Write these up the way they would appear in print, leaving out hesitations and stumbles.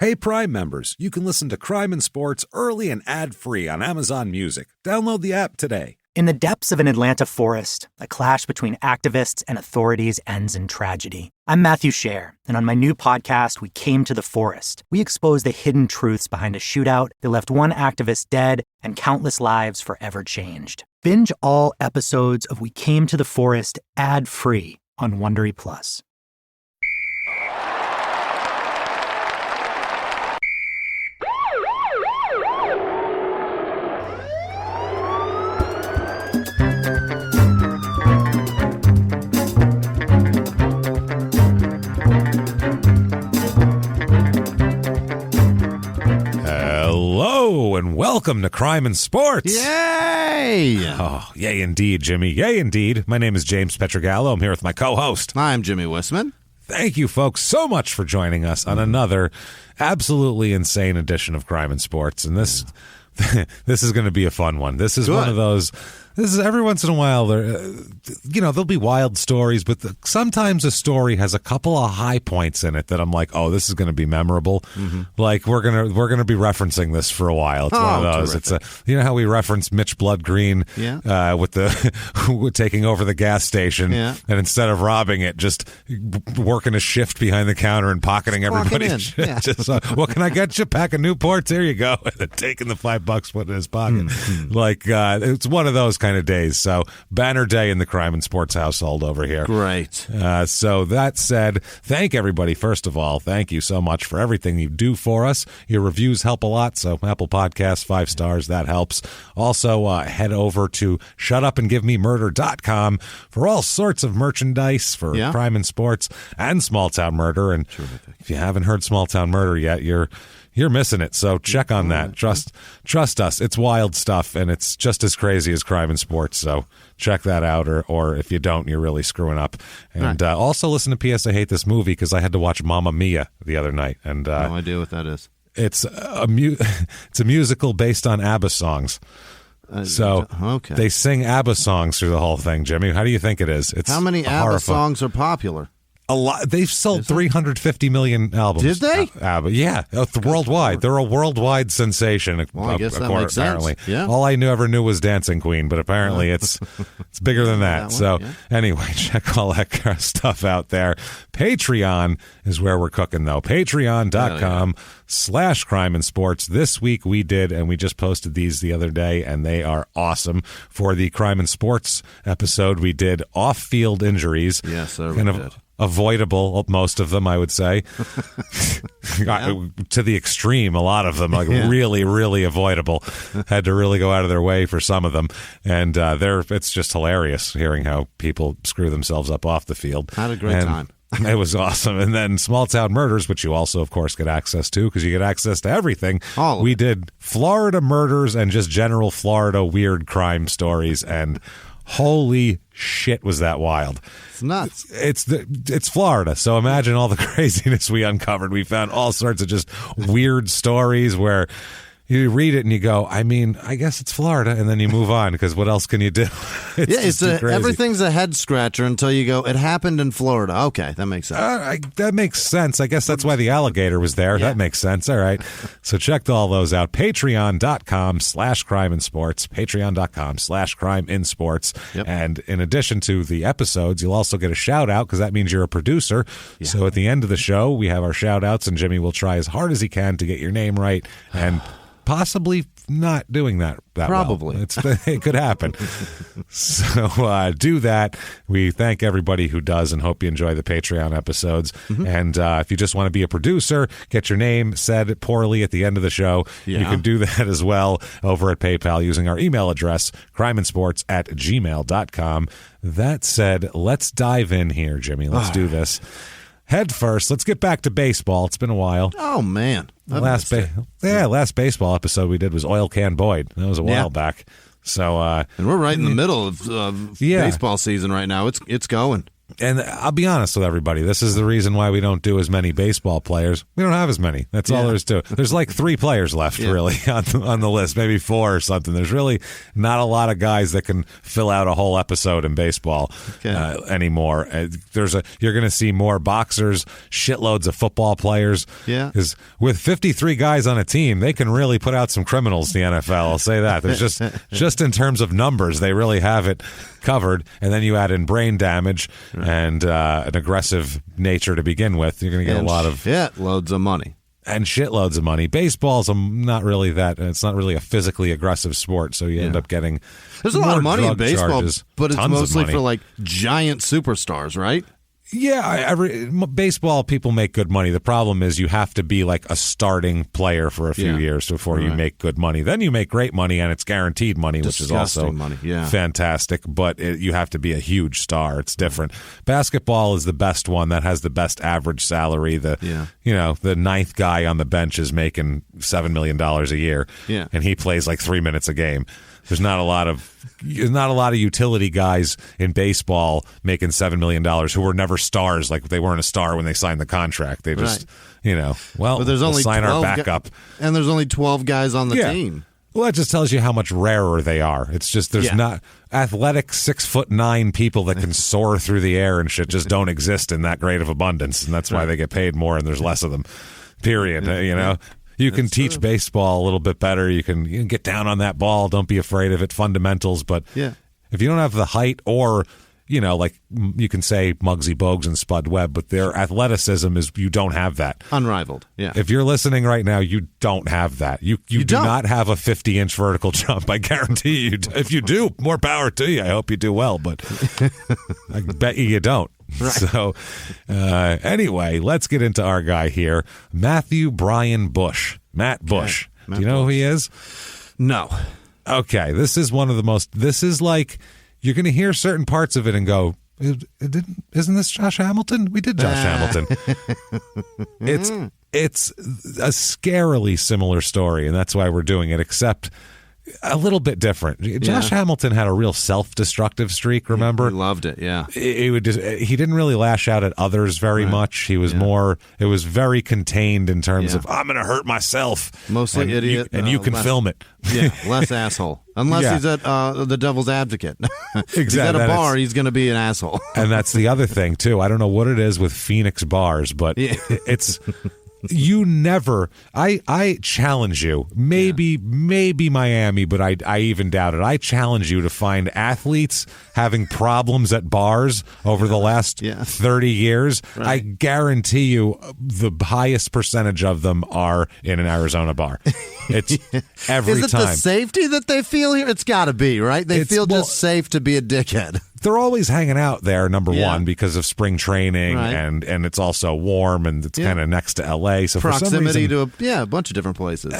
Hey, Prime members, you can listen to Crime and Sports early and ad-free on Amazon Music. Download the app today. In the depths of an Atlanta forest, a clash between activists and authorities ends in tragedy. I'm Matthew Scher, and on my new podcast, We Came to the Forest, we expose the hidden truths behind a shootout that left one activist dead and countless lives forever changed. Binge all episodes of We Came to the Forest ad-free on Wondery Plus. Hello and welcome to Crime and Sports. Yay! Oh, yay indeed, Jimmy. Yay indeed. My name is James Pietragallo. I'm here with my co-host. I'm Jimmie Whisman. Thank you, folks, so much for joining us on another absolutely insane edition of Crime and Sports. And this is going to be a fun one. This is one of those. This is every once in a while there'll be wild stories, but sometimes a story has a couple of high points in it that I'm like, oh, this is going to be memorable. Mm-hmm. Like we're gonna be referencing this for a while. It's one of those. Terrific. It's you know how we reference Mitch Bloodgreen, with the taking over the gas station, and instead of robbing it, just working a shift behind the counter and pocketing everybody's shit. Yeah. Just what can I get you? Pack of Newports. Here you go. And then taking the $5, putting in his pocket. Mm-hmm. Like it's one of those kind of days. So banner day in the Crime and Sports household over here. Great. So that said, thank everybody. First of all, thank you so much for everything you do for us. Your reviews help a lot. So Apple Podcasts, 5 stars, that helps. Also, head over to shutupandgivememurder.com for all sorts of merchandise for Crime and Sports and Small Town Murder. And if you haven't heard Small Town Murder yet, you're missing it, so check on that. Trust us. It's wild stuff, and it's just as crazy as Crime and Sports, so check that out, or if you don't, you're really screwing up. And also listen to P.S. I Hate This Movie, because I had to watch Mamma Mia the other night. And no idea what that is. It's a musical based on ABBA songs. They sing ABBA songs through the whole thing, Jimmy. How do you think it is? How many ABBA songs are popular? A lot. They've sold 350 million albums. Did they? Yeah, worldwide. They're a worldwide sensation. Well, I guess that makes apparently. Sense. Yeah. All I ever knew was Dancing Queen, but apparently it's bigger than that. Anyway, check all that stuff out there. Patreon is where we're cooking, though. Patreon.com/Crime and Sports. This week we did, and we just posted these the other day, and they are awesome. For the Crime and Sports episode, we did off-field injuries. Yes, sir, we did. Avoidable, most of them, I would say. To the extreme, a lot of them, really, really avoidable. Had to really go out of their way for some of them. And it's just hilarious hearing how people screw themselves up off the field. Had a great time. It was awesome. And then Small Town Murders, which you also, of course, get access to because you get access to everything. We did Florida murders and just general Florida weird crime stories, and holy shit, was that wild. It's nuts. It's Florida, so imagine all the craziness we uncovered. We found all sorts of just weird stories where you read it and you go, I mean, I guess it's Florida, and then you move on because what else can you do? Everything's a head scratcher until you go, it happened in Florida. Okay, that makes sense. That makes sense. I guess that's why the alligator was there. Yeah. That makes sense. All right. So check all those out. Patreon.com/Crime and Sports. Patreon.com/Crime in Sports. Yep. And in addition to the episodes, you'll also get a shout out because that means you're a producer. Yeah. So at the end of the show, we have our shout outs, and Jimmy will try as hard as he can to get your name right and possibly not doing that probably well. It could happen. So do that. We thank everybody who does and hope you enjoy the Patreon episodes. Mm-hmm. And if you just want to be a producer, get your name said poorly at the end of the show, you can do that as well over at PayPal using our email address, crimeandsports@gmail.com. That said, let's dive in here, Jimmy. Let's do this. Head first, let's get back to baseball. It's been a while. Oh, man. Last baseball episode we did was Oil Can Boyd. That was a while back. So, and we're right in the middle of baseball season right now. It's going. And I'll be honest with everybody. This is the reason why we don't do as many baseball players. We don't have as many. That's all there is to it. There's like 3 players left, really, on the list, maybe 4 or something. There's really not a lot of guys that can fill out a whole episode in baseball anymore. You're going to see more boxers, shitloads of football players. Yeah. Because with 53 guys on a team, they can really put out some criminals in the NFL. I'll say that. There's just in terms of numbers, they really have it covered. And then you add in brain damage and an aggressive nature to begin with. You're going to get a lot of loads of money. And shitloads of money. Baseball's not really that. It's not really a physically aggressive sport, so you end up getting. There's a lot of money in baseball, but it's mostly for like giant superstars, right? Yeah, baseball people make good money. The problem is you have to be like a starting player for a few years before you make good money. Then you make great money, and it's guaranteed money, which is also fantastic. But you have to be a huge star. It's different. Basketball is the best one that has the best average salary. The 9th guy on the bench is making $7 million a year, and he plays like 3 minutes a game. There's not a lot of utility guys in baseball making $7 million who were never stars. Like they weren't a star when they signed the contract. They just, but there's only sign our backup. And there's only 12 guys on the team. Well, that just tells you how much rarer they are. It's just there's not athletic 6'9" people that can soar through the air and shit just don't exist in that great of abundance, and that's why they get paid more and there's less of them. Period. You can teach baseball a little bit better. You can get down on that ball. Don't be afraid of it. Fundamentals. But if you don't have the height or, like you can say Muggsy Bogues and Spud Webb, but their athleticism is you don't have that. Unrivaled. Yeah. If you're listening right now, you don't have that. You do not have a 50-inch vertical jump. I guarantee you. If you do, more power to you. I hope you do well, but I bet you don't. Right. So, anyway, let's get into our guy here, Matthew Brian Bush. Matt Bush. Do you know who he is? No. Okay, this is one of the most. This is like you're going to hear certain parts of it and go, "Isn't this Josh Hamilton? We did Josh Hamilton." It's a scarily similar story, and that's why we're doing it. Except a little bit different. Josh Hamilton had a real self-destructive streak, remember? He loved it, yeah. He didn't really lash out at others very much. He was more, it was very contained in terms of, I'm going to hurt myself. Mostly idiot. You can film it. Yeah, less asshole. Unless he's at the devil's advocate. Exactly. He's at a bar, he's going to be an asshole. And that's the other thing, too. I don't know what it is with Phoenix bars, but it's... You never. I challenge you. Maybe Miami, but I even doubt it. I challenge you to find athletes having problems at bars over the last 30 years. Right. I guarantee you, the highest percentage of them are in an Arizona bar. It's every time. Is it the safety that they feel here? It's got to be, right. They feel just safe to be a dickhead. They're always hanging out there, number one, because of spring training, and it's also warm, and it's kind of next to L.A. So proximity for some reason, to a bunch of different places.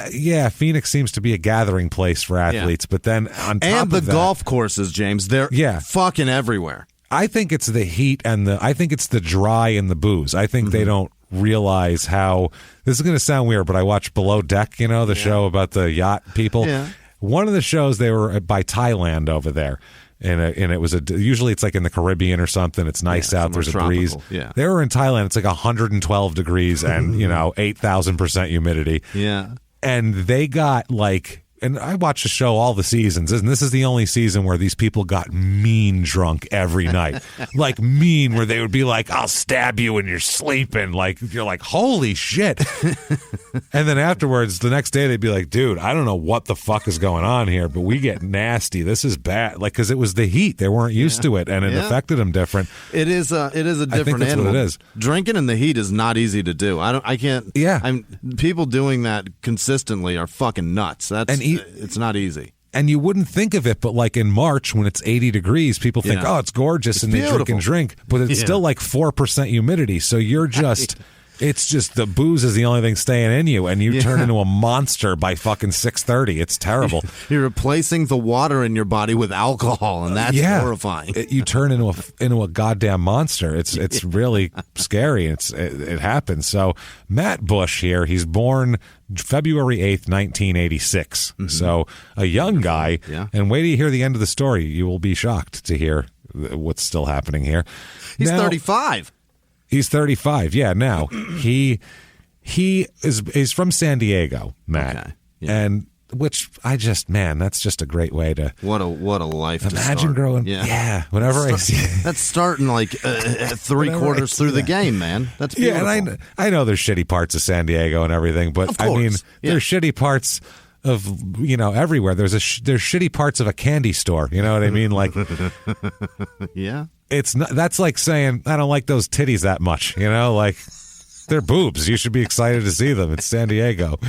Phoenix seems to be a gathering place for athletes, but then on top of that, golf courses, James, they're fucking everywhere. I think it's the heat I think it's the dry and the booze. I think they don't realize how this is going to sound weird, but I watched Below Deck, the show about the yacht people. Yeah. One of the shows, they were by Thailand over there. And it was usually it's like in the Caribbean or something. It's nice out. There's a breeze. Yeah. They were in Thailand. It's like 112 degrees and 8,000% humidity. Yeah. And they got like, and I watched the show all the seasons, and this is the only season where these people got mean drunk every night. Like mean, where they would be like, I'll stab you when you're sleeping. Like, you're like, holy shit. And then afterwards, the next day, they'd be like, dude, I don't know what the fuck is going on here, but we get nasty. This is bad. Like, because it was the heat. They weren't used to it, and it affected them different. It is a different I think that's animal. what it is. Drinking in the heat is not easy to do. I can't. Yeah. People doing that consistently are fucking nuts. It's not easy. And you wouldn't think of it, but like in March when it's 80 degrees, people think, oh, it's gorgeous, and they drink, but it's still like 4% humidity. So you're just... It's just the booze is the only thing staying in you, and you turn into a monster by fucking 6:30. It's terrible. You're replacing the water in your body with alcohol, and that's horrifying. You turn into a goddamn monster. It's really scary. It happens. So Matt Bush here, he's born February 8th, 1986. Mm-hmm. So a young guy, and wait till you hear the end of the story. You will be shocked to hear what's still happening here. He's Now, 35. He's 35. Yeah. Now he's from San Diego, Matt, Okay. Yeah. and which that's just a great way to What a life to imagine start. growing. Yeah. Whenever I see that's starting like three quarters through the game, man. That's beautiful. yeah, and I know there's shitty parts of San Diego and everything, but Of I mean, course. Yeah. there's shitty parts of everywhere. There's shitty parts of a candy store. You know what I mean? Like, Yeah. it's not. That's like saying I don't like those titties that much. Like. They're boobs. You should be excited to see them. It's San Diego.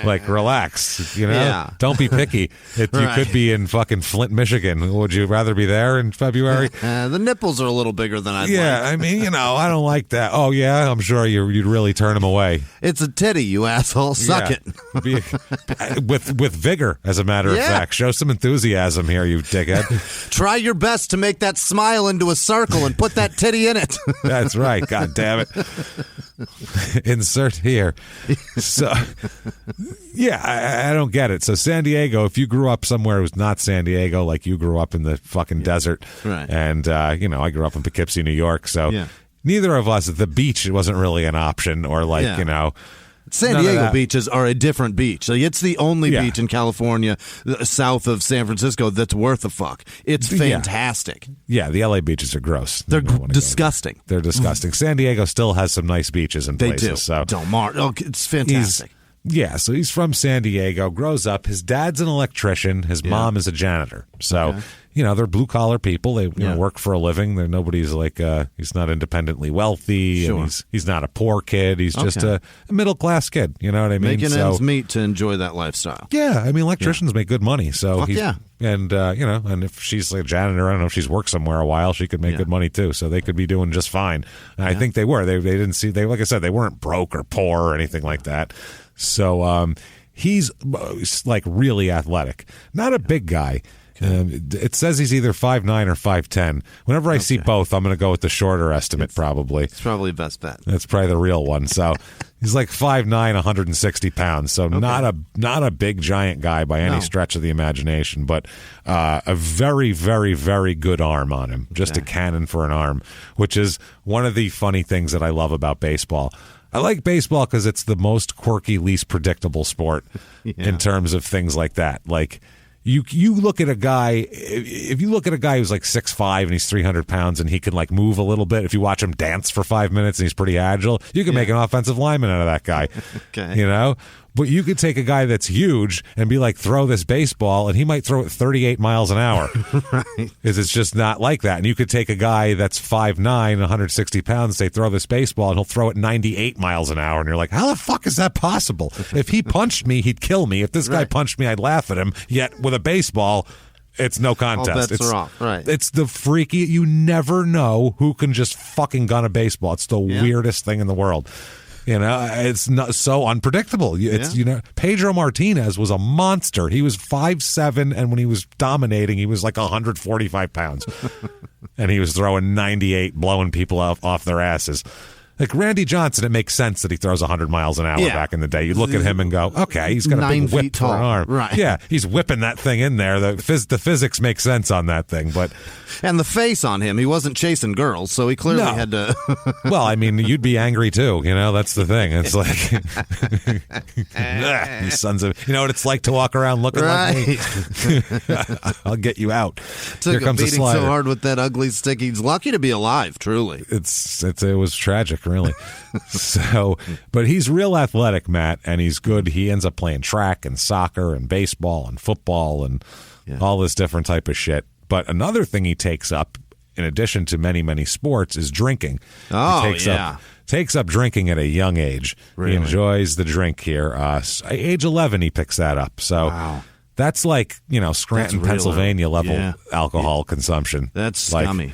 Like, relax. Yeah. Don't be picky. You could be in fucking Flint, Michigan. Would you rather be there in February? The nipples are a little bigger than I'd Yeah, like. I mean, I don't like that. Oh yeah, I'm sure you'd really turn them away. It's a titty, you asshole. Suck it. with vigor, as a matter of fact. Show some enthusiasm here, you dickhead. Try your best to make that smile into a circle and put that titty in it. That's right. God damn it. Insert here. So, yeah, I don't get it. So San Diego, if you grew up somewhere it was not San Diego, like you grew up in the fucking desert, Right. and I grew up in Poughkeepsie, New York, so neither of us, the beach wasn't really an option, or like San none of Diego that. beaches are a different beach. So it's the only Yeah. beach in California south of San Francisco that's worth a fuck. It's fantastic. Yeah, the LA beaches are gross. They're You don't wanna go disgusting. there. They're disgusting. San Diego still has some nice beaches and They places. do. So Del Mar. Oh, it's fantastic. so he's from San Diego, grows up. His dad's an electrician. His mom is a janitor. So, they're blue-collar people. They work for a living. Nobody's like, he's not independently wealthy. Sure. And he's not a poor kid. He's just a middle-class kid. You know what I mean? Making ends meet to enjoy that lifestyle. Yeah, I mean, electricians make good money. So Fuck yeah. And, and if she's like a janitor, I don't know if she's worked somewhere a while, she could make good money too. So they could be doing just fine. And I think they were. They didn't see, like I said, they weren't broke or poor or anything like that. So he's like really athletic. Not a big guy. It says he's either 5'9" or 5'10". Whenever I see both, I'm going to go with the shorter estimate probably. It's probably best bet. That's probably the real one. So he's like 5'9", 160 pounds. So not a big giant guy by any stretch of the imagination, but a very, very, very good arm on him. Just a cannon for an arm, which is one of the funny things that I love about baseball. I like baseball because it's the most quirky, least predictable sport in terms of things like that. Like, You look at a guy, if you look at a guy who's like 6'5" and he's 300 pounds and he can like move a little bit, if you watch him dance for 5 minutes and he's pretty agile, you can make an offensive lineman out of that guy. Okay. But you could take a guy that's huge and be like, throw this baseball, and he might throw it 38 miles an hour. Right. Because it's just not like that. And you could take a guy that's 5'9", 160 pounds, say, throw this baseball, and he'll throw it 98 miles an hour. And you're like, how the fuck is that possible? If he punched me, he'd kill me. If this guy punched me, I'd laugh at him. Yet with a baseball, it's no contest. All bets are off. Right. It's the freaky, you never know who can just fucking gun a baseball. It's the weirdest thing in the world. It's not so unpredictable. It's Pedro Martinez was a monster. He was 5'7", and when he was dominating, he was like 145 pounds, and he was throwing 98, blowing people off their asses. Like Randy Johnson, it makes sense that he throws 100 miles an hour back in the day. You look at him and go, okay, he's got a 9 big whip feet for an tall. arm. Right. Yeah, he's whipping that thing in there. The physics make sense on that thing, but And the face on him, he wasn't chasing girls, so he clearly had to. well, I mean, you'd be angry too. That's the thing. It's like, you sons of, you know what it's like to walk around looking like me. I'll get you out. Took Here comes a a beating slider. so hard with that ugly stick. He's lucky to be alive, truly. It was tragic, really. So, but he's real athletic, Matt, and he's good. He ends up playing track and soccer and baseball and football and all this different type of shit. But another thing he takes up, in addition to many, many sports, is drinking. Oh, he takes up drinking at a young age. Really? He enjoys the drink here. Age 11, he picks that up. So that's like, Scranton, real Pennsylvania early. level alcohol consumption. That's like, scummy,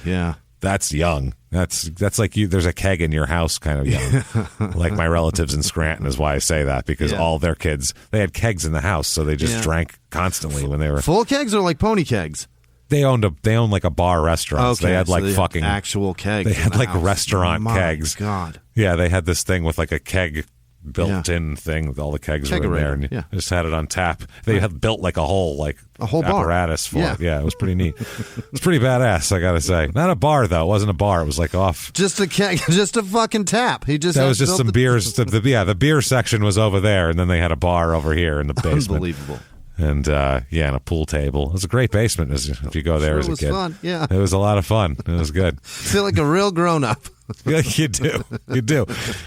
That's young. That's like you. There's a keg in your house, kind of young. Like my relatives in Scranton is why I say that, because all their kids, they had kegs in the house, so they just drank constantly when they were Full kegs or like pony kegs? They owned like a bar restaurant. Okay, They had like so they fucking actual kegs. They in had the like house. restaurant My kegs. God. Yeah, they had this thing with like a keg built-in thing with all the kegs were in there, and you just had it on tap. They had built like a whole apparatus for it. Yeah, it was pretty neat. It's pretty badass, I gotta say. Not a bar though. It wasn't a bar. It was like off. Just a keg, just a fucking tap. That was just some beers. The beer section was over there, and then they had a bar over here in the basement. Unbelievable. And and a pool table. It was a great basement if you go there as a kid. It was fun. Yeah, it was a lot of fun. It was good. Feel like a real grown-up. Yeah, you do.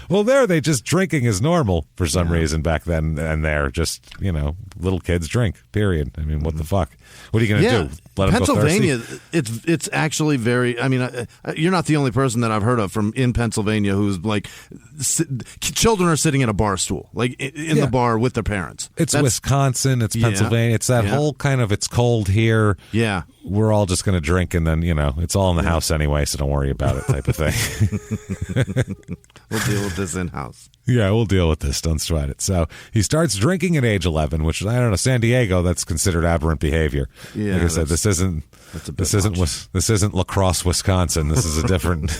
Well, they just drinking is normal for some reason back then, and there just little kids drink. Period. I mean, what the fuck? What are you going to do? Let them Pennsylvania, go thirsty? it's actually very. I mean, you're not the only person that I've heard of from in Pennsylvania who's like, children are sitting in a bar stool, like in the bar with their parents. It's Wisconsin. It's Pennsylvania. It's that whole kind of. It's cold here. Yeah. We're all just going to drink, and then it's all in the house anyway, so don't worry about it, type of thing. We'll deal with this in house. Yeah, we'll deal with this. Don't sweat it. So he starts drinking at age 11, which I don't know. San Diego, that's considered aberrant behavior. Yeah, like I said, this isn't La Crosse, Wisconsin. This is a different.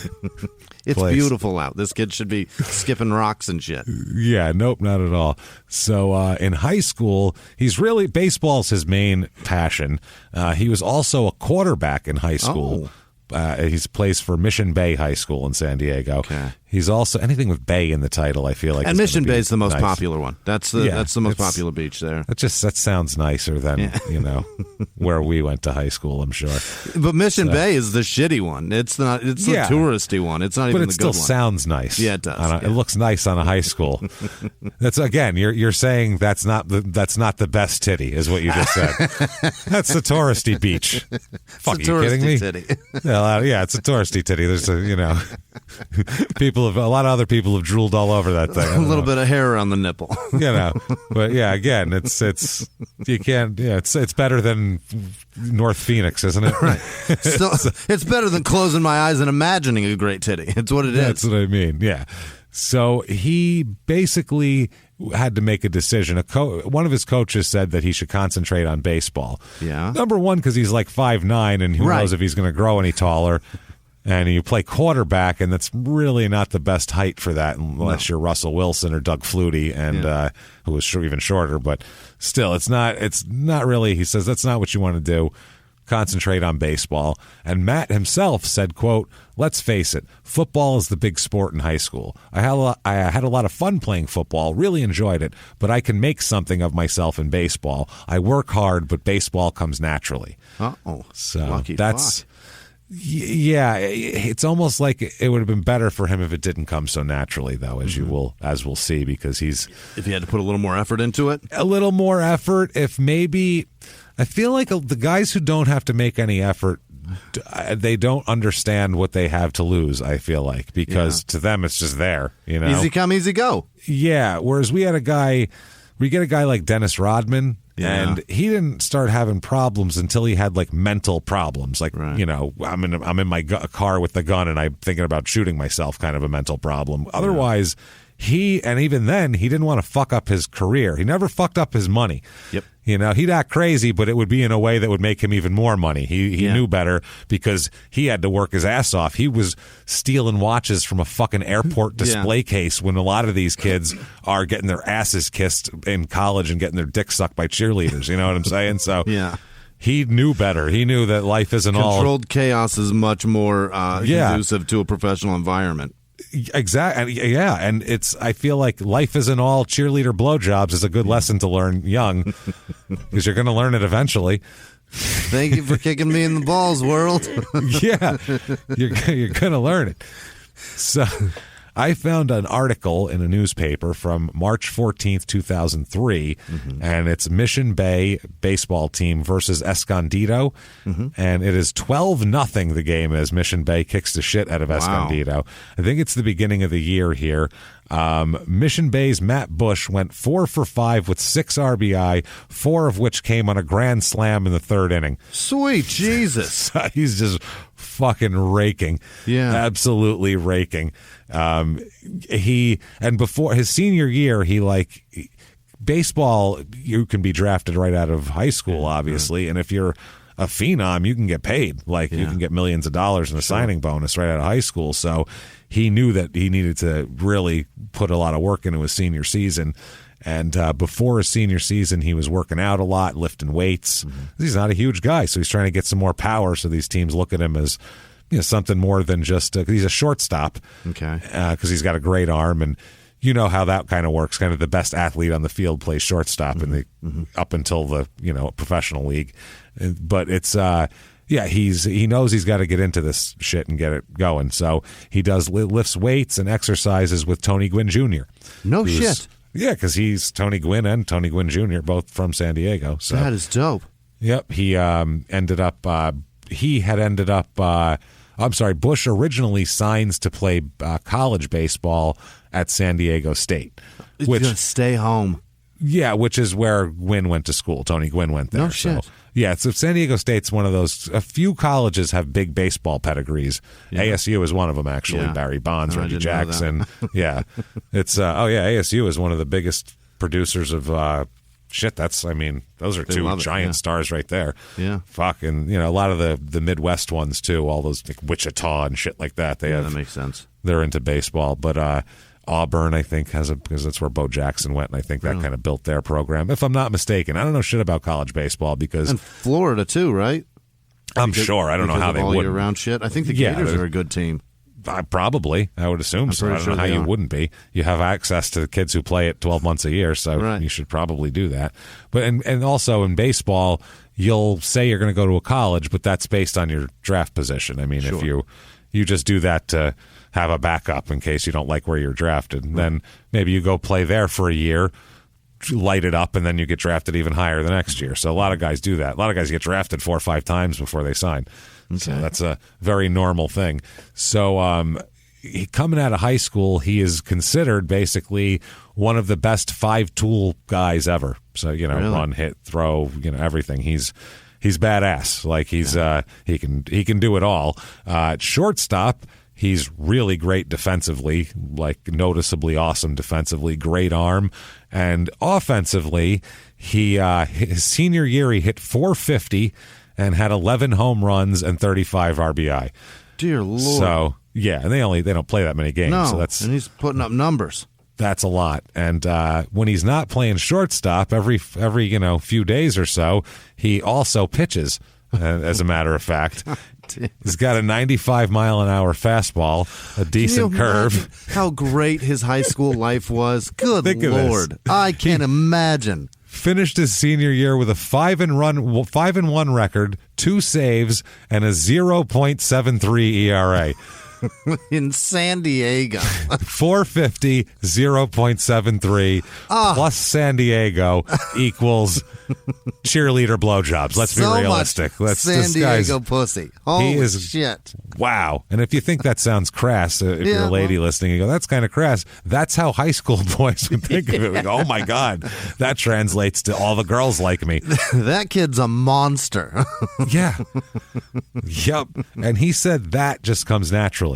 It's place. Beautiful out. This kid should be skipping rocks and shit. Yeah, nope, not at all. So in high school, baseball's his main passion. He was also a quarterback in high school. He plays for Mission Bay High School in San Diego. Okay. He's also anything with Bay in the title. I feel like, and Mission Bay is the most nice. Popular one. That's the most popular beach there. That sounds nicer than where we went to high school. I'm sure. But Mission Bay is the shitty one. It's not. It's the touristy one. It's not even the good one. But it still sounds nice. Yeah, it does. It looks nice on a high school. That's again. You're saying that's not the best titty, is what you just said. That's the touristy beach. Fuck, it's a you kidding me? Titty. Yeah, it's a touristy titty. There's a lot of other people have drooled all over that thing. A little bit of hair around the nipple. But yeah, again, it's you can't. Yeah, it's better than North Phoenix, isn't it? Right. So, it's better than closing my eyes and imagining a great titty. It's what it is. That's what I mean. Yeah. So he basically had to make a decision. One of his coaches said that he should concentrate on baseball. Yeah. Number one, because he's like 5'9", and who knows if he's going to grow any taller. And you play quarterback, and that's really not the best height for that, unless you're Russell Wilson or Doug Flutie, and who was even shorter. But still, it's not really. He says that's not what you want to do. Concentrate on baseball. And Matt himself said, quote, "Let's face it, football is the big sport in high school. I had a lot of fun playing football, really enjoyed it, but I can make something of myself in baseball. I work hard, but baseball comes naturally." So lucky that's. Fuck. Yeah, it's almost like it would have been better for him if it didn't come so naturally, though, as we'll see, because if he had to put a little more effort into it. A little more effort. If maybe, I feel like the guys who don't have to make any effort, they don't understand what they have to lose. I feel like, because to them it's just there, easy come, easy go. Yeah. Whereas we get a guy like Dennis Rodman. Yeah. And he didn't start having problems until he had like mental problems, like I'm in my car with the gun and I'm thinking about shooting myself, kind of a mental problem. Otherwise, even then he didn't want to fuck up his career. He never fucked up his money. Yep. He'd act crazy, but it would be in a way that would make him even more money. He knew better because he had to work his ass off. He was stealing watches from a fucking airport display case when a lot of these kids are getting their asses kissed in college and getting their dick sucked by cheerleaders. You know what I'm saying? So he knew better. He knew that life isn't all... Controlled chaos is much more conducive to a professional environment. Exactly. Yeah, and I feel like life isn't all cheerleader blowjobs is a good lesson to learn young, because you're going to learn it eventually. Thank you for kicking me in the balls, world. Yeah, you're going to learn it. So I found an article in a newspaper from March 14th, 2003, and it's Mission Bay baseball team versus Escondido, and it is 12-0 the game is. Mission Bay kicks the shit out of Escondido. I think it's the beginning of the year here. Mission Bay's Matt Bush went 4 for 5 with 6 RBI, 4 of which came on a grand slam in the third inning. Sweet Jesus. He's just fucking raking. Yeah. Absolutely raking. Before his senior year, baseball, you can be drafted right out of high school, obviously. And if you're a phenom, you can get paid. Like you can get millions of dollars in a signing bonus right out of high school. So he knew that he needed to really put a lot of work into his senior season. And before his senior season, he was working out a lot, lifting weights. He's not a huge guy, so he's trying to get some more power. So these teams look at him as something more than just he's a shortstop. Okay, because he's got a great arm, and you know how that kind of works. Kind of the best athlete on the field plays shortstop in the up until the professional league. But it's he knows he's got to get into this shit and get it going. So he lifts weights and exercises with Tony Gwynn Jr. No shit. Yeah, because he's Tony Gwynn and Tony Gwynn Jr., both from San Diego. So that is dope. Yep, he ended up. Bush originally signs to play college baseball at San Diego State, which stay home. Yeah, which is where Gwynn went to school. Tony Gwynn went there. No shit. So, yeah, so San Diego State's one of those. A few colleges have big baseball pedigrees. Yeah. ASU is one of them, actually. Yeah. Barry Bonds, Reggie Jackson. Yeah, it's ASU is one of the biggest producers of shit. Those are two giant stars right there. Yeah, fucking a lot of the Midwest ones too. All those like Wichita and shit like that. That makes sense. They're into baseball, but. Auburn, I think, because that's where Bo Jackson went, and I think that kind of built their program, if I'm not mistaken. I don't know shit about college baseball because... And Florida, too, right? I'm sure. I don't know how they would. All year-round shit. I think the Gators are a good team. Probably. I would assume so. I don't know how you wouldn't be. You have access to the kids who play it 12 months a year, so you should probably do that. But and also in baseball, you'll say you're going to go to a college, but that's based on your draft position. I mean, if you just do that to have a backup in case you don't like where you're drafted. And then maybe you go play there for a year, light it up, and then you get drafted even higher the next year. So a lot of guys do that. A lot of guys get drafted 4 or 5 times before they sign. Okay. So that's a very normal thing. So coming out of high school, he is considered basically one of the best 5-tool guys ever. So, run, hit, throw, everything. He's badass. Like he can do it all. Shortstop, he's really great defensively, like noticeably awesome defensively, great arm. And offensively, his senior year, he hit 450 and had 11 home runs and 35 RBI. Dear Lord. So, yeah, and they don't play that many games. No, so and he's putting up numbers. That's a lot. And when he's not playing shortstop, every few days or so, he also pitches, as a matter of fact. He's got a 95-mile-an-hour fastball, a decent curve. How great his high school life was. Good Lord. I can't imagine. Finished his senior year with a 5-1 record, 2 saves, and a 0.73 ERA. In San Diego. 450, 0.73 plus San Diego equals cheerleader blowjobs. Let's be realistic. San Diego pussy. Holy shit. Wow. And if you think that sounds crass, if you're a lady listening, you go, that's kind of crass. That's how high school boys would think of it. We go, oh my God, that translates to all the girls like me. That kid's a monster. Yeah. Yep. And he said that just comes naturally.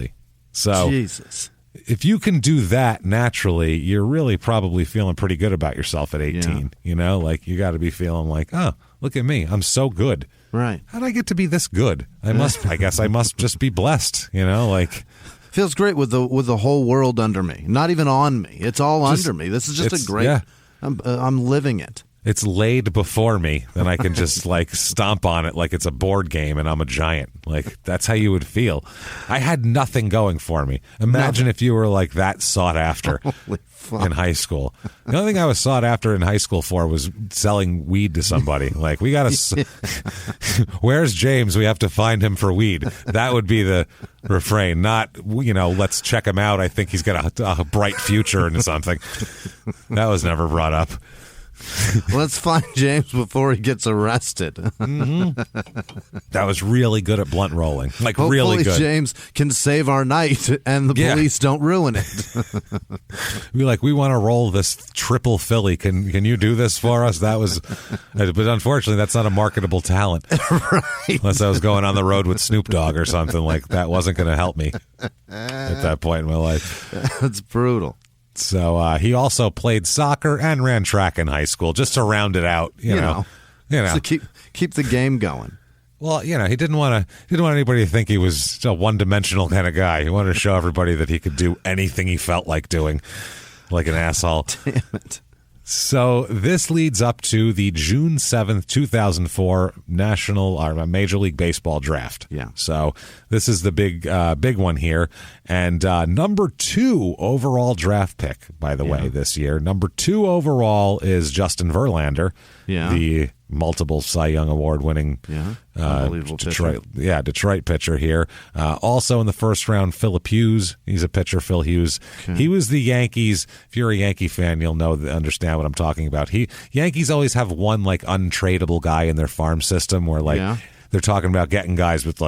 So Jesus. If you can do that naturally, you're really probably feeling pretty good about yourself at 18. Like you got to be feeling like, oh, look at me. I'm so good. Right. How'd I get to be this good? I guess I must just be blessed, like. Feels great with the whole world under me. Not even on me. It's all under me. This is just a great, I'm living it. It's laid before me, then I can just stomp on it like it's a board game and I'm a giant. Like that's how you would feel. I had nothing going for me. Imagine if you were like that sought after in high school. The only thing I was sought after in high school for was selling weed to somebody. Like we got to, where's James? We have to find him for weed. That would be the refrain. Not, let's check him out. I think he's got a bright future into something. That was never brought up. Let's find James before he gets arrested. That was really good at blunt rolling. Hopefully really good. James can save our night and the police don't ruin it. Be like, we want to roll this triple Philly. Can you do this for us? But unfortunately, that's not a marketable talent. Right. Unless I was going on the road with Snoop Dogg or something like that, wasn't going to help me at that point in my life. That's brutal. So he also played soccer and ran track in high school, just to round it out, you know. So keep the game going. Well, he didn't want anybody to think he was a one-dimensional kind of guy. He wanted to show everybody that he could do anything he felt like doing, like an asshole. Damn it. So this leads up to the June 7th, 2004 Major League Baseball draft. Yeah. So this is the big one here. And number 2 overall draft pick, by the way, this year. Number 2 overall is Justin Verlander, the multiple Cy Young Award winning unbelievable Detroit pitcher here. Also in the first round, Phillip Hughes. He's a pitcher, Phil Hughes. Okay. He was the Yankees. If you're a Yankee fan, you'll understand what I'm talking about. Yankees always have one like untradeable guy in their farm system where they're talking about getting guys with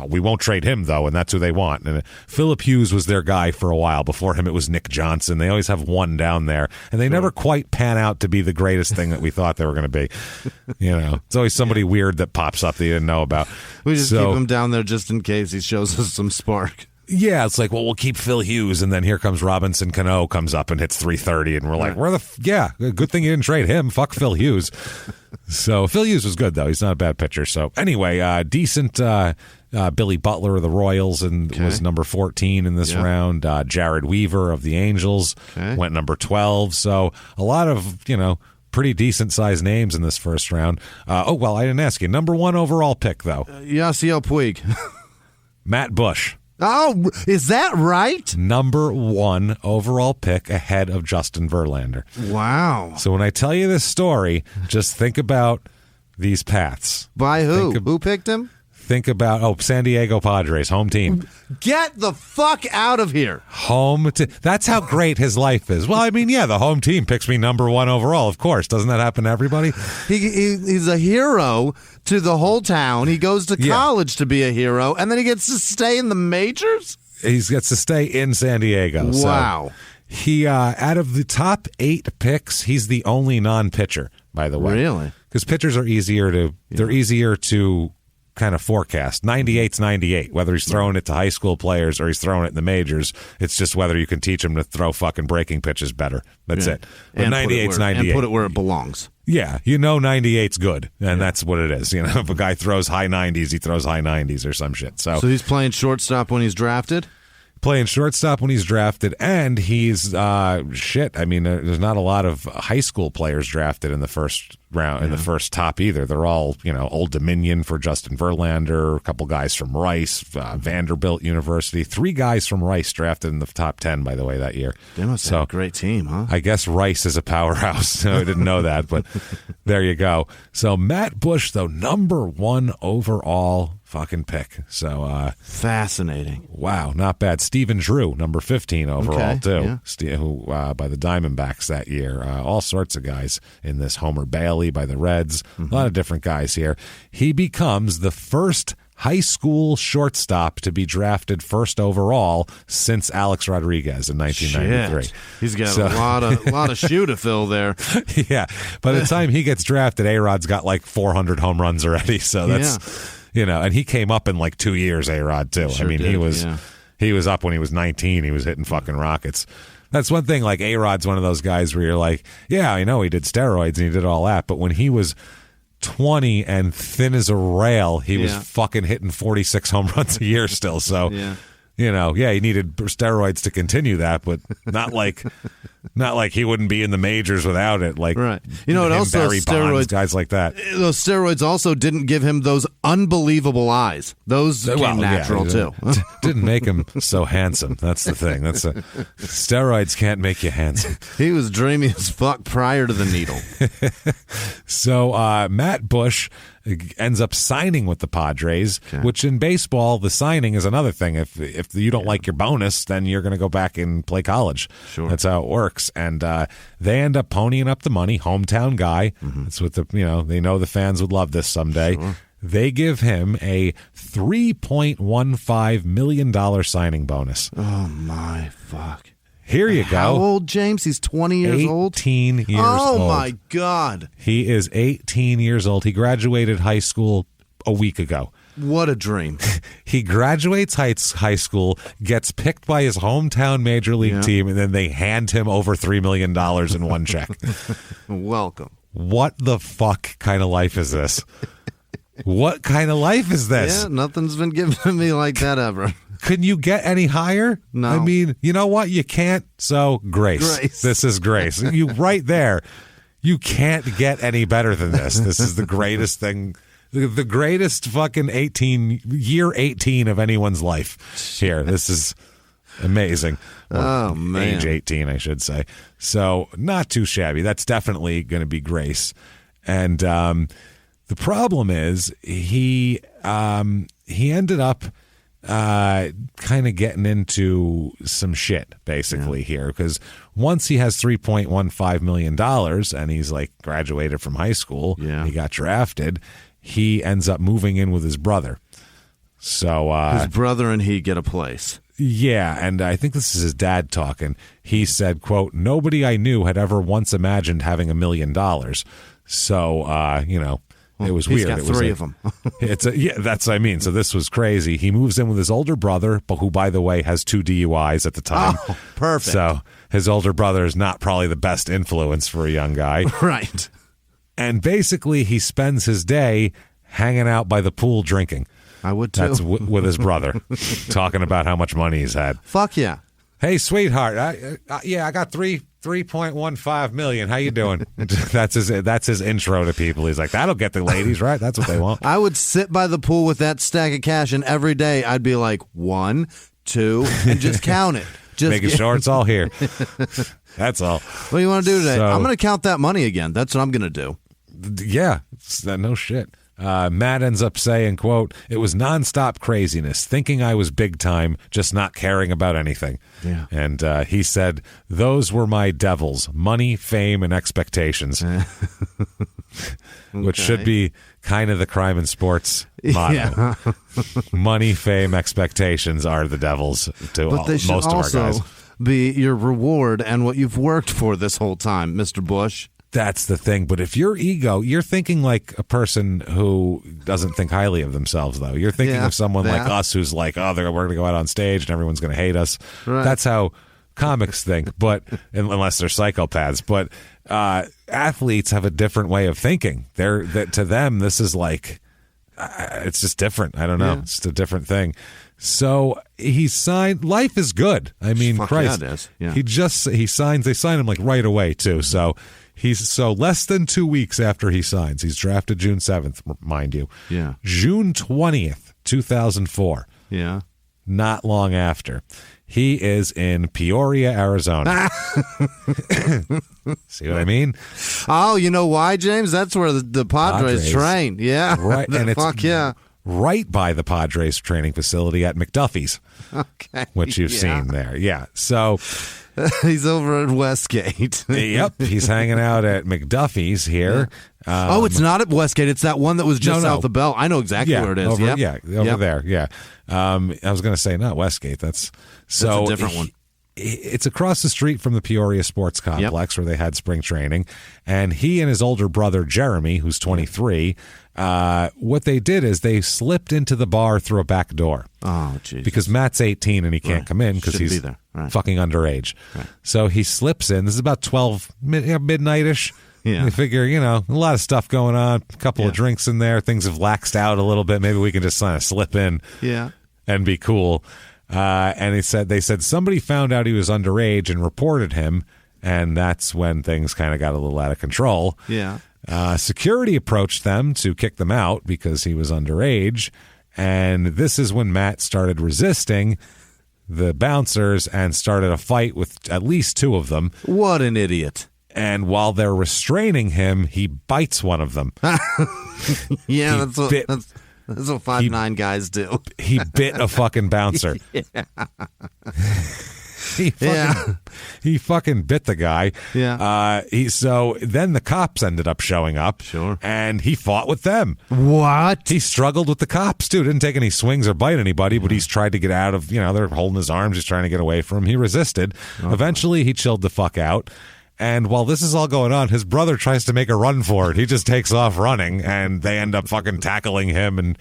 we won't trade him though, and that's who they want. And Phillip Hughes was their guy for a while. Before him, it was Nick Johnson. They always have one down there, and they never quite pan out to be the greatest thing that we thought they were going to be. It's always somebody weird that pops up that you didn't know about. We just keep him down there just in case he shows us some spark. Yeah, it's like, well, we'll keep Phil Hughes, and then here comes Robinson Cano, comes up and hits 330, and we're like, good thing you didn't trade him. Fuck Phil Hughes. So Phil Hughes was good, though. He's not a bad pitcher. So anyway, decent Billy Butler of the Royals was number 14 in this round. Jared Weaver of the Angels went number 12. So a lot of, pretty decent-sized names in this first round. I didn't ask you. Number 1 overall pick, though. Yasiel Puig. Matt Bush. Oh, is that right? Number 1 overall pick ahead of Justin Verlander. Wow. So when I tell you this story, just think about these paths. By who? Who picked him? Think about, San Diego Padres, home team. Get the fuck out of here. That's how great his life is. Well, the home team picks me number 1 overall, of course. Doesn't that happen to everybody? He's a hero to the whole town. He goes to college to be a hero, and then he gets to stay in the majors? He gets to stay in San Diego. Wow. So he, out of the top 8 picks, he's the only non-pitcher, by the way. Really? Because pitchers are easier to kind of forecast. 98's 98. Whether he's throwing it to high school players or he's throwing it in the majors, it's just whether you can teach him to throw fucking breaking pitches better. That's it. But 98's 98. And put it where it belongs. Yeah, 98's good, and that's what it is. If a guy throws high 90s, he throws high 90s or some shit. So he's playing shortstop when he's drafted? Playing shortstop when he's drafted, and he's there's not a lot of high school players drafted in the first round, in the first top either. They're all, Old Dominion for Justin Verlander, a couple guys from Rice, Vanderbilt University, 3 guys from Rice drafted in the top 10, by the way, that year. They must have a great team, huh? I guess Rice is a powerhouse. I didn't know that, but there you go. So Matt Bush, though, number 1 overall fucking pick. So fascinating. Wow, not bad. Stephen Drew, number 15 overall, too. Yeah. Who by the Diamondbacks that year. All sorts of guys in this. Homer Bailey by the Reds. A lot of different guys here. He becomes the first high school shortstop to be drafted first overall since Alex Rodriguez in 1993. Shit. He's got a lot of shoe to fill there. Yeah. By the time he gets drafted, A-Rod's got like 400 home runs already. So that's and he came up in like 2 years, A-Rod, too. Sure did, he was up when he was 19. He was hitting fucking rockets. That's one thing, like A-Rod's one of those guys where you're like, yeah, I know he did steroids and he did all that, but when he was 20 and thin as a rail, he was fucking hitting 46 home runs a year still. So, he needed steroids to continue that, but not like he wouldn't be in the majors without it. Like, right. It also Barry Bonds, guys like that. Those steroids also didn't give him those unbelievable eyes. Those came natural too. Didn't make him so handsome. That's the thing. Steroids can't make you handsome. He was dreamy as fuck prior to the needle. So Matt Bush ends up signing with the Padres, which in baseball, the signing is another thing. If you don't like your bonus, then you're going to go back and play college. Sure. That's how it works. And they end up ponying up the money, hometown guy. That's what they know the fans would love this someday. Sure. They give him a $3.15 million signing bonus. Oh, my fuck. Here you go. How old, James? He's 20 years old? 18 years old. Oh, my God. He is 18 years old. He graduated high school a week ago. What a dream. He graduates high school, gets picked by his hometown major league team, and then they hand him over $3 million in one check. Welcome. What the fuck kind of life is this? What kind of life is this? Yeah, nothing's been given to me like that ever. Couldn't you get any higher? No. I mean, you know what? You can't. So grace. This is grace. You right there. You can't get any better than this. This is the greatest thing. The greatest fucking 18 of anyone's life here. This is amazing. Oh, man. Age 18, I should say. So not too shabby. That's definitely going to be grace. And the problem is he ended up kind of getting into some shit basically here, because once he has $3.15 million and he's like graduated from high school, he got drafted, he ends up moving in with his brother. So his brother and he get a place. Yeah, and I think this is his dad talking. He said, quote, "Nobody I knew had ever once imagined having $1 million. So, it was weird. Got it was three of them. That's what I mean. So this was crazy. He moves in with his older brother, but who, by the way, has 2 DUIs at the time. Oh, perfect. So his older brother is not probably the best influence for a young guy. Right. And basically, he spends his day hanging out by the pool drinking. I would too. That's with his brother, talking about how much money he's had. Fuck yeah. Hey, sweetheart. I got $3.15 million. How you doing? That's his intro to people. He's like, that'll get the ladies, right? That's what they want. I would sit by the pool with that stack of cash, and every day I'd be like 1, 2, and just count it. Just making sure it's all here. That's all. What do you want to do today? I'm going to count that money again. That's what I'm going to do. Yeah, no shit. Matt ends up saying, quote, "It was nonstop craziness, thinking I was big time, just not caring about anything." Yeah. And he said, "Those were my devils, money, fame, and expectations." Which should be kind of the crime in sports motto. Yeah. Money, fame, expectations are the devils to but they should most of our also guys. be your reward and what you've worked for this whole time, Mr. Bush. That's the thing. But if your ego, you're thinking like a person who doesn't think highly of themselves, though. You're thinking of someone like us who's like, oh, we're going to go out on stage and everyone's going to hate us. Right. That's how comics think, but unless they're psychopaths. But athletes have a different way of thinking. To them, this is like, it's just different. I don't know. Yeah. It's a different thing. So he signed. Life is good. I mean, Christ. Yeah, it is. Yeah. He signs. They sign him like right away too. So he's less than 2 weeks after he signs. He's drafted June 7th, mind you. Yeah. June 20th, 2004. Yeah. Not long after. He is in Peoria, Arizona. See what I mean? Oh, you know why, James? That's where the Padres train. Yeah. Right. And it's fuck yeah. right by the Padres training facility at McDuffie's. Okay. Which you've seen there. Yeah. So he's over at Westgate. Yep. He's hanging out at McDuffie's here. Yeah. It's not at Westgate. It's that one that was just south of Bell. I know exactly where it is. Over there. Yeah. I was going to say not Westgate. That's a different one. It's across the street from the Peoria Sports Complex where they had spring training. And he and his older brother, Jeremy, who's 23, what they did is they slipped into the bar through a back door. Oh, jeez. Because Matt's 18 and he can't come in because he's fucking underage. Right. So he slips in. This is about 12, midnight-ish. Yeah. You figure, a lot of stuff going on, a couple of drinks in there. Things have laxed out a little bit. Maybe we can just kind of slip in and be cool. And they said somebody found out he was underage and reported him, and that's when things kind of got a little out of control. Yeah. Security approached them to kick them out because he was underage, and this is when Matt started resisting the bouncers and started a fight with at least 2 of them. What an idiot. And while they're restraining him, he bites one of them. Yeah, that's what 5'9" guys do. He bit a fucking bouncer. He fucking bit the guy. Yeah. So then the cops ended up showing up. Sure. And he fought with them. What? He struggled with the cops, too. Didn't take any swings or bite anybody, but he's tried to get out of, they're holding his arms. He's trying to get away from him. He resisted. Oh. Eventually, he chilled the fuck out. And while this is all going on, his brother tries to make a run for it. He just takes off running, and they end up fucking tackling him and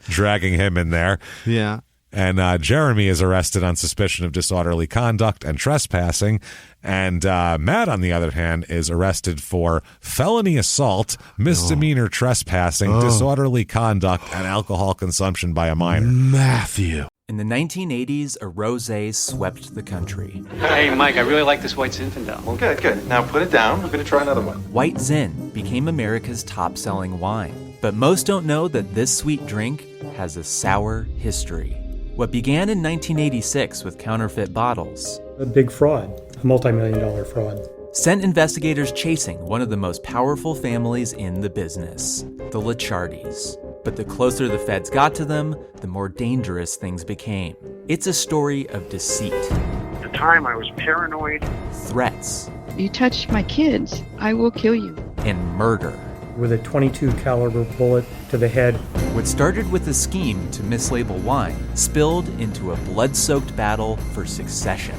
dragging him in there. Yeah. And Jeremy is arrested on suspicion of disorderly conduct and trespassing. And Matt, on the other hand, is arrested for felony assault, misdemeanor trespassing, disorderly conduct, and alcohol consumption by a minor. Matthew. In the 1980s, a rosé swept the country. Hey, Mike, I really like this White Zinfandel. Well, good. Now put it down. We're going to try another one. White Zin became America's top-selling wine. But most don't know that this sweet drink has a sour history. What began in 1986 with counterfeit bottles, a big fraud, a multi-million-dollar fraud, sent investigators chasing one of the most powerful families in the business, the Licciardis. But the closer the feds got to them, the more dangerous things became. It's a story of deceit. At the time, I was paranoid. Threats. You touch my kids, I will kill you. And murder. With a .22 caliber bullet to the head. What started with a scheme to mislabel wine spilled into a blood-soaked battle for succession.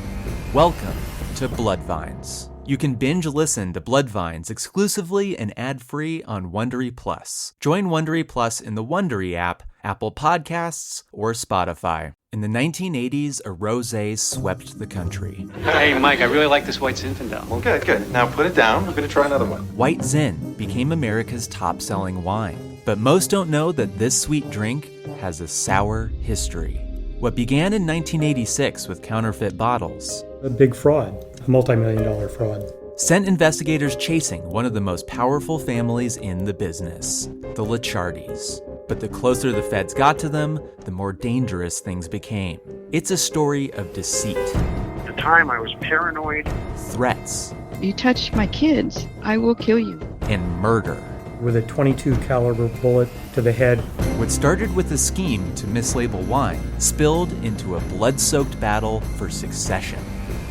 Welcome to Bloodvines. You can binge listen to Bloodvines exclusively and ad-free on Wondery Plus. Join Wondery Plus in the Wondery app, Apple Podcasts, or Spotify. In the 1980s, a rosé swept the country. Hey, Mike, I really like this White Zinfandel. Well, good. Now put it down. We're going to try another one. White Zin became America's top-selling wine. But most don't know that this sweet drink has a sour history. What began in 1986 with counterfeit bottles, a big fraud, a multi-million-dollar fraud, sent investigators chasing one of the most powerful families in the business, the Licciardis. But the closer the feds got to them, the more dangerous things became. It's a story of deceit. At the time, I was paranoid. Threats. You touch my kids, I will kill you. And murder. With a .22 caliber bullet to the head. What started with a scheme to mislabel wine spilled into a blood-soaked battle for succession.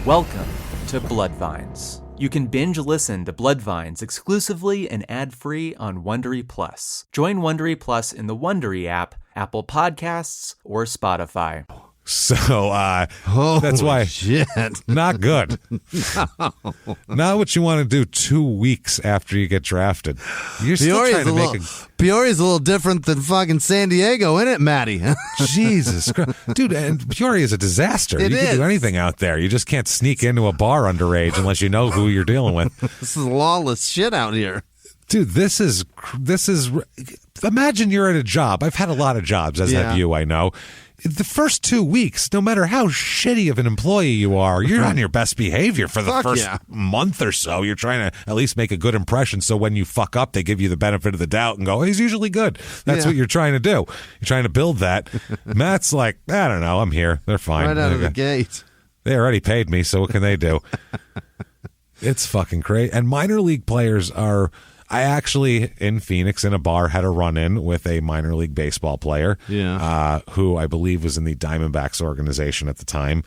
Welcome to Bloodvines. You can binge listen to Bloodvines exclusively and ad-free on Wondery Plus. Join Wondery Plus in the Wondery app, Apple Podcasts, or Spotify. So that's why shit. Not good. Not what you want to do 2 weeks after you get drafted. You're still trying to make Peoria's a little different than fucking San Diego, isn't it, Matty? Jesus Christ. Dude, and Peoria is a disaster. You can do anything out there. You just can't sneak into a bar underage unless you know who you're dealing with. This is lawless shit out here. Dude, this is imagine you're at a job. I've had a lot of jobs, as have you, I know. The first 2 weeks, no matter how shitty of an employee you are, you're on your best behavior for the first month or so. You're trying to at least make a good impression, so when you fuck up, they give you the benefit of the doubt and go, he's usually good. That's what you're trying to do. You're trying to build that. Matt's like, I don't know, I'm here. They're fine. Right out of the gate. They already paid me, so what can they do? It's fucking crazy. And minor league players are... I actually, in Phoenix, in a bar, had a run-in with a minor league baseball player who I believe was in the Diamondbacks organization at the time.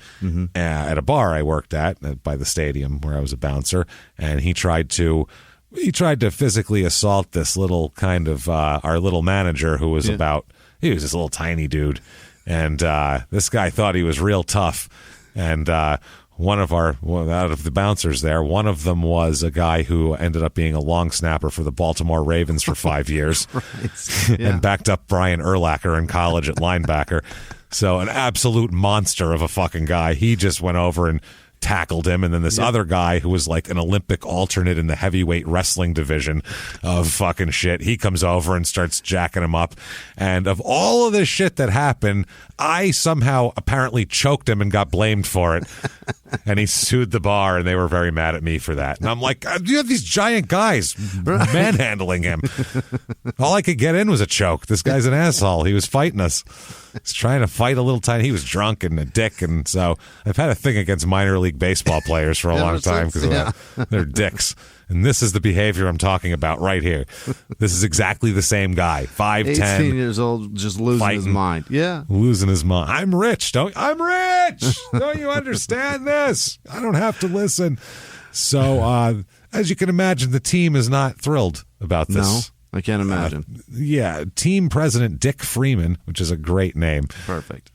At a bar I worked at by the stadium where I was a bouncer, and he tried to physically assault this little kind of our little manager who was he was this little tiny dude, and this guy thought he was real tough, and out of the bouncers there, one of them was a guy who ended up being a long snapper for the Baltimore Ravens for 5 years and backed up Brian Urlacher in college at linebacker. So an absolute monster of a fucking guy. He just went over and tackled him, and then this other guy who was like an Olympic alternate in the heavyweight wrestling division of fucking shit, he comes over and starts jacking him up. And of all of this shit that happened, I somehow apparently choked him and got blamed for it. And he sued the bar, and they were very mad at me for that. And I'm like, you have these giant guys manhandling him. All I could get in was a choke. This guy's an asshole. He was fighting us. He's trying to fight a little tiny. He was drunk and a dick, and so I've had a thing against minor league baseball players for a long time because they're dicks. And this is the behavior I'm talking about right here. This is exactly the same guy, 5'10", 18 years old, just losing his mind. Losing his mind. I'm rich. I'm rich. Don't you understand this? I don't have to listen. So, as you can imagine, the team is not thrilled about this. I can't imagine. Team president Dick Freeman, which is a great name. Perfect.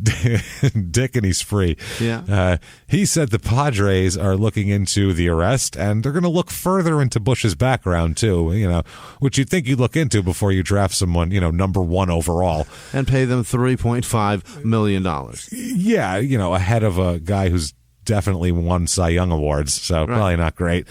Dick, and he's free. Yeah. He said the Padres are looking into the arrest, and they're going to look further into Bush's background, too, which you'd think you'd look into before you draft someone, number one overall. And pay them $3.5 million. Yeah, ahead of a guy who's definitely won Cy Young Awards, so probably not great.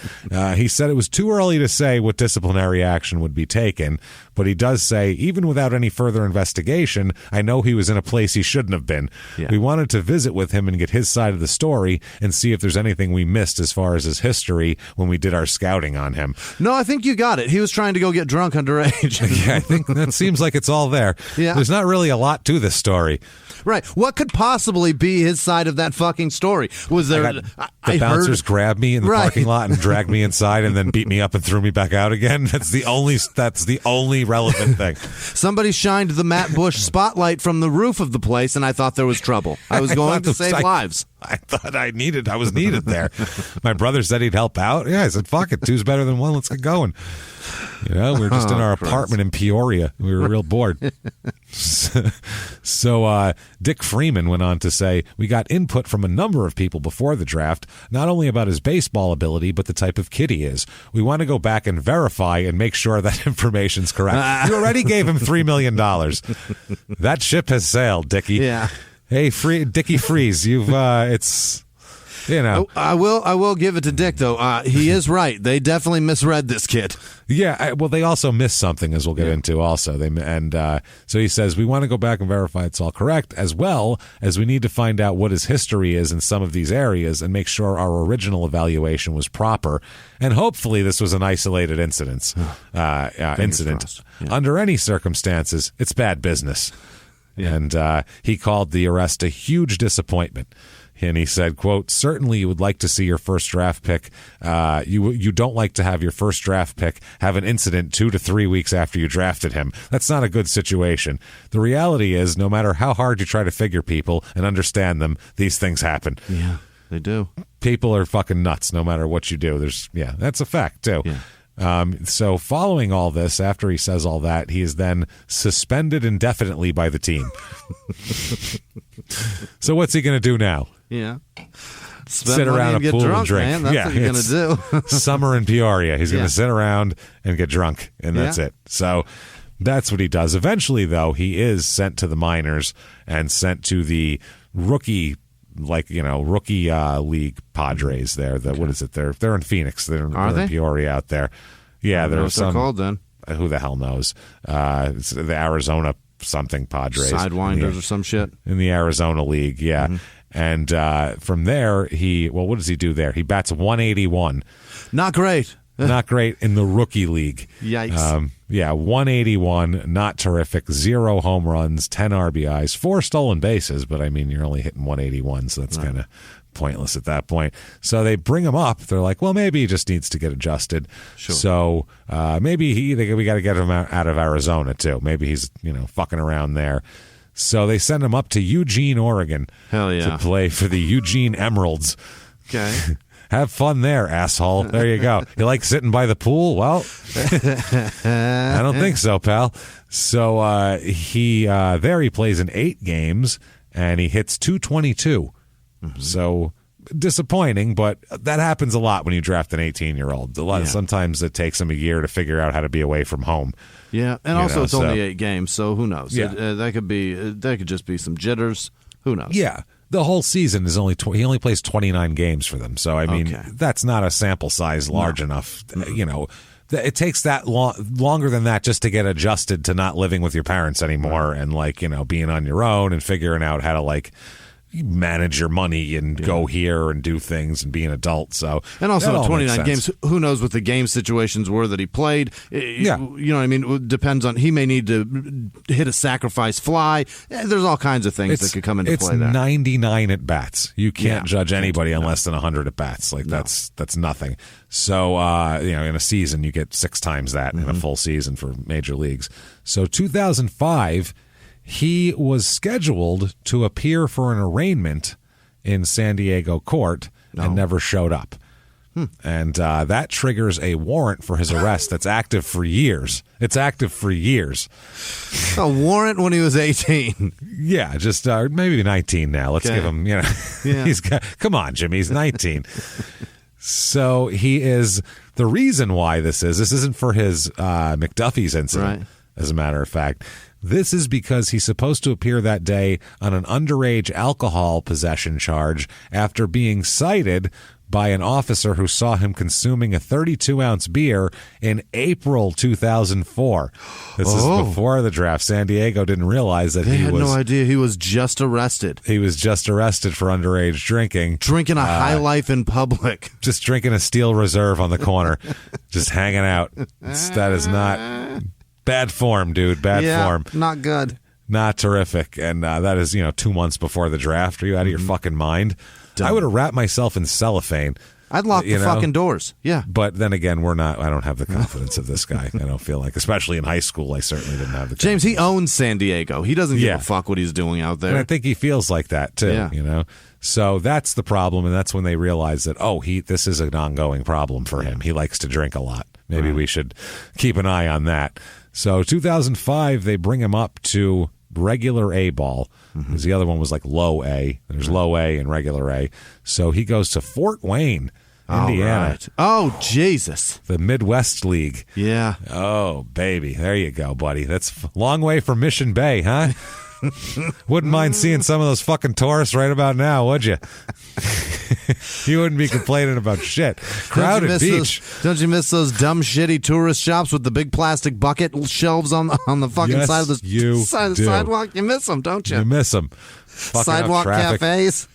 He said it was too early to say what disciplinary action would be taken, but he does say, even without any further investigation, I know he was in a place he shouldn't have been. Yeah. We wanted to visit with him and get his side of the story and see if there's anything we missed as far as his history when we did our scouting on him. No, I think you got it. He was trying to go get drunk underage. Yeah, I think that seems like it's all there. Yeah. There's not really a lot to this story. Right. What could possibly be his side of that fucking story? Was there the bouncers grabbed me in the parking lot and dragged me inside and then beat me up and threw me back out again? That's the only relevant thing. Somebody shined the Matt Bush spotlight from the roof of the place, and I thought there was trouble. I was going to save lives. I thought I was needed there. My brother said he'd help out. Yeah, I said, fuck it. Two's better than one. Let's get going. We were just in our apartment in Peoria. We were real bored. So Dick Freeman went on to say, we got input from a number of people before the draft, not only about his baseball ability, but the type of kid he is. We want to go back and verify and make sure that information's correct. You already gave him $3 million. That ship has sailed, Dickie. Yeah. Hey, Dickie Freeze, you've it's. I will give it to Dick, though. He is right. They definitely misread this kid. Yeah, well, they also missed something, as we'll get into also. So he says, we want to go back and verify it's all correct, as well as we need to find out what his history is in some of these areas and make sure our original evaluation was proper. And hopefully this was an isolated incident. Yeah. Under any circumstances, it's bad business. Yeah. And he called the arrest a huge disappointment. And he said, quote, certainly you would like to see your first draft pick. You don't like to have your first draft pick have an incident 2 to 3 weeks after you drafted him. That's not a good situation. The reality is, no matter how hard you try to figure people and understand them, these things happen. Yeah, they do. People are fucking nuts no matter what you do. That's a fact, too. Yeah. So following all this, after he says all that, he is then suspended indefinitely by the team. So what's he going to do now? Yeah. Sit around a pool and drink. Man. That's what you're going to do. Summer in Peoria. He's going to sit around and get drunk, and that's it. So that's what he does. Eventually, though, he is sent to the minors and sent to the rookie league Padres there. What is it? They're in Phoenix. They're in Peoria out there. Yeah, they're called then. Who the hell knows? It's the Arizona something Padres. Sidewinders or some shit. In the Arizona League, yeah. Mm-hmm. And from there, what does he do there? He bats 181. Not great. Not great in the rookie league. Yikes. 181, not terrific. 0 home runs, 10 RBIs, 4 stolen bases, but I mean, you're only hitting 181, so that's kind of pointless at that point. So they bring him up. They're like, well, maybe he just needs to get adjusted. Sure. So maybe we got to get him out of Arizona, too. Maybe he's, fucking around there. So they send him up to Eugene, Oregon. Hell yeah. To play for the Eugene Emeralds. Okay. Have fun there, asshole. There you go. You like sitting by the pool? Well, I don't think so, pal. So he plays in 8 games, and he hits 222. Mm-hmm. So disappointing, but that happens a lot when you draft an 18-year-old. Sometimes it takes him a year to figure out how to be away from home. Yeah, and also it's only 8 games, so who knows? Yeah. That could just be some jitters. Who knows? Yeah. The whole season is he only plays 29 games for them. So, I mean, that's not a sample size large enough. It takes that longer than that just to get adjusted to not living with your parents anymore and, being on your own and figuring out how to, manage your money and go here and do things and be an adult. So, and also 29 games. Who knows what the game situations were that he played? You know what I mean? It depends on. He may need to hit a sacrifice fly. There's all kinds of things that could come into play there. It's 99 at bats. You can't judge anybody on less than 100 at bats. That's nothing. So in a season you get 6 times that in a full season for major leagues. So 2005. He was scheduled to appear for an arraignment in San Diego court and never showed up. And that triggers a warrant for his arrest that's active for years. It's active for years. A warrant when he was 18. Yeah, just maybe 19 now. Let's give him, Yeah. He's got, come on, Jimmy, he's 19. So he is, the reason why this isn't for his McDuffie's incident, Right. as a matter of fact. This is because he's supposed to appear that day on an underage alcohol possession charge after being cited by an officer who saw him consuming a 32-ounce beer in April 2004. This is before the draft. San Diego didn't realize that They had no idea he was just arrested. He was just arrested for underage drinking. Drinking a High Life in public. Just drinking a Steel Reserve on the corner. Just hanging out. That is not... Bad form, dude. Bad form. Not good. Not terrific. And that is, 2 months before the draft. Are you out of your fucking mind? Dumb. I would have wrapped myself in cellophane. I'd lock the fucking doors. Yeah. But then again, I don't have the confidence of this guy. I don't feel like, especially in high school, I certainly didn't have the confidence. James, he owns San Diego. He doesn't give a fuck what he's doing out there. And I think he feels like that, too, Yeah. So that's the problem, and that's when they realize that, this is an ongoing problem for him. He likes to drink a lot. Maybe we should keep an eye on that. So 2005, they bring him up to regular A ball, because the other one was like low A. There's low A and regular A. So he goes to Fort Wayne, Indiana. Right. Oh, Jesus. The Midwest League. Yeah. Oh, baby. There you go, buddy. That's a long way from Mission Bay, huh? Wouldn't mind seeing some of those fucking tourists right about now, would you? You wouldn't be complaining about shit. Crowded beach. Don't you miss those dumb, shitty tourist shops with the big plastic bucket shelves on the fucking Yes, side of the you do. sidewalk? You miss them, don't you? You miss them. Sidewalk cafes.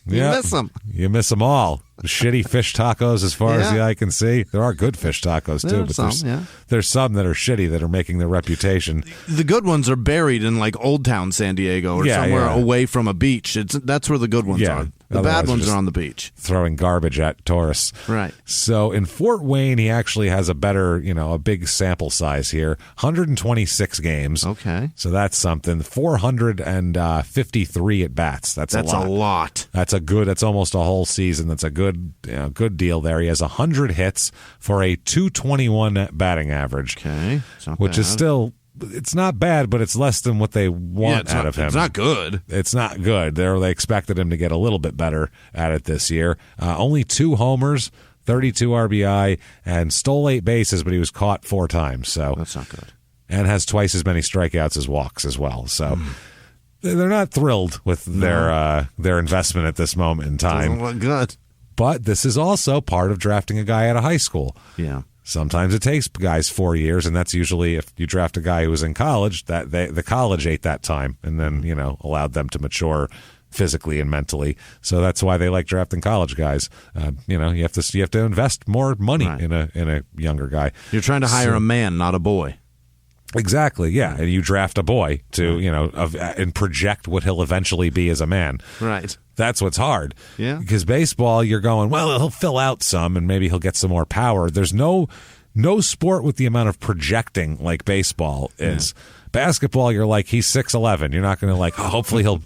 You miss them. You miss them all. Shitty fish tacos as far as Yeah. the eye can see. There are good fish tacos, too, There are but some, there's some that are shitty that are making their reputation. The good ones are buried in like Old Town San Diego or somewhere away from a beach. That's where the good ones are. The Otherwise, bad ones just are on the beach. Throwing garbage at tourists. Right. So in Fort Wayne, he actually has a better, a big sample size here. 126 games. Okay. So that's something. 453 at bats. That's a lot. That's almost a whole season. That's a good deal there. He has 100 hits for a 221 batting average. Okay. Which is still, it's not bad, but it's less than what they want out of him. It's not good. It's not good. They expected him to get a little bit better at it this year. Only 2 homers, 32 RBI, and stole 8 bases, but he was caught 4 times. So that's not good. And has twice as many strikeouts as walks as well. So they're not thrilled with their investment at this moment in time. Doesn't look good. But this is also part of drafting a guy out of high school. Yeah. Sometimes it takes guys 4 years, and that's usually if you draft a guy who was in college, that the college ate that time and then, allowed them to mature physically and mentally. So that's why they like drafting college guys. You have to invest more money in a younger guy. You're trying to hire a man, not a boy. Exactly, yeah. And you draft a boy to, and project what he'll eventually be as a man. Right. That's what's hard. Yeah. Because baseball, you're going, well, he'll fill out some and maybe he'll get some more power. There's no sport with the amount of projecting like baseball is. Yeah. Basketball, you're like, he's 6'11". You're not going to like, hopefully he'll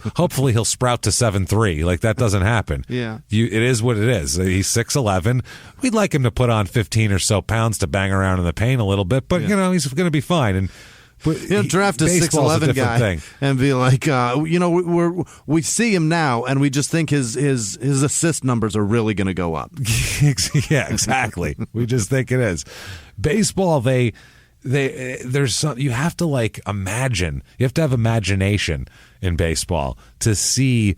sprout to 7'3". Like that doesn't happen. Yeah. It is what it is. He's 6'11". We'd like him to put on 15 or so pounds to bang around in the paint a little bit, but he's going to be fine. And draft a 6'11" guy and be like, we see him now, and we just think his assist numbers are really going to go up. Yeah, exactly. We just think it is. Baseball, there's some, you have to like imagine. You have to have imagination in baseball to see.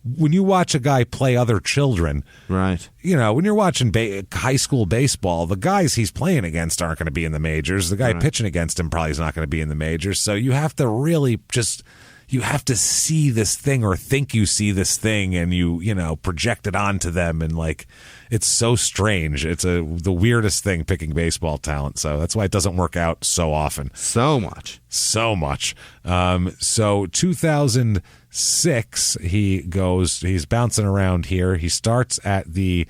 When you watch a guy play other children, right? When you're watching high school baseball, the guys he's playing against aren't going to be in the majors. The guy pitching against him probably is not going to be in the majors. So you have to really you have to see this thing or think you see this thing, and you project it onto them, and like it's so strange. It's the weirdest thing picking baseball talent. So that's why it doesn't work out so often. So much. So 2006, he's bouncing around here. He starts they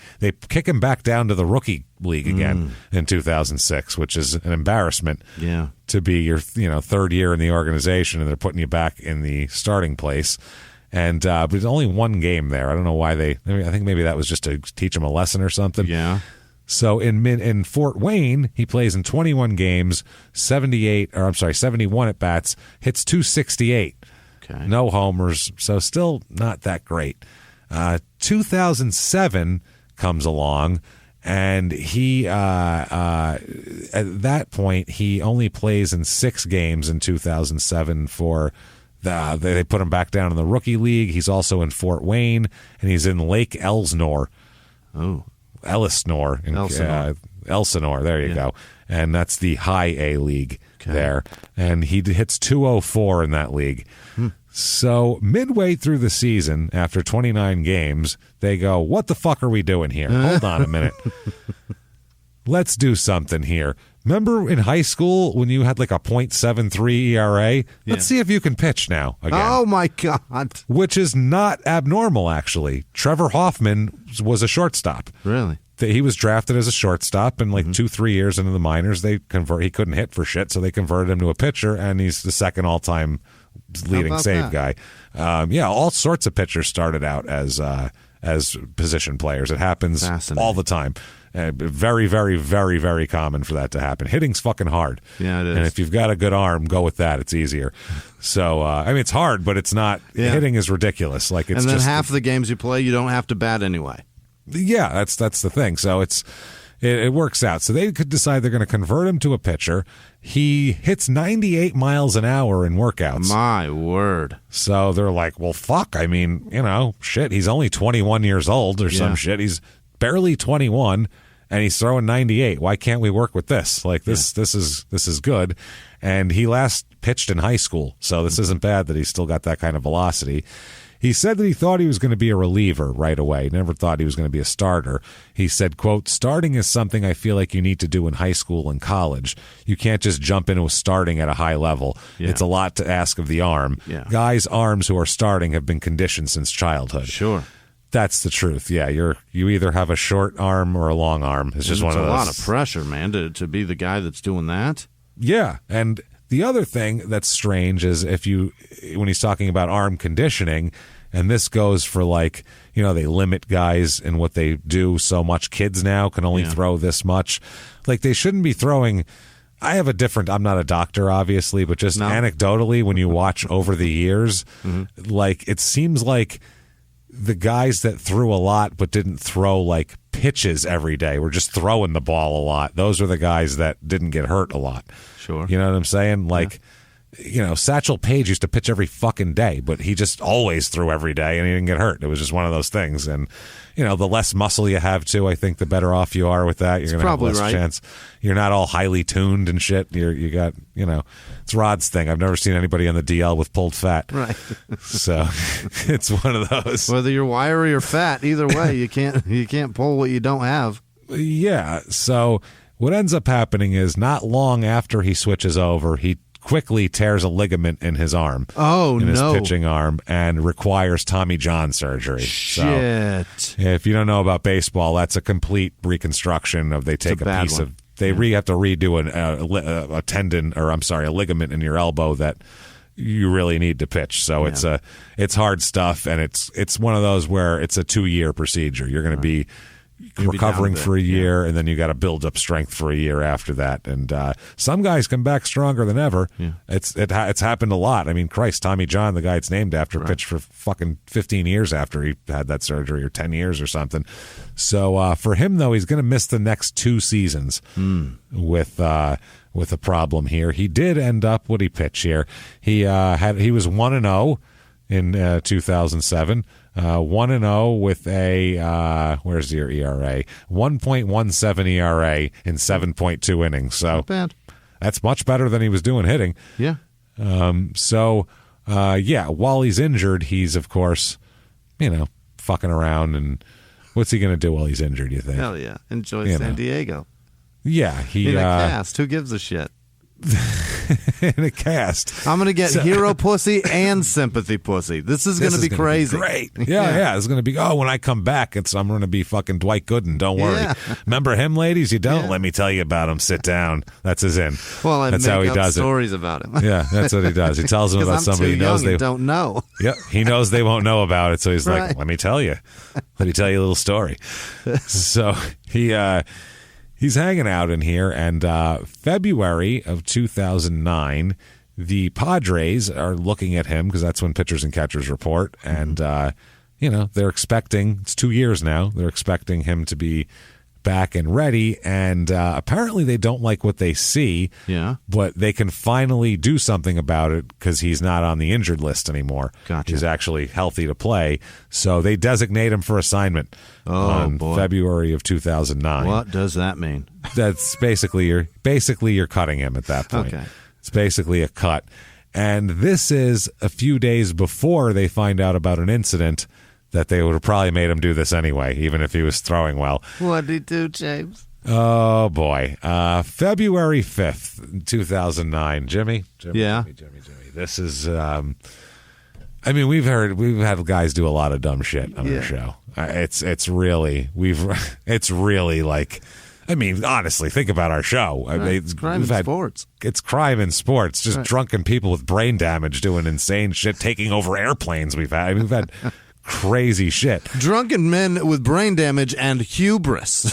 kick him back down to the rookie league again in 2006, which is an embarrassment. Yeah. To be your third year in the organization, and they're putting you back in the starting place. And but there's only one game there. I don't know why I think maybe that was just to teach him a lesson or something. Yeah. So in Fort Wayne, he plays in 21 games, 71 at bats, hits .268. Okay. No homers, so still not that great. 2007 comes along, and he at that point he only plays in 6 games in 2007 for they put him back down in the rookie league. He's also in Fort Wayne, and he's in Lake Elsinore. Oh, Elsinore. Elsinore. There you go. And that's the high A league there. And he hits .204 in that league. So midway through the season, after 29 games, they go, what the fuck are we doing here? Hold on a minute. Let's do something here. Remember in high school when you had like a .73 ERA? Let's see if you can pitch now again. Oh, my God. Which is not abnormal, actually. Trevor Hoffman was a shortstop. Really? He was drafted as a shortstop, and like 2-3 years into the minors, he couldn't hit for shit, so they converted him to a pitcher, and he's the second all-time leading save guy. All sorts of pitchers started out as position players. It happens all the time. Very, very, very, very common for that to happen. Hitting's fucking hard. Yeah, it is. And if you've got a good arm, go with that. It's easier. So, it's hard, but it's not. Yeah. Hitting is ridiculous. Like, it's and then just half the games you play, you don't have to bat anyway. Yeah, that's the thing. So it works out. So they could decide they're going to convert him to a pitcher. He hits 98 miles an hour in workouts. My word. So they're like, well, fuck. I mean, shit. He's only 21 years old or some shit. He's barely 21, and he's throwing 98. Why can't we work with this? Like this is good. And he last pitched in high school, so this isn't bad that he's still got that kind of velocity. He said that he thought he was going to be a reliever right away. Never thought he was going to be a starter. He said, quote, starting is something I feel like you need to do in high school and college. You can't just jump into starting at a high level. Yeah. It's a lot to ask of the arm. Yeah. Guys' arms who are starting have been conditioned since childhood. Sure. That's the truth. Yeah, you either have a short arm or a long arm. It's just one of those. It's a lot of pressure, man, to be the guy that's doing that. Yeah, and the other thing that's strange is when he's talking about arm conditioning, and this goes for like, they limit guys in what they do so much. Kids now can only throw this much. Like they shouldn't be throwing. I'm not a doctor, obviously, but just anecdotally, when you watch over the years, like it seems like the guys that threw a lot but didn't throw like pitches every day were just throwing the ball a lot. Those are the guys that didn't get hurt a lot. Sure. You know what I'm saying? Like, Satchel Paige used to pitch every fucking day, but he just always threw every day and he didn't get hurt. It was just one of those things. And, the less muscle you have too, I think the better off you are with that. You're going to have less chance. You're not all highly tuned and shit. You got, it's Rod's thing. I've never seen anybody on the DL with pulled fat. Right. So it's one of those. Whether you're wiry or fat, either way, you can't pull what you don't have. Yeah. So what ends up happening is not long after he switches over, he quickly tears a ligament in his arm. Oh, in his pitching arm, and requires Tommy John surgery. Shit. So, if you don't know about baseball, that's a complete reconstruction of they take a piece of they have to redo a tendon, or I'm sorry, a ligament in your elbow that you really need to pitch. So it's hard stuff, and it's one of those where it's a 2-year procedure. You're going to be recovering for a year, and then you got to build up strength for a year after that. And some guys come back stronger than ever. Yeah. It's happened a lot. I mean, Christ, Tommy John, the guy it's named after, pitched for fucking 15 years after he had that surgery, or 10 years or something. So for him, though, he's going to miss the next 2 seasons with a problem here. He did end up, what he pitch here? He was 1-0 in 2007. 1-0 with a where's your ERA? 1.17 ERA in 7.2 innings. So not bad. That's much better than he was doing hitting. Yeah. While he's injured, he's of course, fucking around. And what's he going to do while he's injured? You think? Hell yeah, enjoy San Diego. Yeah, in a cast. Who gives a shit? In a cast. I'm going to get hero pussy and sympathy pussy. This is going to be crazy. Great. Yeah. It's going to be, when I come back, I'm going to be fucking Dwight Gooden. Don't worry. Yeah. Remember him, ladies? You don't? Yeah. Let me tell you about him. Sit down. That's his in. Well, that's how he does stories about him. Yeah, that's what he does. He tells them about somebody he knows they don't know. Yeah, he knows they won't know about it, so he's like, let me tell you. Let me tell you a little story. So He's hanging out in here, and February of 2009, the Padres are looking at him because that's when pitchers and catchers report, and they're expecting, it's 2 years now, they're expecting him to be back and ready, and apparently they don't like what they see, but they can finally do something about it because he's not on the injured list anymore. Gotcha. He's actually healthy to play, so they designate him for assignment on February of 2009. What does that mean? That's basically you're cutting him at that point. Okay. It's basically a cut, and this is a few days before they find out about an incident that they would have probably made him do this anyway, even if he was throwing well. What did he do, James? Oh, boy. February 5th, 2009. Jimmy? Yeah. Jimmy. This is, we've had guys do a lot of dumb shit on our show. It's really like, honestly, think about our show. It's crime in sports. It's crime in sports. Just drunken people with brain damage doing insane shit, taking over airplanes we've had. We've had crazy shit. Drunken men with brain damage and hubris.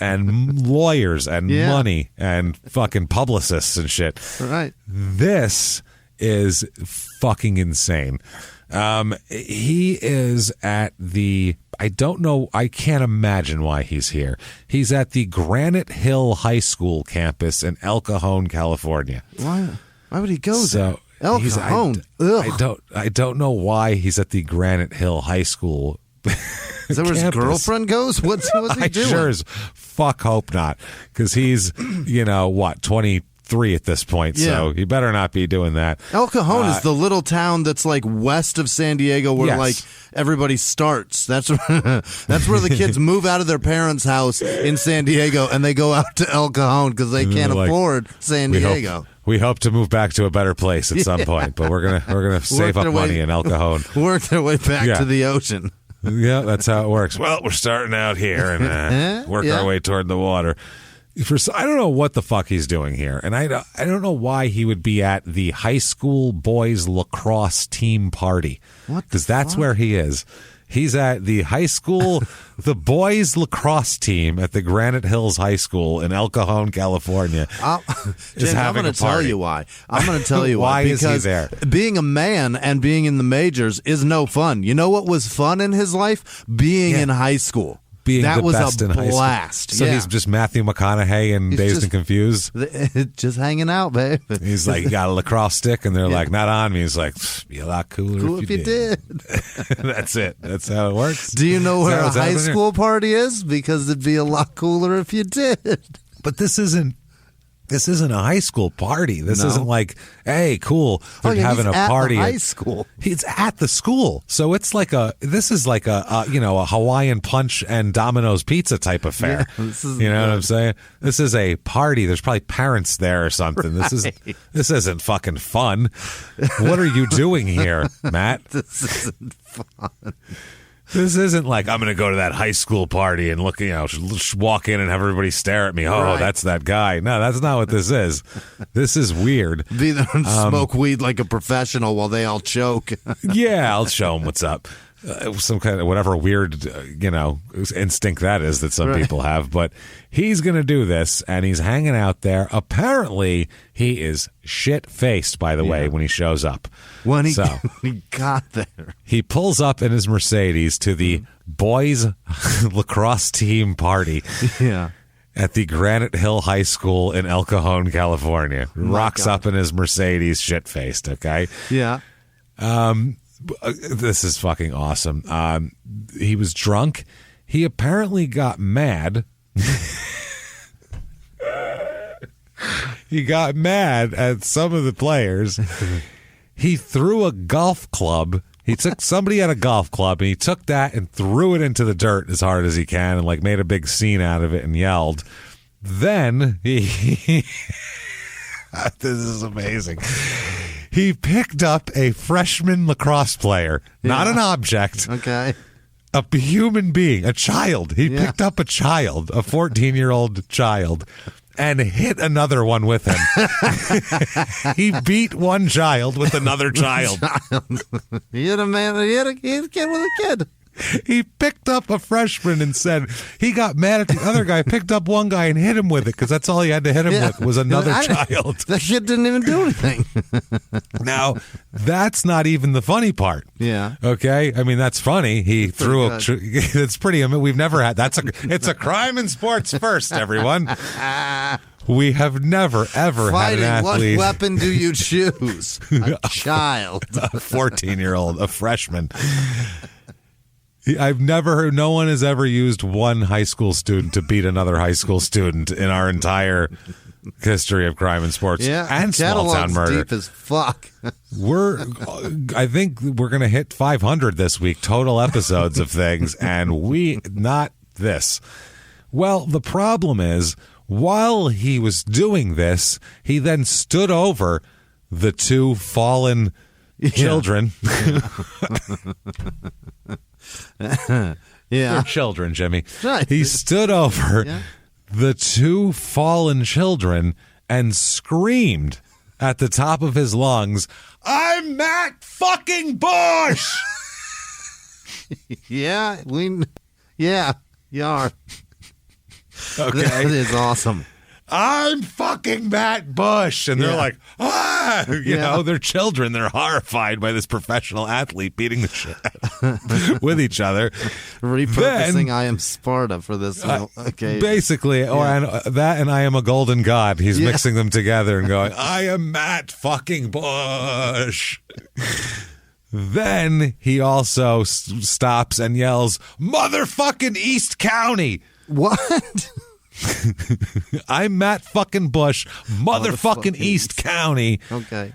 and lawyers and money and fucking publicists and shit. Right. This is fucking insane. He is at the, I don't know, I can't imagine why he's here. He's at the Granite Hill High School campus in El Cajon, California. Why would he go there? El Cajon. I don't know why he's at the Granite Hill High School. Is that where his girlfriend goes? What's he doing? I sure as fuck hope not, because he's 23 at this point, so he better not be doing that. El Cajon is the little town that's like west of San Diego, where like everybody starts. That's where the kids move out of their parents' house in San Diego and they go out to El Cajon because they can't afford San Diego. We hope to move back to a better place at some point, but we're gonna save up money in El Cajon. Work their way back to the ocean. Yeah, that's how it works. Well, we're starting out here and work our way toward the water. I don't know what the fuck he's doing here, and I don't know why he would be at the high school boys lacrosse team party. What? Because that's where he is. He's at the high school, the boys lacrosse team at the Granite Hills High School in El Cajon, California. James, I'm going to tell you why. I'm going to tell you why. Why is he there? Being a man and being in the majors is no fun. You know what was fun in his life? Being in high school. That was best a in blast. So he's just Matthew McConaughey and Dazed and Confused. Just hanging out, babe. He's like, you got a lacrosse stick, and they're like, not on me. He's like, be a lot cooler if you did. That's it. That's how it works. Do you know where a high school party is? Because it'd be a lot cooler if you did. But this isn't a high school party. This isn't like, hey, cool, they're having a party at high school. It's at the school, so it's like a Hawaiian Punch and Domino's Pizza type affair. What I'm saying? This is a party. There's probably parents there or something. This isn't fucking fun. What are you doing here, Matt? This isn't fun. This isn't like I'm going to go to that high school party and look, walk in and have everybody stare at me. Oh, that's that guy. No, that's not what this is. This is weird. Be there and smoke weed like a professional while they all choke. Yeah, I'll show them what's up. Some kind of whatever weird, instinct that is that some people have. But he's going to do this, and he's hanging out there. Apparently, he is shit-faced, by the way, when he shows up. When he got there. He pulls up in his Mercedes to the boys lacrosse team party. Yeah. At the Granite Hill High School in El Cajon, California. Rocks up in his Mercedes, shit-faced, okay? Yeah. This is fucking awesome. He was drunk. He apparently got mad. He got mad at some of the players. He threw a golf club. He took somebody at a golf club and he took that and threw it into the dirt as hard as he can and made a big scene out of it and yelled. Then he this is amazing. He picked up a freshman lacrosse player, not an object. Okay. A human being, a child. He picked up a child, a 14-year-old child, and hit another one with him. He beat one child with another child. He hit a man. He hit a kid with a kid. He picked up a freshman and said he got mad at the other guy, picked up one guy and hit him with it because that's all he had to hit him with was another child. That shit didn't even do anything. Now, that's not even the funny part. Yeah. Okay? I mean, that's funny. He threw a... It's pretty... I mean, we've never had... It's a crime in sports first, everyone. We have never, ever had an athlete... What weapon do you choose? A child. A 14-year-old, a freshman. I've never heard... No one has ever used one high school student to beat another high school student in our entire history of crime in sports and small-town murder. Deep as fuck. I think we're going to hit 500 this week, total episodes of things, and not this. Well, the problem is... While he was doing this, he then stood over the two fallen children. They're children, Jimmie. Right. He stood over the two fallen children and screamed at the top of his lungs, "I'm Matt fucking Bush!" You are. Okay. That is awesome. I'm fucking Matt Bush. And they're like, you know, they're children. They're horrified by this professional athlete beating the shit with each other. Repurposing I Am Sparta for this. Basically, and I Am a Golden God. He's mixing them together and going, I am Matt fucking Bush. Then he also stops and yells, "Motherfucking East County." What? I'm Matt fucking Bush, motherfucking East County. Okay.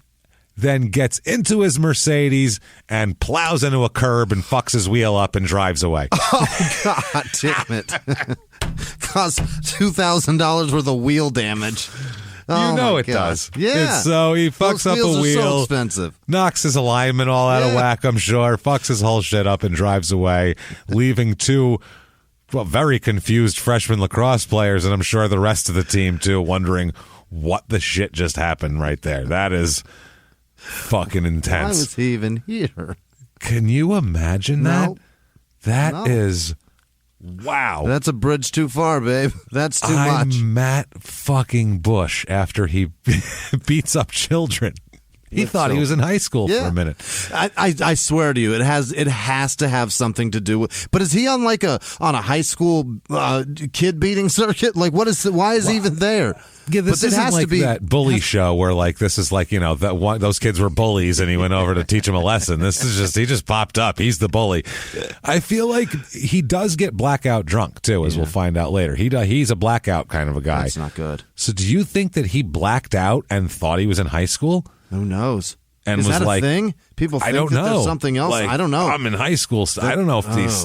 Then gets into his Mercedes and plows into a curb and fucks his wheel up and drives away. Oh, God damn it. Costs $2,000 worth of wheel damage. You know it does. Yeah. So he fucks up a wheel. So expensive. Knocks his alignment all out of whack, I'm sure. Fucks his whole shit up and drives away, leaving two very confused freshman lacrosse players, and I'm sure the rest of the team, too, wondering what the shit just happened right there. That is fucking intense. Why was he even here? Can you imagine that? That is... Wow. That's a bridge too far, babe. That's too much. I'm Matt fucking Bush after he beats up children. He thought he was in high school for a minute. I swear to you, it has to have something to do with. But is he on on a high school kid beating circuit? Like, why is he even there? Yeah, this isn't like that bully show where this is those kids were bullies and he went over to teach them a lesson. This is he just popped up. He's the bully. I feel like he does get blackout drunk too, as we'll find out later. He's a blackout kind of a guy. That's not good. So do you think that he blacked out and thought he was in high school? Who knows? And is was that a like, thing? People think I don't know. there's something else. I don't know. I'm in high school. I don't know if these...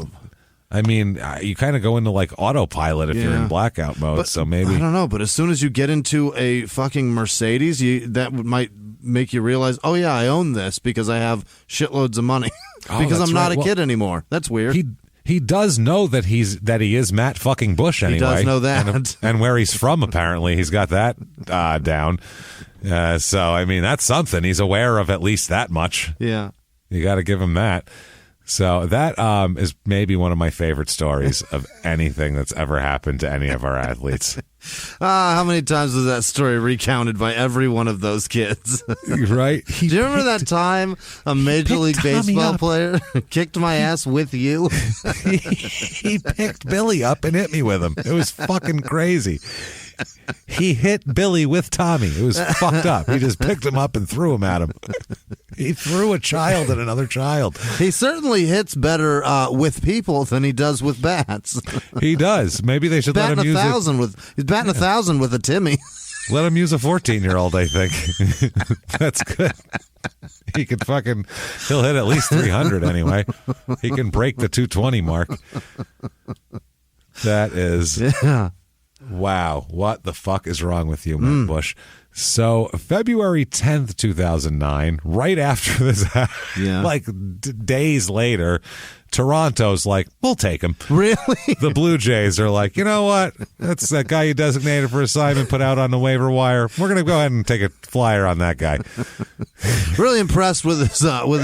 I mean, you kind of go into autopilot if you're in blackout mode, but, so maybe... I don't know, but as soon as you get into a fucking Mercedes, that might make you realize, oh yeah, I own this because I have shitloads of money. Because I'm not a kid anymore. That's weird. He does know that he is Matt fucking Bush anyway. He does know that. And where he's from, apparently. He's got that down. So, I mean, that's something. He's aware of at least that much. Yeah. You got to give him that. So that is maybe one of my favorite stories of anything that's ever happened to any of our athletes. How many times was that story recounted by every one of those kids? Right? Do you remember that time a Major League Baseball player kicked my ass with you? He picked Billy up and hit me with him. It was fucking crazy. He hit Billy with Tommy. It was fucked up. He just picked him up and threw him at him. He threw a child at another child. He certainly hits better with people than he does with bats. He does. Maybe they should let him use He's batting 1,000 with a Timmy. Let him use a 14-year-old, I think. That's good. He could he'll hit at least 300 anyway. He can break the 220 mark. That is... Yeah. Wow, what the fuck is wrong with you, Matt Bush? So, February 10th, 2009, right after this, days later, Toronto's like, we'll take him. Really? The Blue Jays are like, you know what? That's that guy you designated for assignment, put out on the waiver wire. We're going to go ahead and take a flyer on that guy. Really impressed with his with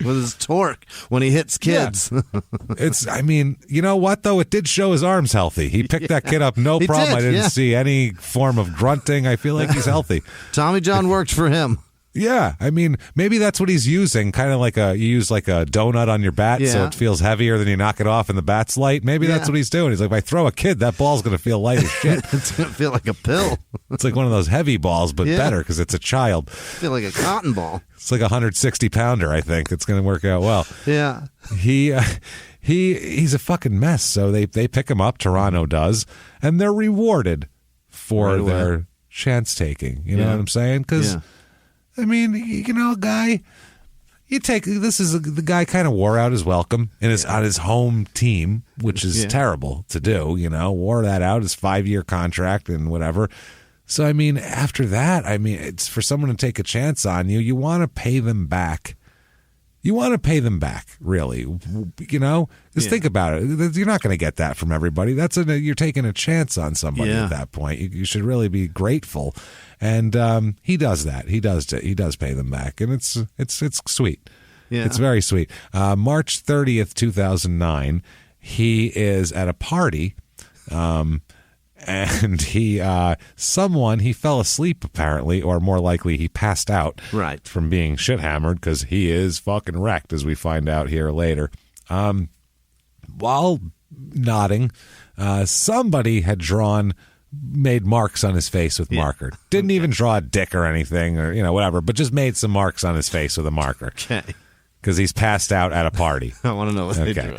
his torque when he hits kids. Yeah. I mean, you know what though? It did show his arms healthy. He picked that kid up, no problem. I didn't see any form of grunting. I feel like he's healthy. Tommy John worked for him. Yeah, I mean, maybe that's what he's using, kind of like you use like a donut on your bat so it feels heavier than you knock it off and the bat's light. Maybe that's what he's doing. He's like, if I throw a kid, that ball's going to feel light as shit. It's going to feel like a pill. It's like one of those heavy balls, but better because it's a child. Feel like a cotton ball. It's like a 160-pounder, I think. It's going to work out well. Yeah. He's a fucking mess, so they pick him up, Toronto does, and they're rewarded for their chance taking. You know what I'm saying? Because... Yeah. I mean, you know, guy, the guy kind of wore out his welcome on his home team, which is terrible to do, you know, wore that out, his 5-year contract and whatever. So, I mean, after that, I mean, it's for someone to take a chance on you. You want to pay them back. You want to pay them back, really, you know? Just think about it. You're not going to get that from everybody. You're taking a chance on somebody at that point. You should really be grateful. And he does that. He does pay them back, and it's sweet. Yeah. It's very sweet. March 30th, 2009, he is at a party, and he fell asleep apparently, or more likely he passed out from being shit hammered because he is fucking wrecked, as we find out here later. While nodding, somebody had made marks on his face with marker. Didn't even draw a dick or anything or, you know, whatever, but just made some marks on his face with a marker. Okay. Because he's passed out at a party. I want to know what they drew.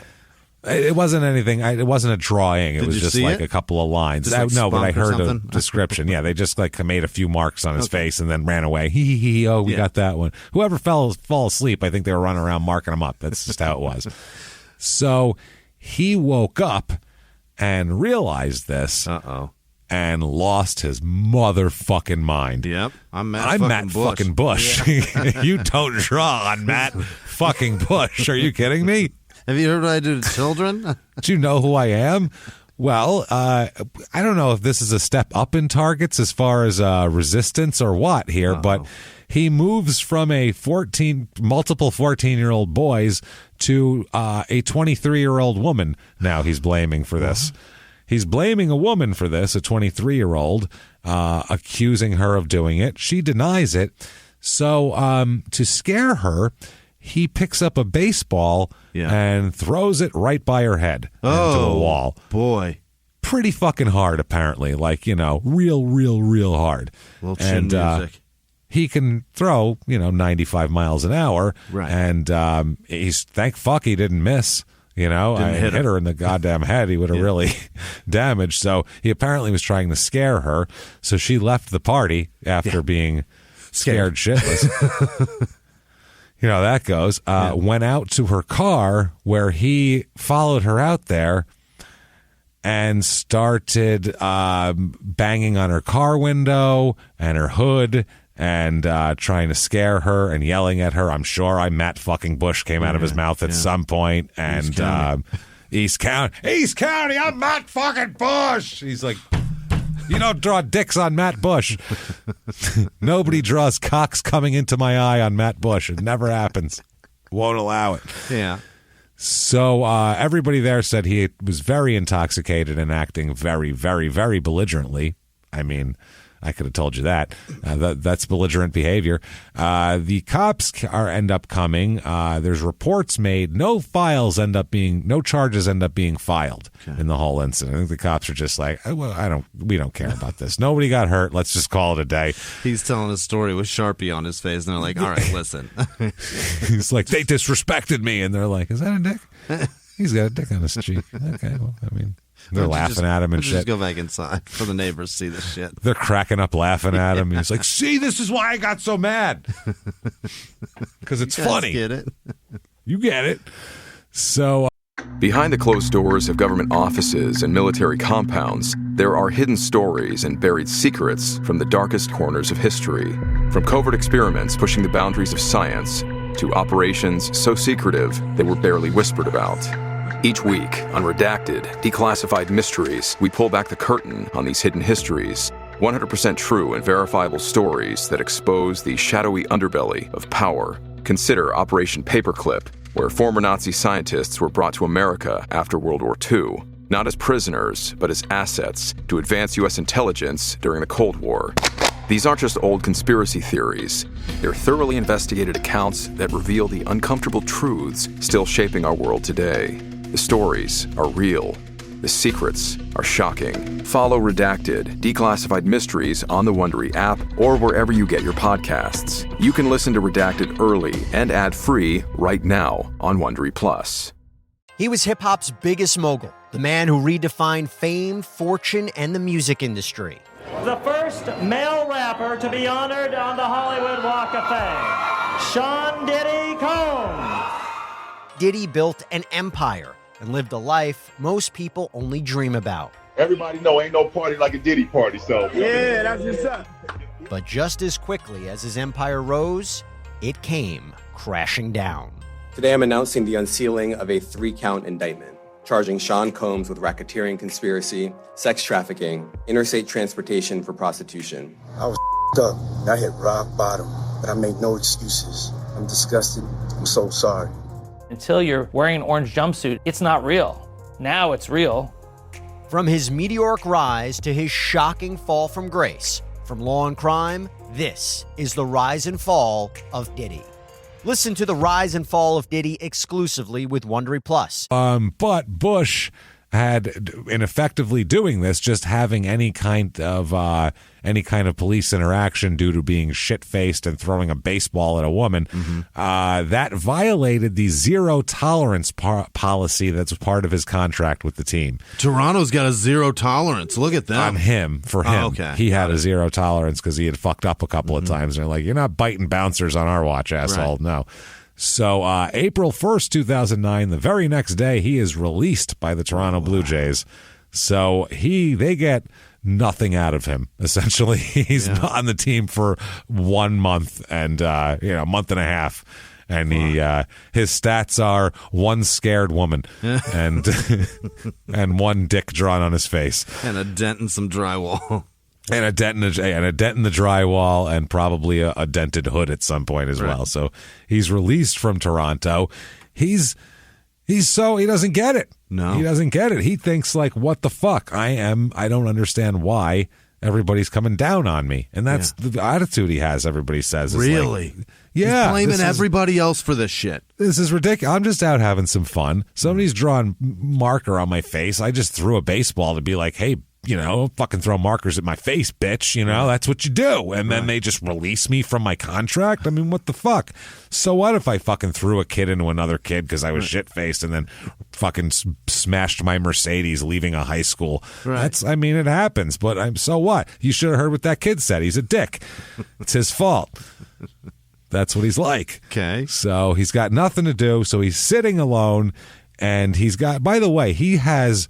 It wasn't anything. It wasn't a drawing. It was just like a couple of lines. No, but I heard a description. Yeah, they just like made a few marks on his face and then ran away. We got that one. Whoever fall asleep, I think they were running around marking them up. That's just how it was. So he woke up and realized this. And lost his motherfucking mind. Yep. I'm Matt fucking Bush. Yeah. You don't draw on Matt fucking Bush. Are you kidding me? Have you heard what I do to children? Do you know who I am? Well, I don't know if this is a step up in targets as far as resistance or what here, but he moves from multiple 14-year-old boys to a 23-year-old woman. Now he's blaming for this. He's blaming a woman for this, a 23-year-old, accusing her of doing it. She denies it. So to scare her, he picks up a baseball and throws it right by her head into a wall. Boy. Pretty fucking hard, apparently. Like, you know, real hard. Little chin music. He can throw, 95 miles an hour. Right. And thank fuck he didn't miss. I hit her in the goddamn head. He would have really damaged. So he apparently was trying to scare her. So she left the party after being scared shitless. You know how that goes. Went out to her car where he followed her out there and started banging on her car window and her hood and trying to scare her and yelling at her. I'm sure Matt fucking Bush came out of his mouth at some point. And East County, I'm Matt fucking Bush. He's like, you don't draw dicks on Matt Bush. Nobody draws cocks coming into my eye on Matt Bush. It never happens. Won't allow it. Yeah. So everybody there said he was very intoxicated and acting very, very, very belligerently. I mean, I could have told you that. That's belligerent behavior. The cops end up coming. There's reports made. No charges end up being filed in the whole incident. I think the cops are just like, we don't care about this. Nobody got hurt. Let's just call it a day. He's telling a story with Sharpie on his face, and they're like, all right, listen. He's like, they disrespected me, and they're like, is that a dick? He's got a dick on his cheek. Okay, well, I mean. They're laughing at him and shit. Just go back inside for the neighbors to see this shit. They're cracking up laughing at him. He's like, see, this is why I got so mad. Because it's funny. Get it? You get it. So. Behind the closed doors of government offices and military compounds, there are hidden stories and buried secrets from the darkest corners of history. From covert experiments pushing the boundaries of science to operations so secretive they were barely whispered about. Each week on Redacted, Declassified Mysteries, we pull back the curtain on these hidden histories, 100% true and verifiable stories that expose the shadowy underbelly of power. Consider Operation Paperclip, where former Nazi scientists were brought to America after World War II, not as prisoners, but as assets to advance U.S. intelligence during the Cold War. These aren't just old conspiracy theories. They're thoroughly investigated accounts that reveal the uncomfortable truths still shaping our world today. The stories are real. The secrets are shocking. Follow Redacted, Declassified Mysteries on the Wondery app or wherever you get your podcasts. You can listen to Redacted early and ad-free right now on Wondery Plus. He was hip-hop's biggest mogul, the man who redefined fame, fortune, and the music industry. The first male rapper to be honored on the Hollywood Walk of Fame, Sean Diddy Combs. Diddy built an empire and lived a life most people only dream about. Everybody know ain't no party like a Diddy party, so. Yeah, that's what's up. But just as quickly as his empire rose, it came crashing down. Today I'm announcing the unsealing of a 3-count indictment, charging Sean Combs with racketeering conspiracy, sex trafficking, interstate transportation for prostitution. I was up. I hit rock bottom, but I make no excuses. I'm disgusted. I'm so sorry. Until you're wearing an orange jumpsuit, it's not real. Now it's real. From his meteoric rise to his shocking fall from grace, from law and crime, this is the rise and fall of Diddy. Listen to the rise and fall of Diddy exclusively with Wondery Plus. But Bush had, in effectively doing this, just having any kind of police interaction due to being shit-faced and throwing a baseball at a woman, that violated the zero tolerance policy that's part of his contract with the team. Toronto's got a zero tolerance. Look at that. On him, for him. Oh, okay. He had a zero tolerance because he had fucked up a couple of times. And they're like, you're not biting bouncers on our watch, asshole. Right. No. So April 1st, 2009, the very next day, he is released by the Toronto Blue Jays. So they get nothing out of him, essentially. He's on the team for 1 month and a month and a half. And his stats are one scared woman and and one dick drawn on his face. And a dent in some drywall. And a dent in the drywall, and probably a dented hood at some point as well. So he's released from Toronto. He doesn't get it. No, he doesn't get it. He thinks like, what the fuck? I don't understand why everybody's coming down on me, and that's the attitude he has. Everybody says, really, like, yeah, he's blaming everybody else for this shit. This is ridiculous. I'm just out having some fun. Somebody's drawn marker on my face. I just threw a baseball to be like, hey, fucking throw markers at my face, bitch. That's what you do. And then they just release me from my contract. I mean, what the fuck? So what if I fucking threw a kid into another kid because I was shit-faced and then fucking smashed my Mercedes leaving a high school? Right. It happens, but so what? You should have heard what that kid said. He's a dick. It's his fault. That's what he's like. Okay. So he's got nothing to do. So he's sitting alone, and by the way, he's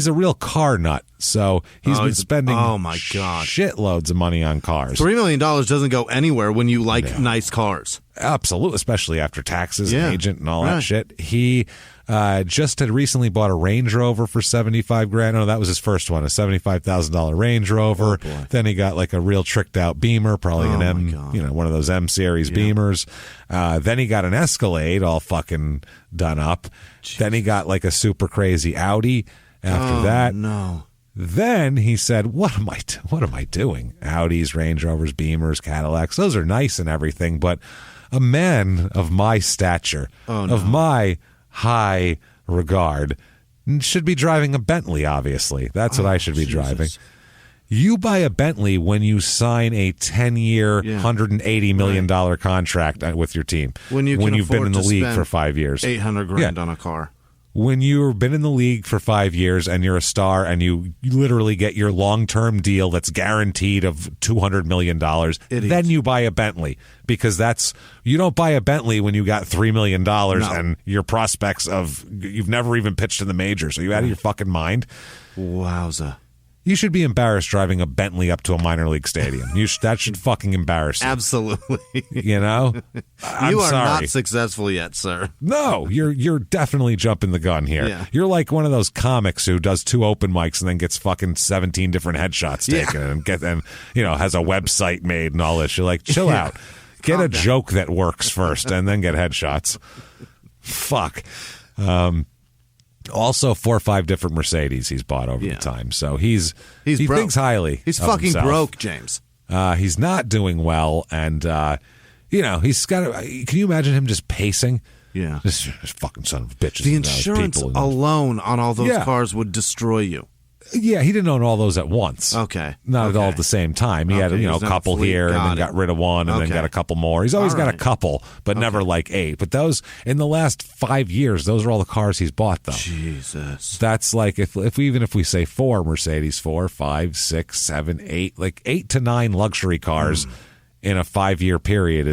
a real car nut, so he's been spending shitloads of money on cars. $3 million doesn't go anywhere when you like nice cars. Absolutely, especially after taxes and agent and all that shit. He just had recently bought a Range Rover for $75,000. No, that was his first one, a $75,000 Range Rover. Oh, then he got like a real tricked out Beamer, probably one of those M series Beamers. Then he got an Escalade, all fucking done up. Jeez. Then he got like a super crazy Audi. After that, then he said, what am I doing? Audis, Range Rovers, Beamers, Cadillacs, those are nice and everything, but a man of my stature, of my high regard, should be driving a Bentley, obviously. That's what I should be driving. You buy a Bentley when you sign a 10-year, $180 million contract with your team. When you've been in the league for 5 years. $800,000 on a car. When you've been in the league for 5 years and you're a star and you literally get your long-term deal that's guaranteed of $200 million, then you buy a Bentley, because you don't buy a Bentley when you got $3 million and your prospects you've never even pitched in the majors. Are you out of your fucking mind? Wowza. You should be embarrassed driving a Bentley up to a minor league stadium. That should fucking embarrass you. Absolutely. You know? You are sorry. not successful yet, sir. No, you're definitely jumping the gun here. Yeah. You're like one of those comics who does 2 open mics and then gets fucking 17 different headshots taken and has a website made and all this. You're like, chill out. Get a joke that works first and then get headshots. Fuck. Also 4 or 5 different Mercedes he's bought over the time. So he broke. thinks highly. He's of fucking himself. broke, James. He's not doing well, and he's got. Can you imagine him just pacing? Yeah, this fucking son of a bitch. The insurance alone on all those cars would destroy you. Yeah, he didn't own all those at once. Okay. Not at all at the same time. He had a couple here and then got rid of one and then got a couple more. He's always got a couple, but never like 8. But those, in the last 5 years, those are all the cars he's bought, though. Jesus. That's like, if we say 4 Mercedes, 4, 5, 6, 7, 8, like 8 to 9 luxury cars in a 5-year period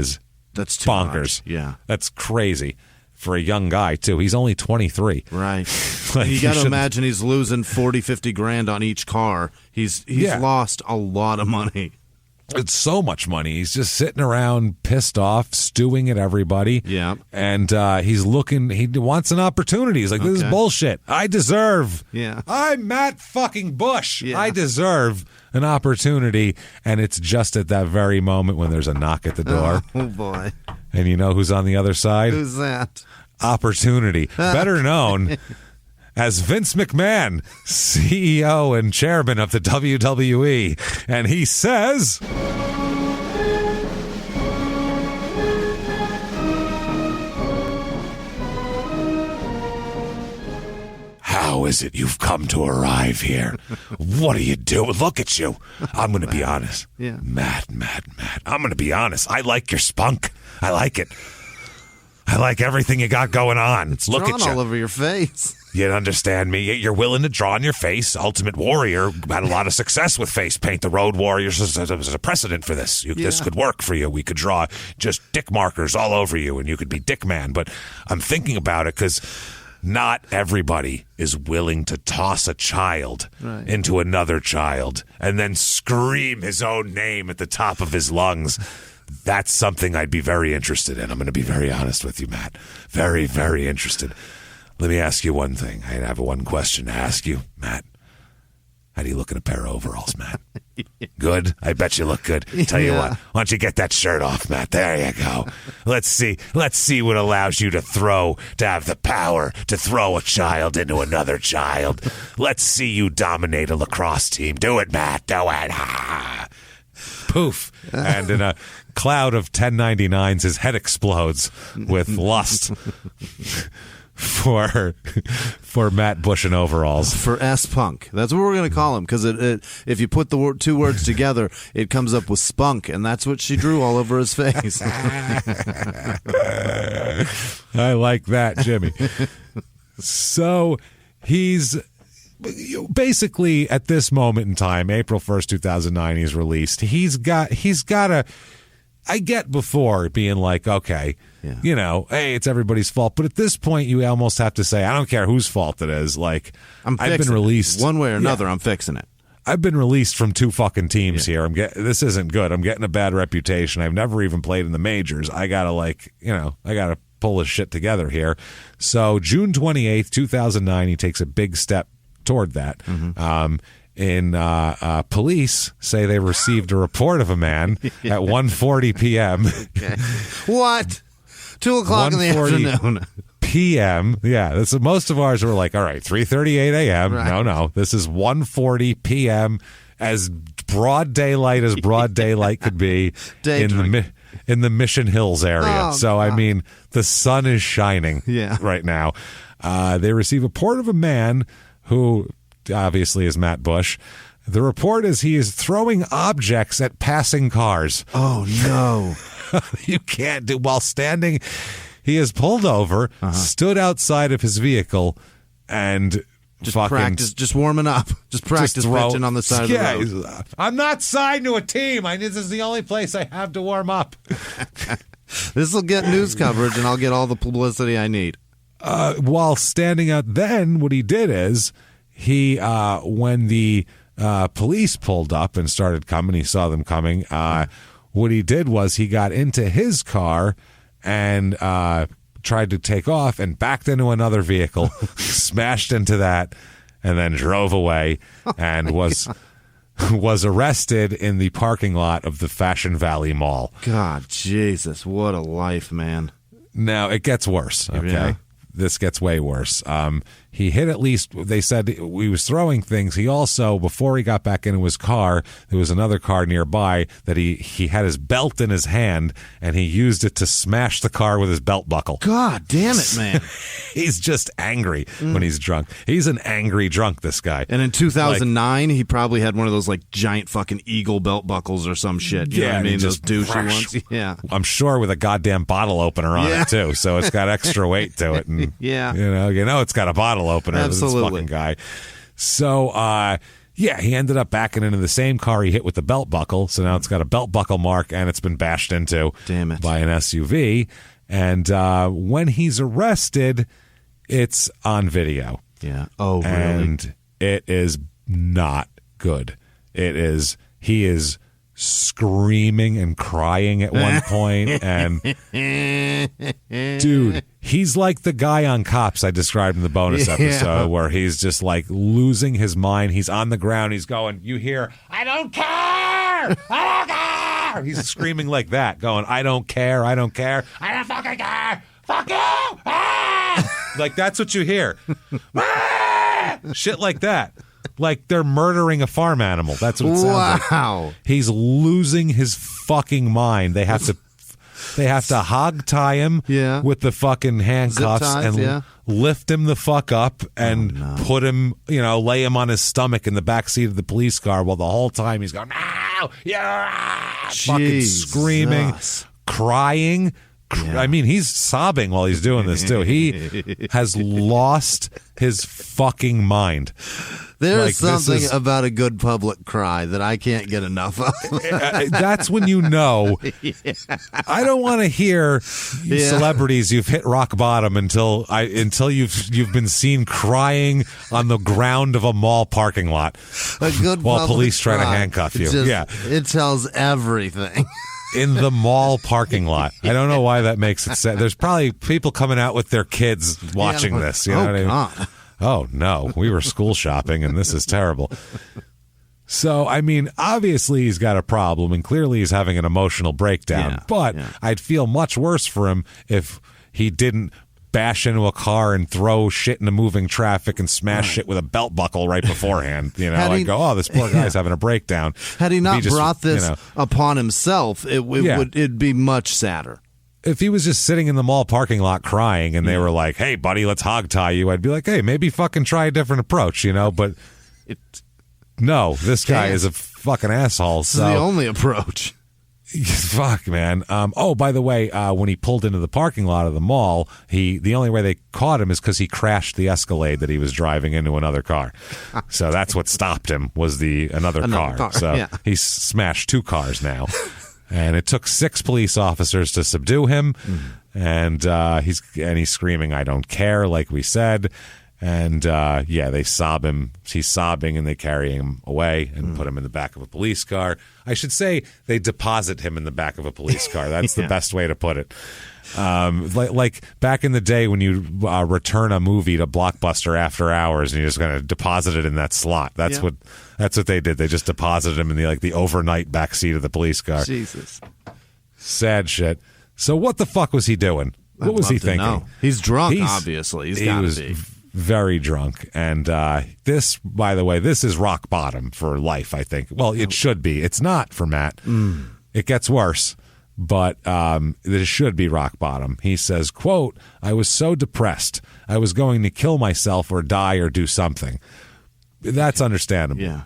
that's too bonkers. Much. Yeah. That's crazy. For a young guy, too. He's only 23. Right. Like, you got to imagine he's losing 40, 50 grand on each car. He's lost a lot of money. It's so much money. He's just sitting around pissed off, stewing at everybody. Yeah. And he wants an opportunity. He's like, this is bullshit. I deserve. Yeah. I'm Matt fucking Bush. Yeah. I deserve an opportunity. And it's just at that very moment when there's a knock at the door. Oh, boy. And you know who's on the other side? Who's that? Opportunity. Better known as Vince McMahon, CEO and chairman of the WWE. And he says, how is it you've come to arrive here? What are you doing? Look at you. I'm going to be honest. Yeah. Matt. I'm going to be honest. I like your spunk. I like it. I like everything you got going on. It's Look drawn at you. all over your face. You understand me? You're willing to draw on your face. Ultimate Warrior had a lot of success with face paint. The Road Warriors was a precedent for this. This could work for you. We could draw just dick markers all over you, and you could be Dick Man. But I'm thinking about it because not everybody is willing to toss a child into another child and then scream his own name at the top of his lungs. That's something I'd be very interested in. I'm going to be very honest with you, Matt. Very, very interested. Let me ask you one thing. I have one question to ask you, Matt. How do you look in a pair of overalls, Matt? Good? I bet you look good. Tell you what, why don't you get that shirt off, Matt? There you go. Let's see what allows you to have the power to throw a child into another child. Let's see you dominate a lacrosse team. Do it, Matt. Do it. Poof. And in a cloud of 1099s, his head explodes with lust for Matt Bush in overalls. For S-Punk. That's what we're going to call him, because if you put the 2 words together, it comes up with spunk, and that's what she drew all over his face. I like that, Jimmie. So he's basically at this moment in time, April 1st, 2009, he's released. He's got a. I get before being like, okay, hey, it's everybody's fault. But at this point, you almost have to say, I don't care whose fault it is. Like, I've been released. One way or another, I'm fixing it. I've been released from 2 fucking teams here. This isn't good. I'm getting a bad reputation. I've never even played in the majors. I got to pull this shit together here. So June 28th, 2009, he takes a big step toward that. Mm-hmm. Police say they received a report of a man at 1:40 p.m. Okay. What? 2 o'clock in the afternoon. p.m. Yeah, that's most of ours were like, all right, 3:38 a.m. Right. No, this is 1:40 p.m. as broad daylight as broad daylight could be in the Mission Hills area. Oh, so God. I mean, the sun is shining right now. They receive a report of a man who obviously is Matt Bush. The report is he is throwing objects at passing cars. Oh, no. You can't do while standing. He is pulled over, stood outside of his vehicle, and just practice, just warming up. Just practice pitching on the side of the road. I'm not signed to a team. This is the only place I have to warm up. This will get news coverage, and I'll get all the publicity I need. While standing out, then what he did is he, when the police pulled up and started coming. He saw them coming. What he did was he got into his car and tried to take off and backed into another vehicle, smashed into that, and then drove away and was arrested in the parking lot of the Fashion Valley Mall. God, Jesus, what a life, man. Now, it gets worse, okay? Yeah. This gets way worse. He hit at least, they said he was throwing things. He also, before he got back into his car, there was another car nearby that he had his belt in his hand, and he used it to smash the car with his belt buckle. God damn it, man. He's just angry when he's drunk. He's an angry drunk, this guy. And in 2009, he probably had one of those like giant fucking eagle belt buckles or some shit. You know what I mean? Those douchey ones. Yeah. I'm sure with a goddamn bottle opener on it, too, so it's got extra weight to it. And, yeah. You know it's got a bottle opener. Absolutely. This fucking guy. So, he ended up backing into the same car he hit with the belt buckle. So now it's got a belt buckle mark and it's been bashed into by an SUV. And when he's arrested, it's on video. Yeah. Oh, really? And it is not good. He is screaming and crying at one point, and dude, he's like the guy on Cops I described in the bonus episode, where he's just like losing his mind. He's on the ground, he's going, you hear, I don't care, I don't care. He's screaming like that, going, I don't care, I don't care, I don't fucking care, fuck you, ah! Like that's what you hear. Shit like that. Like they're murdering a farm animal. That's what it sounds like. He's losing his fucking mind. They have to hog tie him with the fucking handcuffs and lift him the fuck up and put him, lay him on his stomach in the back seat of the police car while the whole time he's going, no, yeah, fucking screaming, crying. I mean, he's sobbing while he's doing this, too. He has lost his fucking mind. There's something about a good public cry that I can't get enough of. That's when you know. I don't want to hear celebrities you've hit rock bottom until you've been seen crying on the ground of a mall parking lot while police try to handcuff you. It tells everything. In the mall parking lot. I don't know why that makes it sad. There's probably people coming out with their kids watching this. You know what I mean? God. Oh, no. We were school shopping, and this is terrible. So, I mean, obviously he's got a problem, and clearly he's having an emotional breakdown. But I'd feel much worse for him if he didn't bash into a car and throw shit into moving traffic and smash shit with a belt buckle right beforehand. I'd go, oh, this poor guy's having a breakdown. Had he not brought this upon himself, it'd be much sadder. If he was just sitting in the mall parking lot crying and they were like, hey, buddy, let's hog tie you, I'd be like, hey, maybe fucking try a different approach, but no, this guy is a fucking asshole. This is the only approach. Fuck, man. By the way, when he pulled into the parking lot of the mall, the only way they caught him is because he crashed the Escalade that he was driving into another car. So that's what stopped him, was another car. So he's smashed two cars now. And it took 6 police officers to subdue him. And he's screaming, I don't care, like we said. And, they sob him. He's sobbing, and they carry him away and put him in the back of a police car. I should say they deposit him in the back of a police car. That's the best way to put it. Like back in the day when you return a movie to Blockbuster after hours and you're just going to deposit it in that slot. That's what they did. They just deposited him in the overnight back seat of the police car. Jesus. Sad shit. So what the fuck was he doing? What was he thinking? Know. He's drunk, obviously. He was very drunk. And this, by the way, this is rock bottom for life, I think. Well, it should be. It's not for Matt. It gets worse. But it should be rock bottom. He says, quote, I was so depressed. I was going to kill myself or die or do something. That's understandable. Yeah.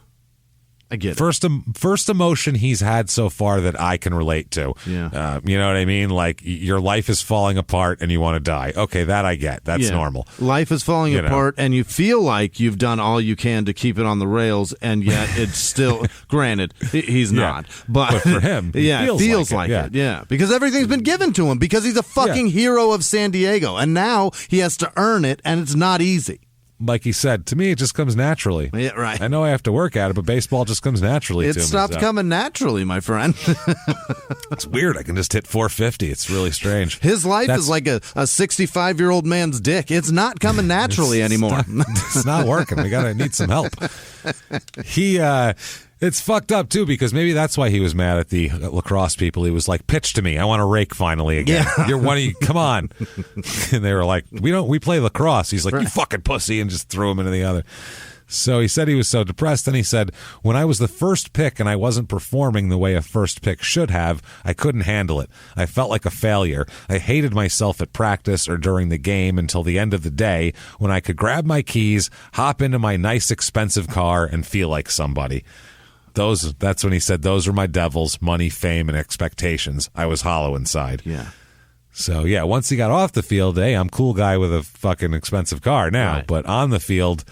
I get it. First emotion he's had so far that I can relate to. Yeah. You know what I mean? Like, your life is falling apart and you want to die. Okay, that I get. That's normal. Life is falling apart and you feel like you've done all you can to keep it on the rails, and yet it's still, granted, he's not. But for him, it feels like it. Yeah. Because everything's been given to him, because he's a fucking hero of San Diego, and now he has to earn it, and it's not easy. like he said, to me, it just comes naturally. Yeah, right. I know I have to work at it, but baseball just comes naturally to me. It stopped coming naturally, my friend. It's weird. I can just hit 450. It's really strange. His life is like a 65-year-old man's dick. It's not coming naturally anymore. It's not working. I need some help. It's fucked up, too, because maybe that's why he was mad at the lacrosse people. He was like, pitch to me. I want to rake finally again. Yeah. You're one of you. Come on. And they were like, we play lacrosse. He's like, you fucking pussy, and just threw him into the other. So he said he was so depressed. Then he said, when I was the first pick and I wasn't performing the way a first pick should have, I couldn't handle it. I felt like a failure. I hated myself at practice or during the game until the end of the day when I could grab my keys, hop into my nice, expensive car, and feel like somebody. That's when he said, those are my devils, money, fame, and expectations. I was hollow inside. Yeah. So, yeah, once he got off the field, hey, I'm a cool guy with a fucking expensive car now. Right. But on the field,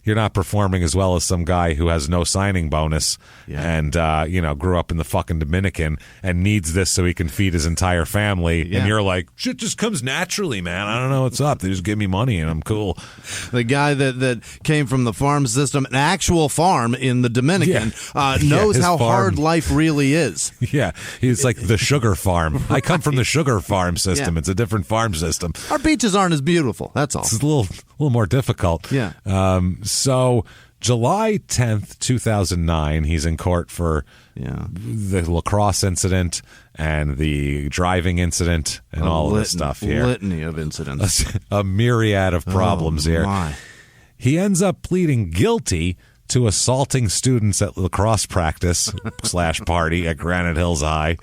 you're not performing as well as some guy who has no signing bonus and, grew up in the fucking Dominican and needs this so he can feed his entire family. Yeah. And you're like, shit just comes naturally, man. I don't know what's up. They just give me money and I'm cool. The guy that came from the farm system, an actual farm in the Dominican, knows how hard life really is. Yeah. He's like the sugar farm. I come from the sugar farm system. It's a different farm system. Our beaches aren't as beautiful. That's all. It's a little more difficult. Yeah. So July 10th, 2009, he's in court for the lacrosse incident and the driving incident and all this stuff here. Litany of incidents. A myriad of problems here. My. He ends up pleading guilty to assaulting students at lacrosse practice / party at Granite Hills High.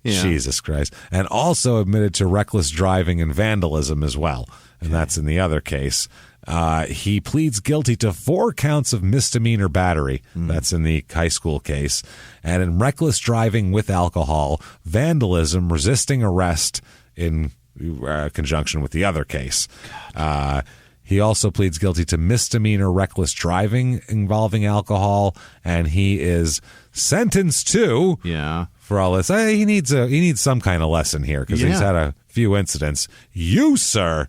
Yeah. Jesus Christ. And also admitted to reckless driving and vandalism as well. And that's in the other case. He pleads guilty to 4 counts of misdemeanor battery. That's in the high school case. And in reckless driving with alcohol, vandalism, resisting arrest in conjunction with the other case. He also pleads guilty to misdemeanor reckless driving involving alcohol. And he is sentenced to... For all this, he needs some kind of lesson here because he's had a few incidents. You, sir,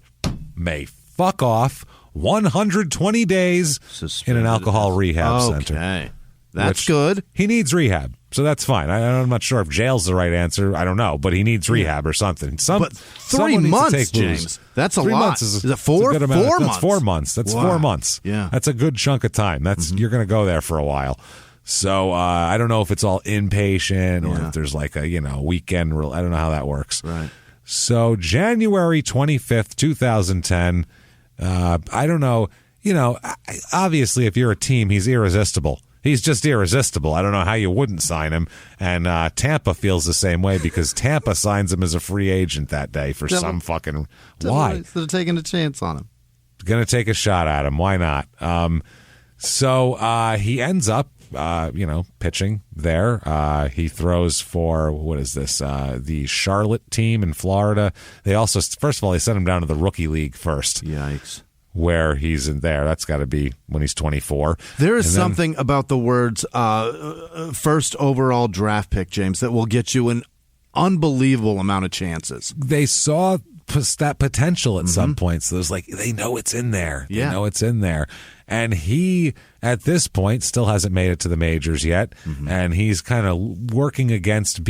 may fuck off 120 days in an alcohol rehab center. Okay, that's good. He needs rehab, so that's fine. I'm not sure if jail's the right answer. I don't know, but he needs rehab or something. But 3 months, James. That's a 3 lot. Months is it 4 months? That's 4 months. That's 4 months. Yeah, that's a good chunk of time. That's you're going to go there for a while. So I don't know if it's all inpatient or if there's like a weekend. I don't know how that works. Right. So January 25th, 2010. I don't know. Obviously, if you're a team, he's irresistible. He's just irresistible. I don't know how you wouldn't sign him. And Tampa feels the same way because Tampa signs him as a free agent that day for some fucking why? They're taking a chance on him. Going to take a shot at him. Why not? So he ends up. Pitching there. He throws for, what is this? The Charlotte team in Florida. They also, first of all, they sent him down to the rookie league first. Yikes. Where he's in there. That's got to be when he's 24. There is something about the words first overall draft pick, James, that will get you an unbelievable amount of chances. They saw that potential at some points. So there's they know it's in there. They know it's in there. And he, at this point, still hasn't made it to the majors yet. And he's kind of working against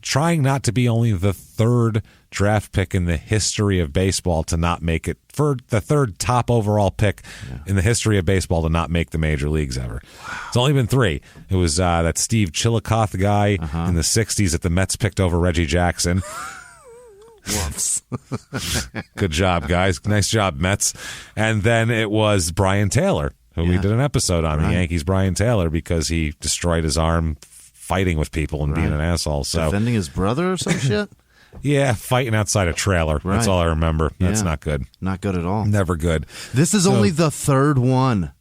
trying not to be only the 3rd draft pick in the history of baseball to not make it, for the 3rd top overall pick in the history of baseball to not make the major leagues ever. Wow. It's only been 3. It was that Steve Chillicothe guy in the 60s that the Mets picked over Reggie Jackson. Whoops. Good job, guys. Nice job, Mets. And then it was Brian Taylor, who we did an episode on, the Yankees' Brian Taylor, because he destroyed his arm fighting with people and being an asshole. So defending his brother or some shit? Yeah, fighting outside a trailer. Right. That's all I remember. That's not good. Not good at all. Never good. This is only the 3rd one.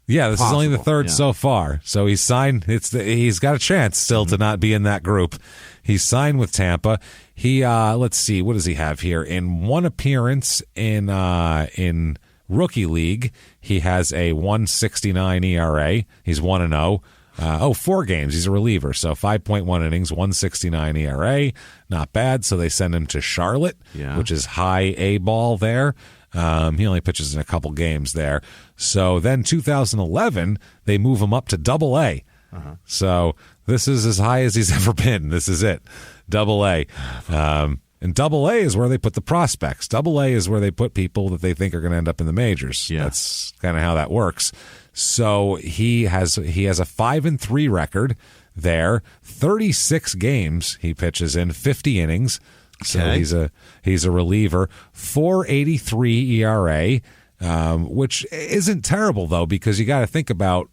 Yeah, this is only the 3rd so far. So he's signed. He's got a chance still to not be in that group. He's signed with Tampa. He let's see, what does he have here? In one appearance in rookie league, he has a 1.69 ERA. He's 1-0. 4 games. He's a reliever, so 5.1 innings, 1.69 ERA. Not bad. So they send him to Charlotte, which is high A ball there. He only pitches in a couple games there. So then 2011, they move him up to Double-A. So this is as high as he's ever been. This is it, Double-A. And Double-A is where they put the prospects. Double-A is where they put people that they think are going to end up in the majors. Yeah. That's kind of how that works. So he has a 5-3 record there. 36 games he pitches in, 50 innings. So he's a reliever. 4.83 ERA, which isn't terrible though, because you got to think about,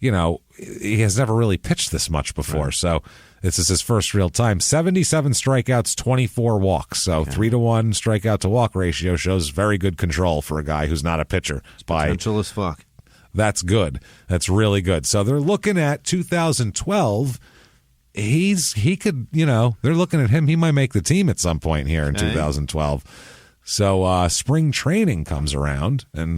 he has never really pitched this much before. Right. So this is his first real time. 77 strikeouts, 24 walks. So 3-to-1 strikeout to walk ratio shows very good control for a guy who's not a pitcher. Potential as fuck. That's good. That's really good. So they're looking at 2012. He could, they're looking at him. He might make the team at some point here in 2012. So spring training comes around, and,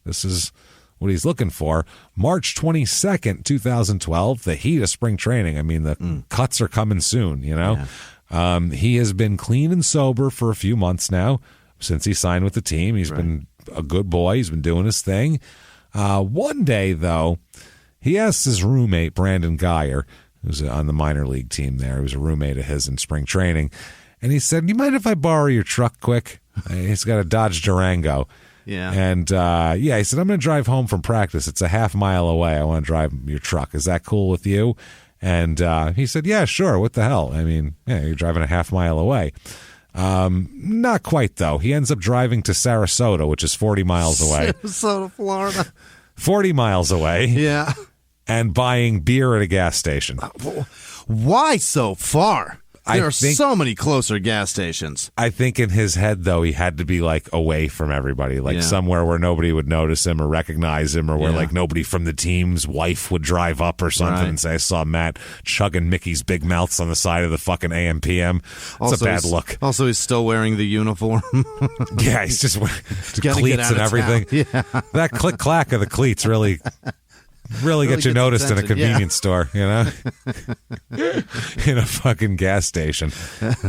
this is what he's looking for. March 22nd, 2012, the heat of spring training. I mean, the cuts are coming soon, He has been clean and sober for a few months now since he signed with the team. He's been a good boy. He's been doing his thing. One day, though, he asked his roommate, Brandon Geyer, who's on the minor league team there. He was a roommate of his in spring training. And he said, "You mind if I borrow your truck quick?" He's got a Dodge Durango. Yeah. And, he said, "I'm going to drive home from practice. It's a half mile away. I want to drive your truck. Is that cool with you?" And he said, "Yeah, sure. What the hell? I mean, you're driving a half mile away." Not quite, though. He ends up driving to Sarasota, which is 40 miles away. Sarasota, Florida. 40 miles away. Yeah. And buying beer at a gas station. Why so far? There are so many closer gas stations. I think in his head, though, he had to be away from everybody, somewhere where nobody would notice him or recognize him, or where nobody from the team's wife would drive up or something and say, "I saw Matt chugging Mickey's Big Mouths on the side of the fucking AM/PM." It's a bad look. Also, he's still wearing the uniform. Yeah, he's just wearing cleats and everything. Yeah. That click clack of the cleats really gets you noticed in a convenience store, in a fucking gas station.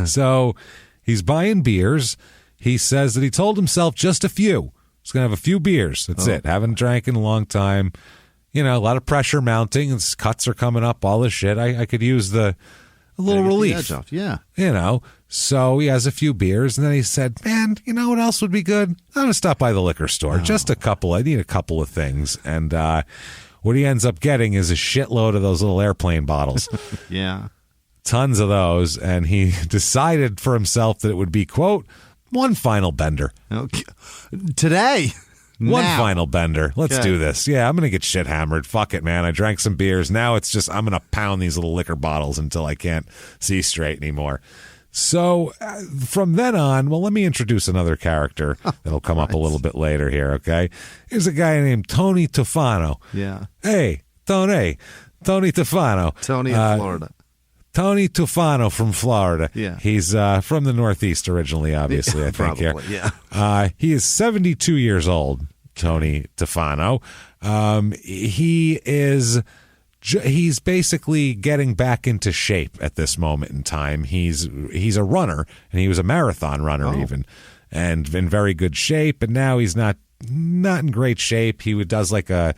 So he's buying beers. He says that he told himself just a few. He's going to have a few beers. That's it. Haven't drank in a long time. A lot of pressure mounting. His cuts are coming up, all this shit. I could use a little relief. Yeah. So he has a few beers, and then he said, "Man, you know what else would be good? I'm going to stop by the liquor store. Just a couple. I need a couple of things." And, what he ends up getting is a shitload of those little airplane bottles. Yeah. Tons of those. And he decided for himself that it would be, quote, one final bender. Okay. Today. One final bender. Let's do this. Yeah, I'm going to get shit hammered. Fuck it, man. I drank some beers. Now it's just, I'm going to pound these little liquor bottles until I can't see straight anymore. So from then on, let me introduce another character that'll come up a little bit later here, okay? Here's a guy named Tony Tufano. Yeah. Hey, Tony Tufano. Tony in Florida. Tony Tufano from Florida. Yeah. He's from the Northeast originally, obviously, I think. Probably, yeah. He is 72 years old, Tony Tufano. He's basically getting back into shape at this moment in time. He's a runner, and he was a marathon runner even, and in very good shape. And now he's not in great shape. He does a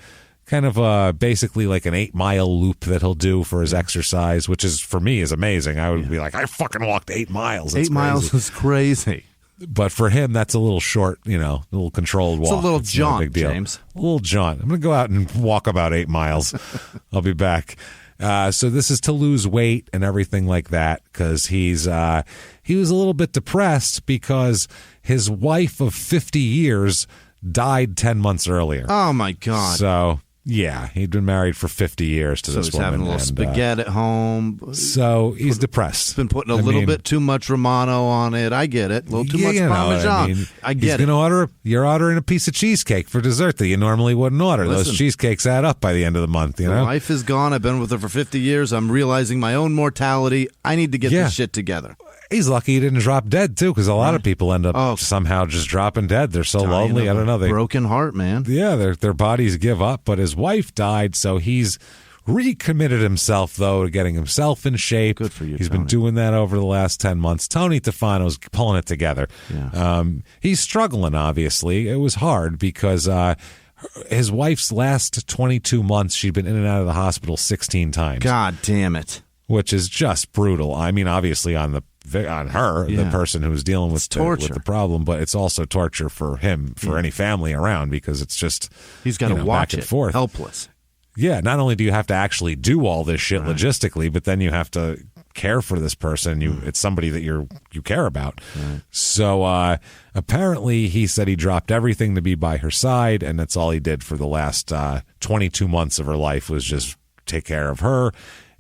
kind of basically an 8-mile loop that he'll do for his exercise, which is for me is amazing. I would be like, I fucking walked 8 miles. That's 8 miles is crazy. But for him, that's a little short, a little controlled walk. It's a little jaunt, big deal. James. A little jaunt. I'm going to go out and walk about 8 miles. I'll be back. So this is to lose weight and everything like that, because he was a little bit depressed because his wife of 50 years died 10 months earlier. Oh, my God. So... yeah, he'd been married for 50 years to this woman. So he's having a little spaghetti at home. So he's depressed. He's been putting a little bit too much Romano on it. I get it. A little too much Parmesan. I get it. You're ordering a piece of cheesecake for dessert that you normally wouldn't order. Listen, those cheesecakes add up by the end of the month, My wife is gone. I've been with her for 50 years. I'm realizing my own mortality. I need to get this shit together. He's lucky he didn't drop dead, too, because a lot of people end up somehow just dropping dead. They're so lonely. I don't know. Broken heart, man. Yeah, their bodies give up, but his wife died, so he's recommitted himself, though, to getting himself in shape. Good for you, He's Tony. been doing that over the last 10 months. Tony Tefano's pulling it together. Yeah. He's struggling, obviously. It was hard because his wife's last 22 months, she'd been in and out of the hospital 16 times. God damn it. Which is just brutal. I mean, obviously on her, the person who's dealing with the problem, but it's also torture for him, for any family around, because it's just he's got to watch back and it, forth. helpless. Yeah, not only do you have to actually do all this shit logistically, but then you have to care for this person. It's somebody that you care about. Right. So apparently he said he dropped everything to be by her side, and that's all he did for the last 22 months of her life was just take care of her.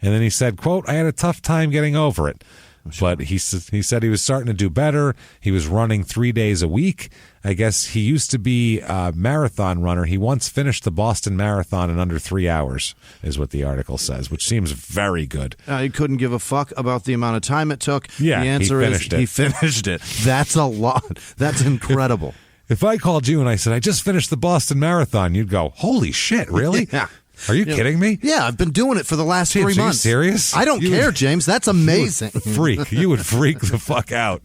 And then he said, quote, I had a tough time getting over it. But he said he was starting to do better. He was running 3 days a week. I guess he used to be a marathon runner. He once finished the Boston Marathon in under 3 hours, is what the article says, which seems very good. He couldn't give a fuck about the amount of time it took. Yeah, the answer he finished it. That's a lot. That's incredible. If I called you and I said, I just finished the Boston Marathon, you'd go, holy shit, really? Yeah. Are you kidding me? Yeah, I've been doing it for the last 3 months. Are you serious? I don't care, James. That's amazing. You would freak the fuck out.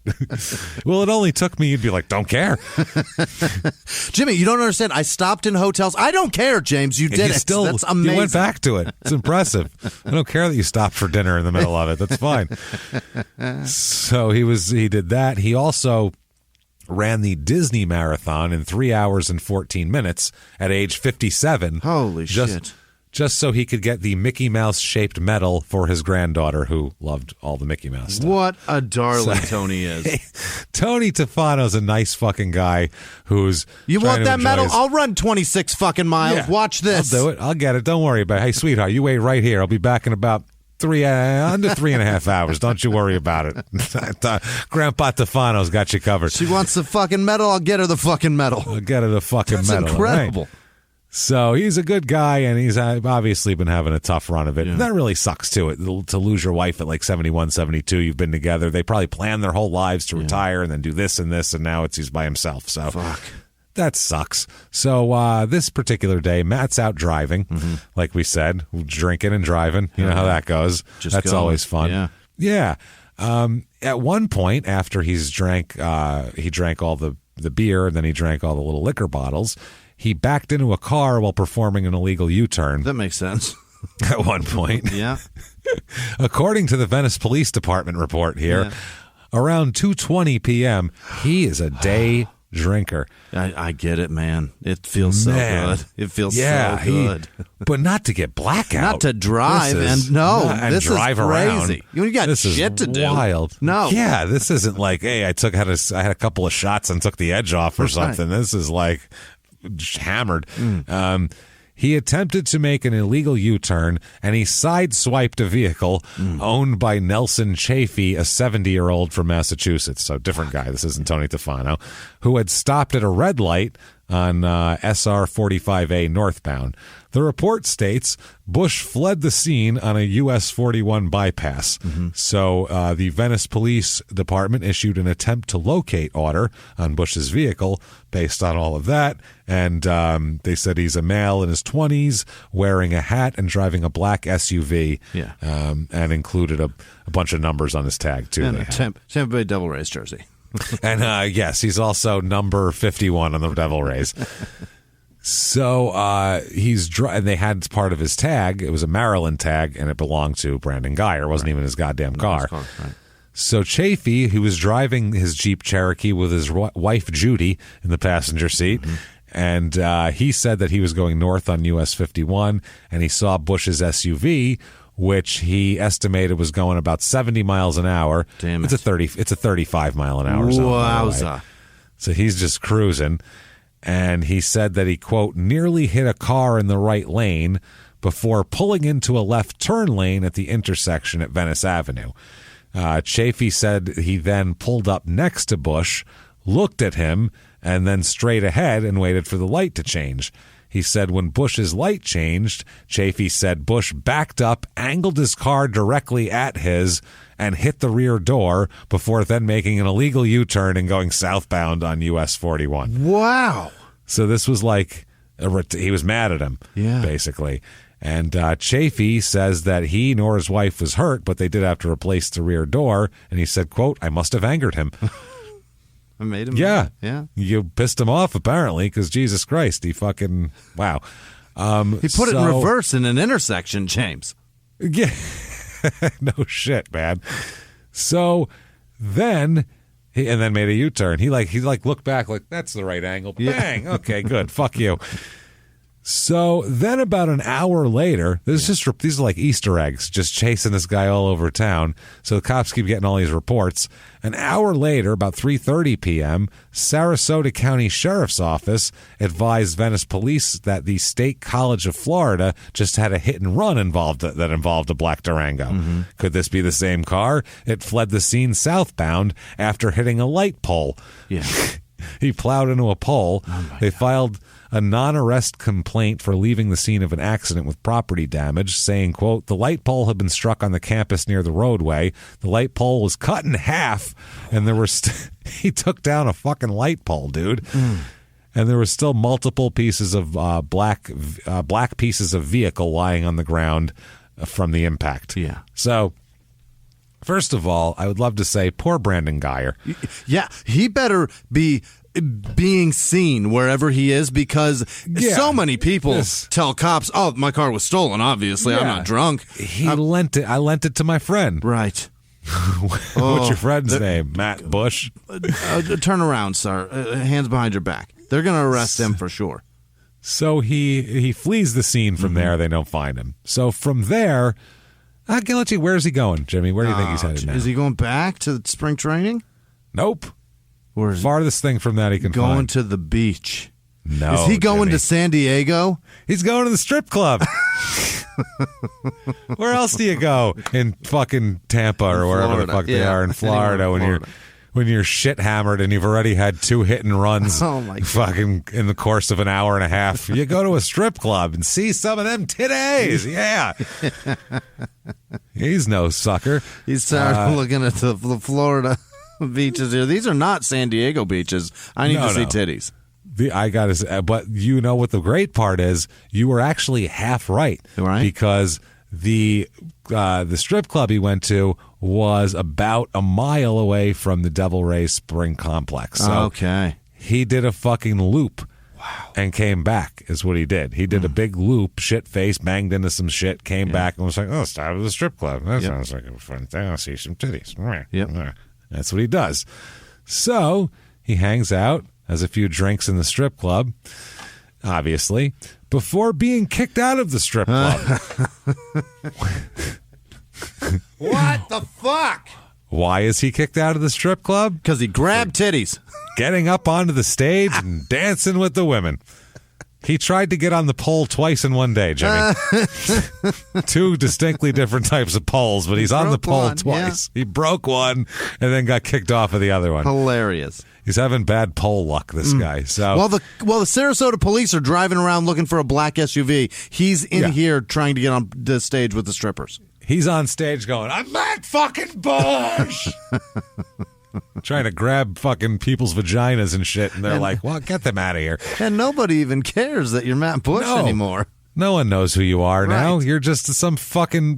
Well, it only took me, you'd be like, don't care. Jimmie, you don't understand. I stopped in hotels. I don't care, James. You did it. That's amazing. You went back to it. It's impressive. I don't care that you stopped for dinner in the middle of it. That's fine. So he did that. He also ran the Disney Marathon in 3 hours and 14 minutes at age 57. Holy shit. Just so he could get the Mickey Mouse shaped medal for his granddaughter, who loved all the Mickey Mouse stuff. What a darling Tony is. Tony Tefano's a nice fucking guy who's You trying want to that enjoy medal? his- I'll run 26 fucking miles. Yeah, Watch this. I'll do it. I'll get it. Don't worry about it. Hey, sweetheart, you wait right here. I'll be back in about under 3.5 hours. Don't you worry about it. Grandpa Tefano's got you covered. She wants the fucking medal. I'll get her the fucking medal. I'll get her the fucking That's medal. incredible. Right? So he's a good guy, and he's obviously been having a tough run of it. Yeah. That really sucks, too, to lose your wife at like 71, 72. You've been together. They probably planned their whole lives to retire and then do this and this, and now he's by himself. So Fuck. that sucks. So this particular day, Matt's out driving, like we said, drinking and driving. You know how that goes. That's always fun. Yeah. At one point, after he drank all the beer, and then he drank all the little liquor bottles, he backed into a car while performing an illegal U-turn. That makes sense. At one point. Yeah. According to the Venice Police Department report here, around 2:20 p.m., he is a day drinker. I get it, man. It feels so good. It feels so good. But not to get blackout. Not to drive This and this drive is around. crazy. You got this shit is to do. Wild. No. Yeah, this isn't like, hey, I had a couple of shots and took the edge off or something. This is like hammered. He attempted to make an illegal U-turn, and he sideswiped a vehicle owned by Nelson Chafee, a 70-year-old from Massachusetts. So different guy. This isn't Tony Tefano, who had stopped at a red light on SR 45A northbound. The report states Bush fled the scene on a US 41 bypass. So the Venice Police Department issued an attempt to locate order on Bush's vehicle based on all of that. And they said he's a male in his 20s, wearing a hat and driving a black SUV. Yeah. And included a bunch of numbers on his tag, too. And a Tampa Bay Devil Rays jersey. And yes, he's also number 51 on the Devil Rays. So and they had part of his tag. It was a Maryland tag, and it belonged to Brandon Geyer. It wasn't even his goddamn car. Right. So Chafee, who was driving his Jeep Cherokee with his wife Judy in the passenger seat, and he said that he was going north on US 51, and he saw Bush's SUV, which he estimated was going about 70 miles an hour. Damn it. It's a 35 mile an hour zone. Wowza. So he's just cruising. And he said that he, quote, nearly hit a car in the right lane before pulling into a left turn lane at the intersection at Venice Avenue. Chafee said he then pulled up next to Bush, looked at him, and then straight ahead and waited for the light to change. He said when Bush's light changed, Chafee said Bush backed up, angled his car directly at his, and hit the rear door before then making an illegal U-turn and going southbound on US 41. Wow. So this was like, he was mad at him, basically. And Chafee says that he nor his wife was hurt, but they did have to replace the rear door. And he said, quote, I must have angered him. I made him. Yeah. Yeah. You pissed him off, apparently, because Jesus Christ, he fucking, wow. He put it in reverse in an intersection, James. Yeah. No shit, man. So then, and then made a U-turn. He looked back like, that's the right angle. Bang. Okay, good. Fuck you. So then about an hour later, these are like Easter eggs, just chasing this guy all over town. So the cops keep getting all these reports. An hour later, about 3:30 p.m., Sarasota County Sheriff's Office advised Venice police that the State College of Florida just had a hit and run that involved a black Durango. Mm-hmm. Could this be the same car? It fled the scene southbound after hitting a light pole. Yeah. He plowed into a pole. They filed a non-arrest complaint for leaving the scene of an accident with property damage, saying, quote, the light pole had been struck on the campus near the roadway. The light pole was cut in half, and there were he took down a fucking light pole, dude. And there were still multiple pieces of black pieces of vehicle lying on the ground from the impact. Yeah. So, first of all, I would love to say, poor Brandon Geyer. Yeah, he better be being seen wherever he is, because so many people tell cops, oh, my car was stolen, obviously. I'm not drunk. I lent it to my friend. Right. What's your friend's name? Matt Bush? Turn around, sir. Hands behind your back. They're going to arrest him for sure. So he flees the scene from there. They don't find him. So from there, I can let you. Where's he going, Jimmy? Where do you think he's headed now? Is he going back to spring training? Nope. Or is farthest thing from that he can going find. To the beach? No. Is he going Jimmy. to San Diego? He's going to the strip club. Where else do you go? In fucking Tampa or wherever the fuck they are in Florida when you're shit hammered and you've already had 2 hit and runs. Oh my God. Fucking in the course of an hour and a half. You go to a strip club and see some of them titties. Yeah. He's no sucker. He's tired of looking at the Florida beaches here. These are not San Diego beaches. I need to see titties. I got to, but you know what the great part is? You were actually half right, because the strip club he went to was about a mile away from the Devil Ray Spring Complex. So okay, he did a fucking loop. Wow. And came back is what he did. He did a big loop, shit face, banged into some shit, came back and was like, oh, it's time to the strip club. That sounds like a fun thing. I'll see some titties. Yep. That's what he does. So he hangs out, has a few drinks in the strip club, obviously, before being kicked out of the strip club. What the fuck? Why is he kicked out of the strip club? Because he grabbed titties. Getting up onto the stage and dancing with the women. He tried to get on the pole twice in one day, Jimmy. 2 distinctly different types of poles, but he's on the pole twice. Yeah. He broke one and then got kicked off of the other one. Hilarious. He's having bad pole luck, this guy. So the Sarasota police are driving around looking for a black SUV. He's in here trying to get on the stage with the strippers. He's on stage going, I'm Matt fucking Bush! Trying to grab fucking people's vaginas and shit, and they're like, well, get them out of here. And nobody even cares that you're Matt Bush anymore. No one knows who you are now. You're just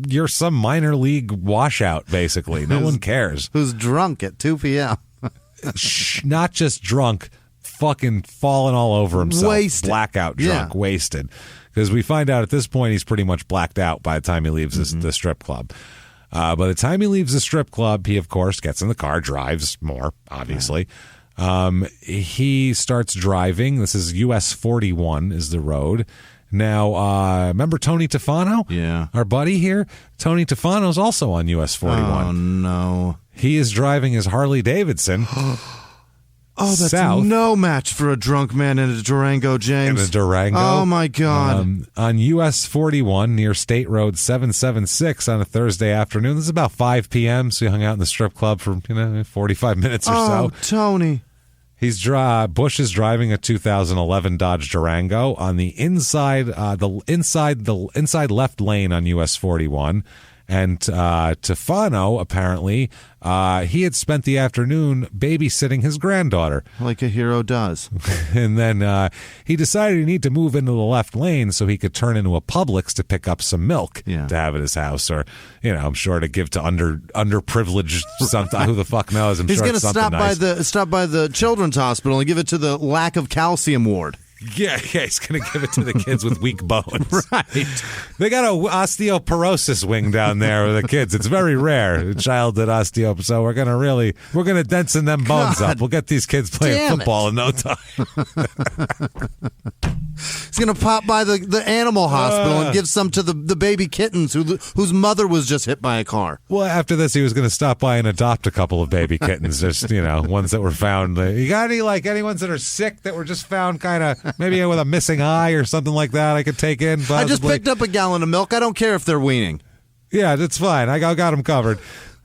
you're some minor league washout, basically. No one cares. Who's drunk at 2 p.m. Not just drunk, fucking falling all over himself. Wasted. Blackout drunk, wasted. Because we find out at this point he's pretty much blacked out by the time he leaves the strip club. By the time he leaves the strip club, he, of course, gets in the car, drives more, obviously. He starts driving. This is US 41 is the road. Now, remember Tony Tefano? Yeah. Our buddy here? Tony Tefano's also on US 41. Oh, no. He is driving his Harley Davidson. Oh, that's south. No match for a drunk man in a Durango, James. In a Durango. Oh, my God. On US 41 near State Road 776 on a Thursday afternoon. This is about 5 p.m., so he hung out in the strip club for 45 minutes or so. Oh, Tony. Bush is driving a 2011 Dodge Durango on the inside left lane on US 41. And Tefano, apparently, he had spent the afternoon babysitting his granddaughter. Like a hero does. And then he decided he needed to move into the left lane so he could turn into a Publix to pick up some milk to have at his house. Or, I'm sure to give to underprivileged something. Who the fuck knows? He's going to stop by the children's hospital and give it to the lack of calcium ward. Yeah, he's going to give it to the kids with weak bones. Right. They got a osteoporosis wing down there with the kids. It's very rare, childhood osteoporosis. So we're going to densen them bones up. We'll get these kids playing football in no time. He's going to pop by the animal hospital and give some to the baby kittens whose mother was just hit by a car. Well, after this, he was going to stop by and adopt a couple of baby kittens. Just, ones that were found. You got any ones that are sick that were just found kind of maybe with a missing eye or something like that I could take in? Possibly. I just picked up a gallon of milk. I don't care if they're weaning. Yeah, that's fine. I got him covered.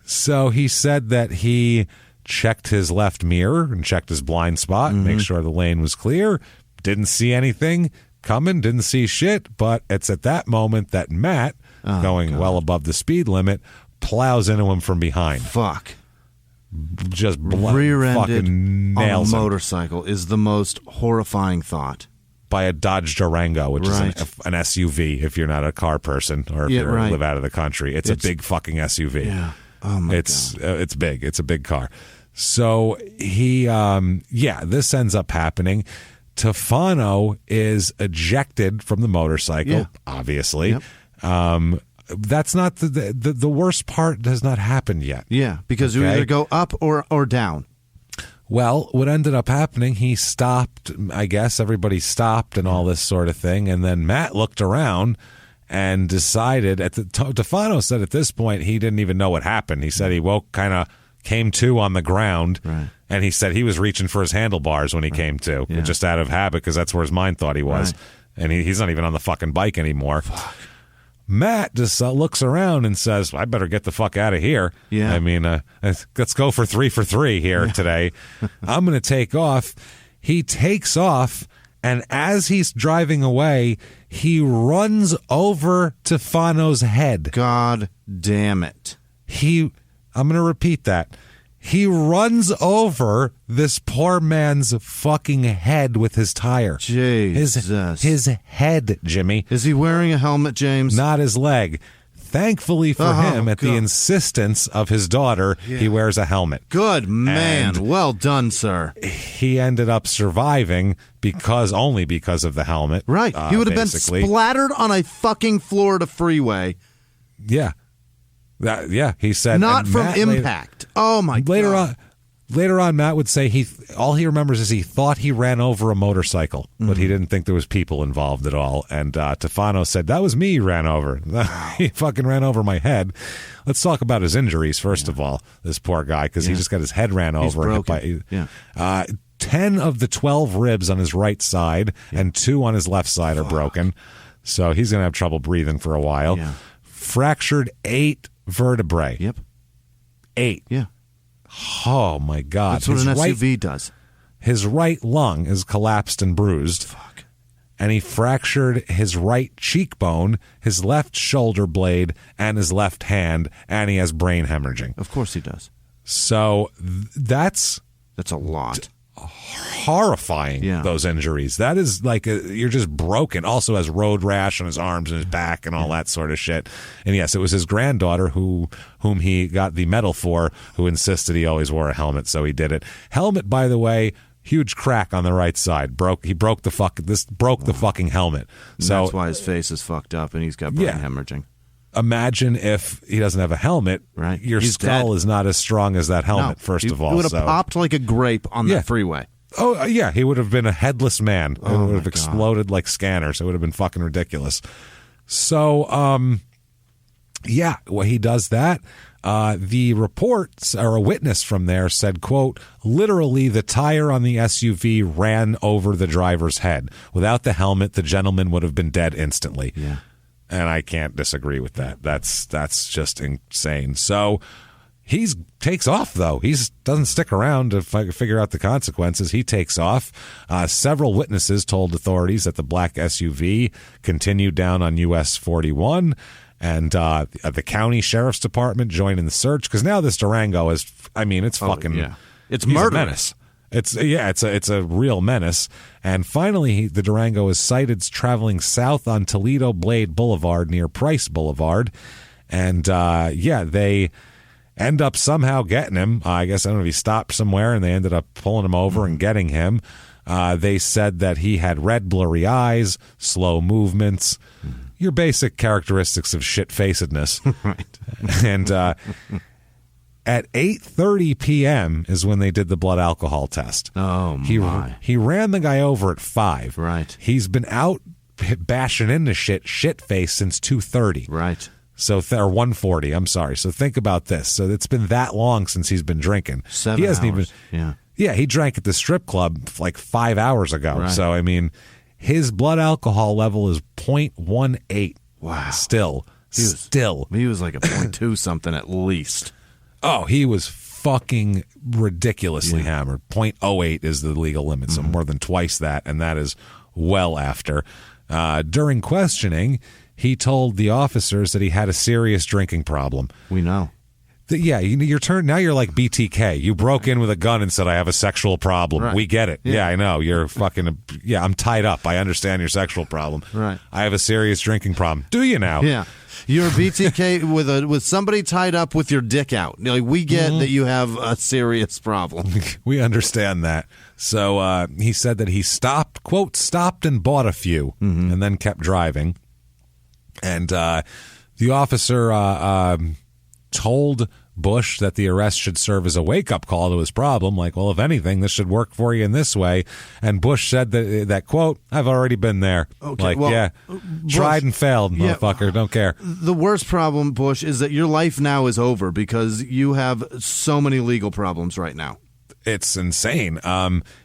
So he said that he checked his left mirror and checked his blind spot and make sure the lane was clear. Didn't see anything coming, didn't see shit. But it's at that moment that Matt, going well above the speed limit, plows into him from behind. Fuck. Just rear-ended fucking nails on a motorcycle is the most horrifying thought. By a Dodge Durango, which is an SUV if you're not a car person or if you live out of the country. It's a big fucking SUV. Yeah. Oh my God. It's big. It's a big car. So he, this ends up happening. Tefano is ejected from the motorcycle, obviously. Yep. That's not the worst part has not happened yet. Yeah, because you either go up or down. Well, what ended up happening, he stopped, I guess everybody stopped and all this sort of thing, and then Matt looked around and decided, Tefano said at this point he didn't even know what happened. He said he came to on the ground, and he said he was reaching for his handlebars when he came to, just out of habit because that's where his mind thought he was. And he's not even on the fucking bike anymore. Fuck. Matt just looks around and says, I better get the fuck out of here. Yeah. I mean, let's go for 3 for 3 here today. I'm going to take off. He takes off, and as he's driving away, he runs over Tefano's head. God damn it. I'm going to repeat that. He runs over this poor man's fucking head with his tire. Jesus. His head, Jimmy. Is he wearing a helmet, James? Not his leg. Thankfully for him, at the insistence of his daughter, he wears a helmet. Good man. And well done, sir. He ended up surviving only because of the helmet. Right. He would have been splattered on a fucking Florida freeway. Yeah. He said. Not from impact. Oh, my God. Later on, Matt would say all he remembers is he thought he ran over a motorcycle, but he didn't think there was people involved at all. And Tefano said, that was me he ran over. He fucking ran over my head. Let's talk about his injuries, first of all, this poor guy, because he just got his head ran over. He's broken. 10 of the 12 ribs on his right side and 2 on his left side are broken. So he's going to have trouble breathing for a while. Yeah. Fractured 8 vertebrae. Yep. 8. Yeah. Oh, my God. That's what an SUV does. His right lung is collapsed and bruised. Fuck. And he fractured his right cheekbone, his left shoulder blade, and his left hand, and he has brain hemorrhaging. Of course he does. So that's a lot. Horrifying, those injuries. That is like you're just broken. Also has road rash on his arms and his back and all that sort of shit. And yes, it was his granddaughter whom he got the medal for, who insisted he always wore a helmet, so he did it. Helmet, by the way, huge crack on the right side. He broke the fucking helmet. So that's why his face is fucked up and he's got brain hemorrhaging. Imagine if he doesn't have a helmet, right? Your skull is not as strong as that helmet, first of all. He would have popped like a grape on that freeway. Oh, yeah, he would have been a headless man. It would have exploded like scanners. It would have been fucking ridiculous. So, well, he does that. The reports, or a witness from there said, quote, literally the tire on the SUV ran over the driver's head. Without the helmet, the gentleman would have been dead instantly. Yeah. And I can't disagree with that. That's just insane. So he takes off, though. He doesn't stick around to figure out the consequences. He takes off. Several witnesses told authorities that the black SUV continued down on US 41, And the county sheriff's department joined in the search because now this Durango is, it's fucking, it's he's a murderous. menace. It's a real menace. And finally, the Durango is sighted traveling south on Toledo Blade Boulevard near Price Boulevard. And they end up somehow getting him. I guess, I don't know if he stopped somewhere and they ended up pulling him over and getting him. They said that he had red, blurry eyes, slow movements, your basic characteristics of shit-facedness. Right. And at 8:30 p.m. is when they did the blood alcohol test. Oh, my. He ran the guy over at 5. Right. He's been out bashing into shit-faced since 2:30. Right. So, or 1:40, I'm sorry. So think about this. So it's been that long since he's been drinking. 7 he hasn't hours. even. Yeah, he drank at the strip club like 5 hours ago. Right. So, his blood alcohol level is 0.18. Wow. Still. He was like a 0.2 something at least. Oh, he was fucking ridiculously hammered. 0.08 is the legal limit, so more than twice that, and that is well after. During questioning, he told the officers that he had a serious drinking problem. We know. Your turn. Now you're like BTK. You broke in with a gun and said, I have a sexual problem. Right. We get it. Yeah, I know. You're fucking, I'm tied up. I understand your sexual problem. Right. I have a serious drinking problem. Do you now? Yeah. You're a BTK with somebody tied up with your dick out. Like, we get that you have a serious problem. We understand that. So he said that he stopped and bought a few and then kept driving. And the officer told Bush that the arrest should serve as a wake-up call to his problem. Like, well, if anything, this should work for you in this way. And Bush said that quote, I've already been there. Okay, Bush, tried and failed, motherfucker. Don't care. The worst problem, Bush, is that your life now is over because you have so many legal problems right now. It's insane.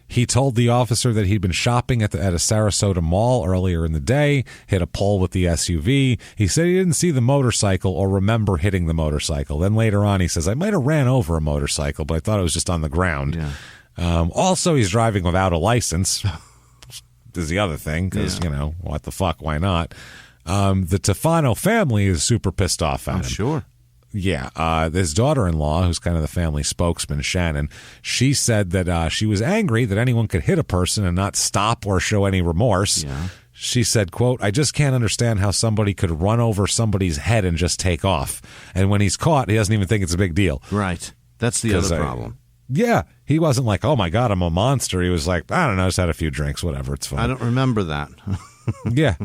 He told the officer that he'd been shopping at a Sarasota mall earlier in the day, hit a pole with the SUV. He said he didn't see the motorcycle or remember hitting the motorcycle. Then later on, he says, I might have ran over a motorcycle, but I thought it was just on the ground. Yeah. Also, he's driving without a license. Is the other thing, because, what the fuck, why not? The Tefano family is super pissed off at him. Sure. Yeah, his daughter-in-law, who's kind of the family spokesman, Shannon, she said that she was angry that anyone could hit a person and not stop or show any remorse. Yeah. She said, quote, I just can't understand how somebody could run over somebody's head and just take off. And when he's caught, he doesn't even think it's a big deal. Right. That's the other problem. Yeah. He wasn't like, oh, my God, I'm a monster. He was like, I don't know, just had a few drinks, whatever, it's fine. I don't remember that. Yeah.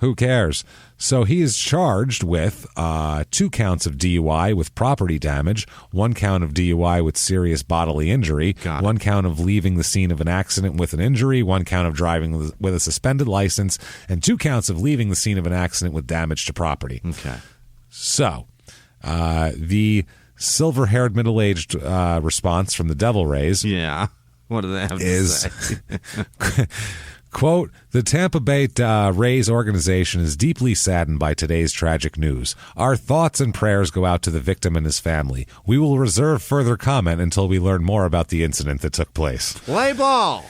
Who cares? So he is charged with 2 counts of DUI with property damage, 1 count of DUI with serious bodily injury, 1 count of leaving the scene of an accident with an injury, 1 count of driving with a suspended license, and 2 counts of leaving the scene of an accident with damage to property. Okay. So the silver-haired middle-aged response from the Devil Rays. Yeah. What do they have to say? Quote, the Tampa Bay Rays organization is deeply saddened by today's tragic news. Our thoughts and prayers go out to the victim and his family. We will reserve further comment until we learn more about the incident that took place. Play ball!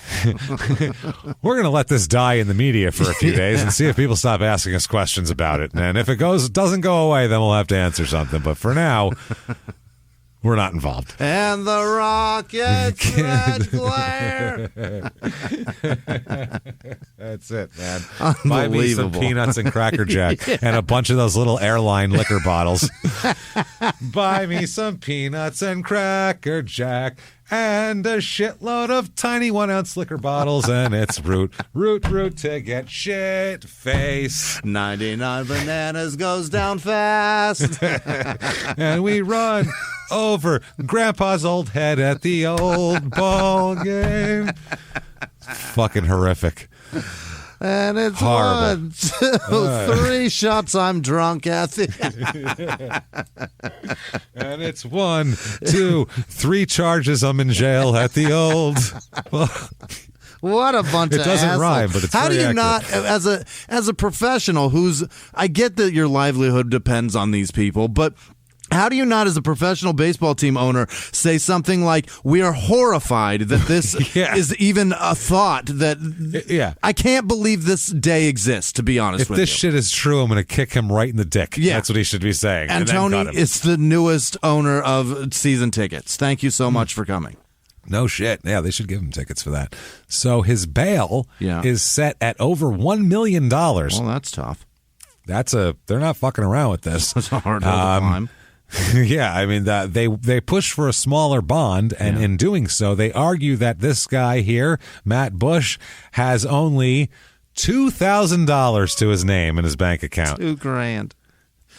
We're going to let this die in the media for a few days and see if people stop asking us questions about it. And if it doesn't go away, then we'll have to answer something. But for now, we're not involved. And the Rockets' red glare. That's it, man. Buy me some peanuts and Cracker Jack and a bunch of those little airline liquor bottles. Buy me some peanuts and Cracker Jack and a shitload of tiny 1-ounce liquor bottles, and it's root to get shit face. 99 bananas goes down fast. And we run over Grandpa's old head at the old ball game. Fucking horrific. And it's horrible. 1, 2, 3 shots. I'm drunk at the. And it's 1, 2, 3 charges. I'm in jail at the old. What a bunch of It doesn't assholes. rhyme, but it's How do very you accurate. not, as a professional I get that your livelihood depends on these people, but How do you not, as a professional baseball team owner, say something like, we are horrified that this is even a thought that I can't believe this day exists, to be honest with you. If this shit is true, I'm going to kick him right in the dick. Yeah. That's what he should be saying. And Tony is the newest owner of season tickets. Thank you so much for coming. No shit. Yeah, they should give him tickets for that. So his bail is set at over $1 million. Well, that's tough. They're not fucking around with this. It's a hard hill to climb. Yeah, I mean, they push for a smaller bond, and in doing so, they argue that this guy here, Matt Bush, has only $2,000 to his name in his bank account. $2,000.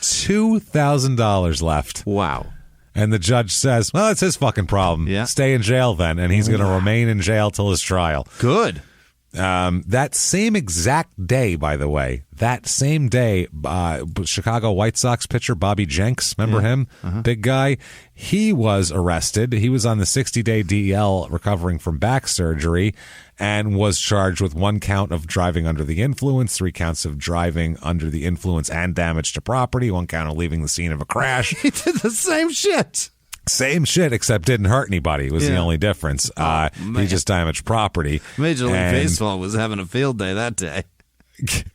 $2,000 left. Wow. And the judge says, well, it's his fucking problem. Yeah. Stay in jail then, and he's going to remain in jail till his trial. Good. That same exact day, by the way, Chicago White Sox pitcher Bobby Jenks, remember him? Big guy. He was arrested. He was on the 60-day DEL recovering from back surgery and was charged with 1 count of driving under the influence, 3 counts of driving under the influence and damage to property, 1 count of leaving the scene of a crash. He did the same shit. Same shit, except didn't hurt anybody was the only difference. He just damaged property. Major League Baseball was having a field day that day.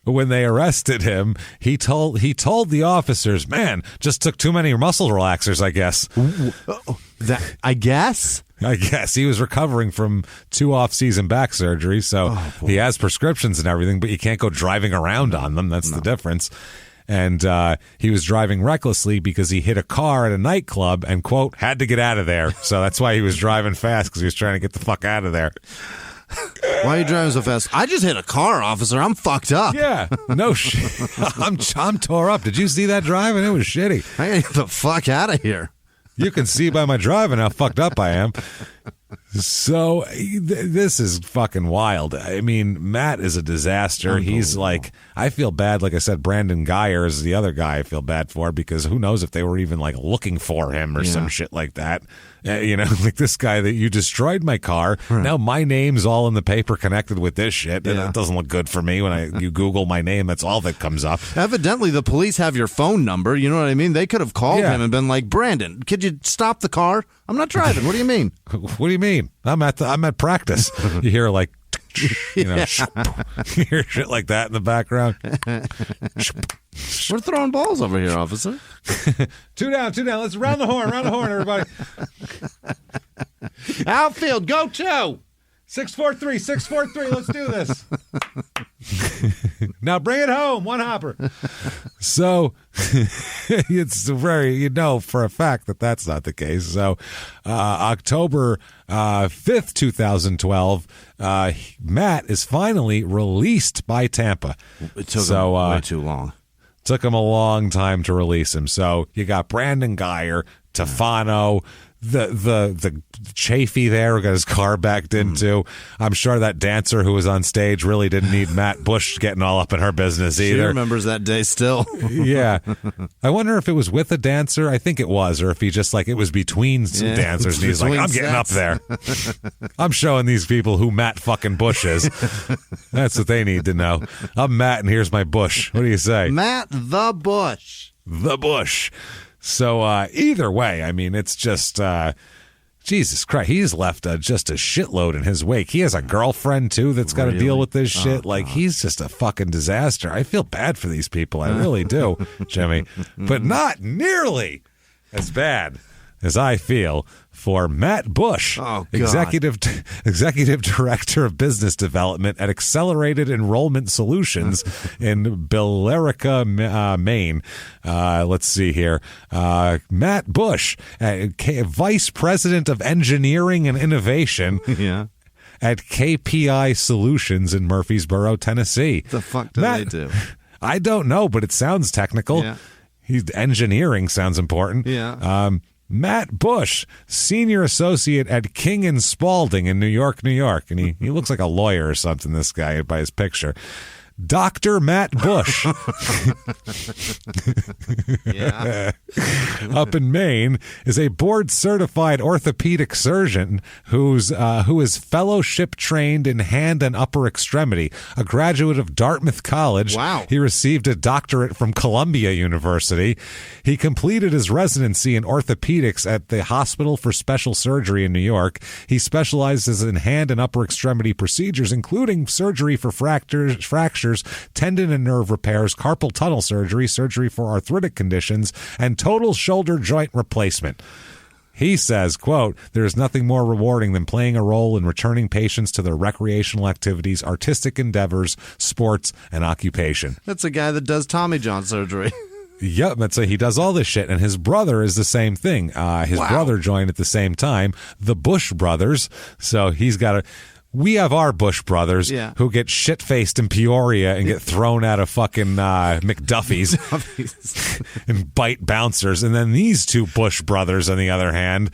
When they arrested him, he told the officers, man, just took too many muscle relaxers, I guess. I guess he was recovering from 2 off-season back surgeries, so he has prescriptions and everything, but you can't go driving around on them. That's the difference. And he was driving recklessly because he hit a car at a nightclub and, quote, had to get out of there. So that's why he was driving fast, because he was trying to get the fuck out of there. Why are you driving so fast? I just hit a car, officer. I'm fucked up. Yeah, no shit. I'm tore up. Did you see that driving? It was shitty. I gotta get the fuck out of here. You can see by my driving how fucked up I am. So this is fucking wild. I mean, Matt is a disaster. He's like, I feel bad. Like I said, Brandon Geyer is the other guy I feel bad for, because who knows if they were even like looking for him or some shit like that. Like this guy that you destroyed my car. Right. Now my name's all in the paper connected with this shit. And it doesn't look good for me when you Google my name. That's all that comes up. Evidently, the police have your phone number. You know what I mean? They could have called him and been like, Brandon, could you stop the car? I'm not driving. What do you mean? What do you mean? I'm at practice. You hear like, you hear shit like that in the background. We're throwing balls over here, officer. Two down. Let's round the horn, everybody. Outfield, go 2. 6-4-3. Let's do this. Now bring it home. 1 hopper. So it's for a fact that that's not the case. So October 5th, 2012, Matt is finally released by Tampa. It took him way too long. Took him a long time to release him. So you got Brandon Geyer, Tefano, the Chafee there who got his car backed into. I'm sure that dancer who was on stage really didn't need Matt Bush getting all up in her business either. She remembers that day still. Yeah. I wonder if it was with a dancer. I think it was, or if he just it was between some dancers and he's like, I'm getting up there. I'm showing these people who Matt fucking Bush is. That's what they need to know. I'm Matt and here's my Bush. What do you say? Matt the Bush. The Bush. So either way, I mean, it's just Jesus Christ. He's left just a shitload in his wake. He has a girlfriend, too, that's got to deal with this shit. He's just a fucking disaster. I feel bad for these people. I really do, Jimmy. But not nearly as bad as I feel for Matt Bush, Executive Director of Business Development at Accelerated Enrollment Solutions in Billerica, Maine. Let's see here. Matt Bush, Vice President of Engineering and Innovation. At KPI Solutions in Murfreesboro, Tennessee. The fuck do they do? I don't know, but it sounds technical. Engineering sounds important. Matt Bush, Senior Associate at King & Spalding in New York. And he looks like a lawyer or something, this guy, by his picture. Dr. Matt Bush. Yeah. Up in Maine is a board-certified orthopedic surgeon who is fellowship trained in hand and upper extremity, a graduate of Dartmouth College. Wow. He received a doctorate from Columbia University. He completed his residency in orthopedics at the Hospital for Special Surgery in New York. He specializes in hand and upper extremity procedures, including surgery for fractures, tendon and nerve repairs, carpal tunnel surgery, surgery for arthritic conditions, and total shoulder joint replacement. He says, quote, "There is nothing more rewarding than playing a role in returning patients to their recreational activities, artistic endeavors, sports, and occupation." That's a guy that does Tommy John surgery. Yep, he does all this shit, and his brother is the same thing. His brother joined at the same time, the Bush brothers. So he's got a... We have our Bush brothers who get shit-faced in Peoria and get thrown out of fucking McDuffie's and bite bouncers. And then these two Bush brothers, on the other hand,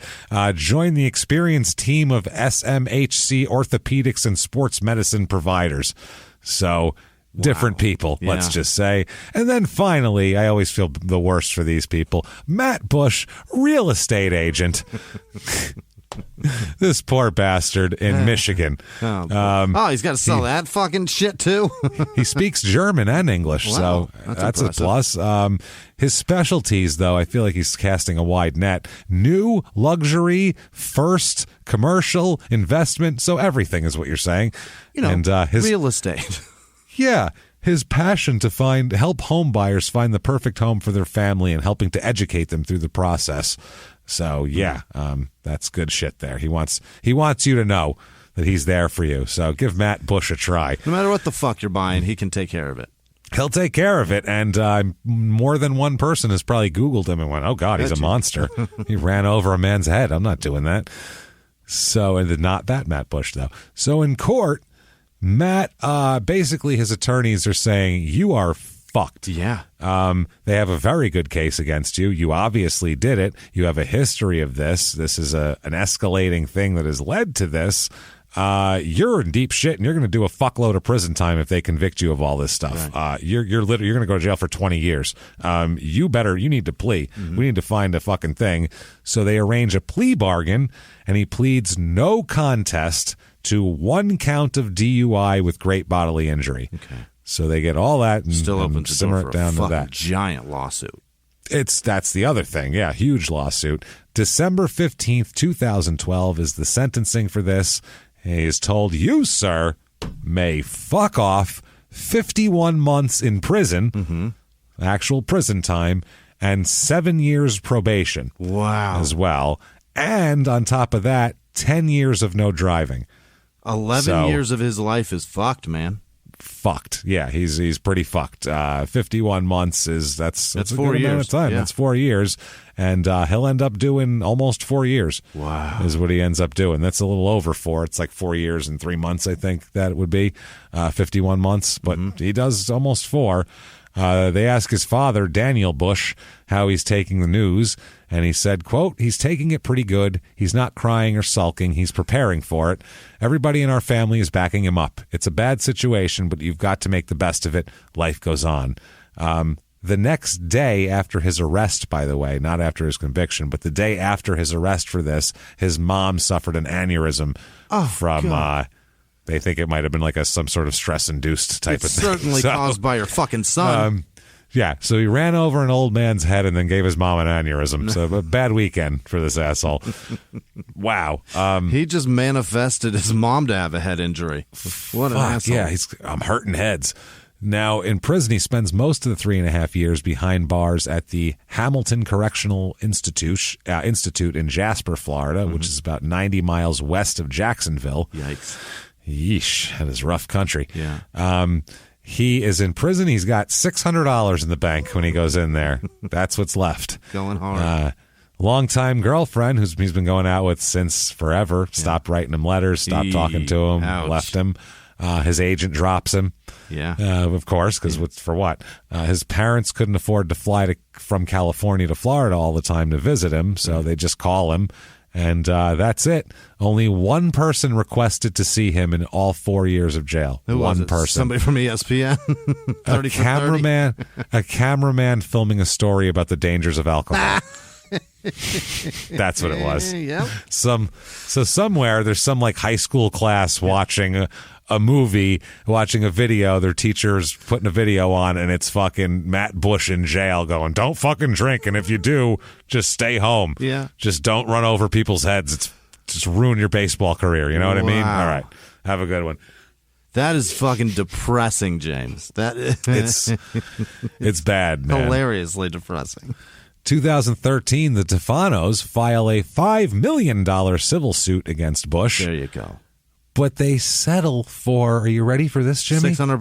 join the experienced team of SMHC orthopedics and sports medicine providers. So... different people, let's just say. And then finally, I always feel the worst for these people, Matt Bush, real estate agent. This poor bastard in Michigan. He's got to sell that fucking shit too. He speaks German and English, so that's a plus. His specialties, though, I feel like he's casting a wide net. New, luxury, first, commercial, investment, so everything is what you're saying. And his real estate. Yeah, his passion to help home buyers find the perfect home for their family and helping to educate them through the process. So that's good shit there. He wants you to know that he's there for you. So give Matt Bush a try. No matter what the fuck you're buying, he can take care of it. He'll take care of it, and more than one person has probably Googled him and went, "Oh God, he's a monster. He ran over a man's head. I'm not doing that." So, and not that Matt Bush though. So in court, Matt, basically his attorneys are saying, you are fucked. Yeah. They have a very good case against you. You obviously did it. You have a history of this. This is an escalating thing that has led to this. You're in deep shit, and you're going to do a fuckload of prison time if they convict you of all this stuff. Right. You're going to go to jail for 20 years. You need to plea. Mm-hmm. We need to find a fucking thing. So they arrange a plea bargain, and he pleads no contest to one count of DUI with great bodily injury. Okay. So they get all that and still opens the door for down a to that giant lawsuit. That's the other thing. Yeah, huge lawsuit. December 15th, 2012 is the sentencing for this. He is told, you, sir, may fuck off 51 months in prison, actual prison time, and 7 years probation. Wow. As well. And on top of that, 10 years of no driving. 11 years of his life is fucked, man. Fucked. Yeah, he's pretty fucked. 51 months that's a 4 good years. amount of time. Yeah. That's 4 years, and he'll end up doing almost 4 years. Wow, is what he ends up doing. That's a little over 4. It's like 4 years and 3 months. I think that it would be 51 months, but he does almost 4. They ask his father, Daniel Bush, how he's taking the news, and he said, quote, he's taking it pretty good. He's not crying or sulking. He's preparing for it. Everybody in our family is backing him up. It's a bad situation, but you've got to make the best of it. Life goes on. The next day after his arrest, by the way, not after his conviction, but the day after his arrest for this, his mom suffered an aneurysm from... they think it might have been like some sort of stress-induced type of thing. Certainly caused by your fucking son. Yeah, so he ran over an old man's head and then gave his mom an aneurysm. So a bad weekend for this asshole. Wow. He just manifested his mom to have a head injury. What an asshole. Yeah, I'm hurting heads. Now, in prison, he spends most of the 3.5 years behind bars at the Hamilton Correctional Institute in Jasper, Florida, which is about 90 miles west of Jacksonville. Yikes. Yeesh, that is rough country. Yeah. He is in prison. He's got $600 in the bank when he goes in there. That's what's left. Going hard. Longtime girlfriend who's he's been going out with since forever. Stopped writing him letters. Stopped talking to him. Ouch. Left him. His agent drops him. Yeah. Of course, because for what? His parents couldn't afford to fly from California to Florida all the time to visit him, so they just call him. And that's it. Only one person requested to see him in all 4 years of jail. Who was one it? person. Somebody from ESPN? A cameraman filming a story about the dangers of alcohol. That's what it was. Yep. Somewhere there's some like high school class watching a movie, watching a video, their teacher's putting a video on, and it's fucking Matt Bush in jail going, don't fucking drink, and if you do, just stay home. Yeah. Just don't run over people's heads. It's just ruin your baseball career. You know what I mean? All right. Have a good one. That is fucking depressing, James. It's bad, man. Hilariously depressing. 2013, the Tefanos file a $5 million civil suit against Bush. There you go. But they settle for, are you ready for this, Jimmy? $600?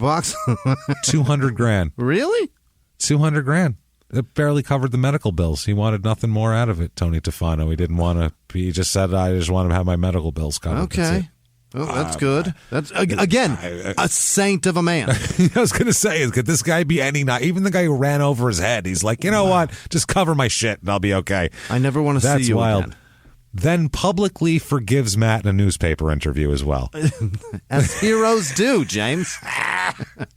$200,000. Really? $200,000. It barely covered the medical bills. He wanted nothing more out of it, Tony Tefano. He didn't want to, he just said, I just want to have my medical bills covered. Okay. Well, that's good. That's again a saint of a man. I was going to say, could this guy be any night? Even the guy who ran over his head, he's like, you know what? Just cover my shit and I'll be okay. I never want to see you wild. again. Then publicly forgives Matt in a newspaper interview as well. As heroes do, James.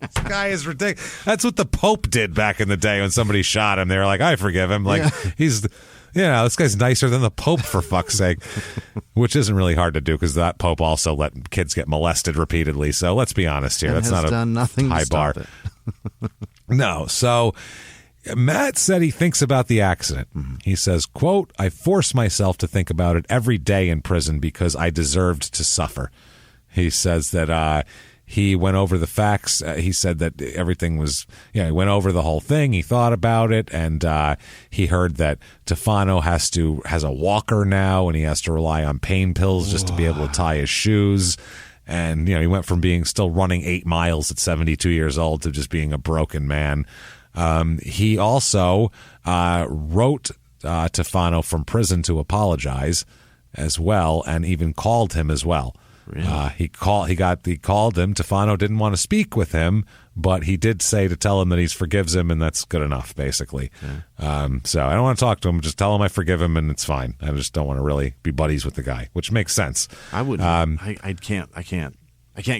This guy is ridiculous. That's what the Pope did back in the day when somebody shot him. They were like, I forgive him. Like, he's, this guy's nicer than the Pope, for fuck's sake. Which isn't really hard to do because that Pope also let kids get molested repeatedly. So let's be honest here. That's not a high bar. No. So Matt said he thinks about the accident. He says, quote, I force myself to think about it every day in prison because I deserved to suffer. He says that he went over the facts. He said that everything was, he went over the whole thing. He thought about it, and he heard that Tefano has a walker now, and he has to rely on pain pills just to be able to tie his shoes. And, he went from being still running 8 miles at 72 years old to just being a broken man. He also wrote Tefano from prison to apologize as well, and even called him as well. Really? He called him. Tefano didn't want to speak with him, but he did say to tell him that he forgives him, and that's good enough, basically. Okay. So I don't want to talk to him. Just tell him I forgive him, and it's fine. I just don't want to really be buddies with the guy, which makes sense. I wouldn't. I can't. I can't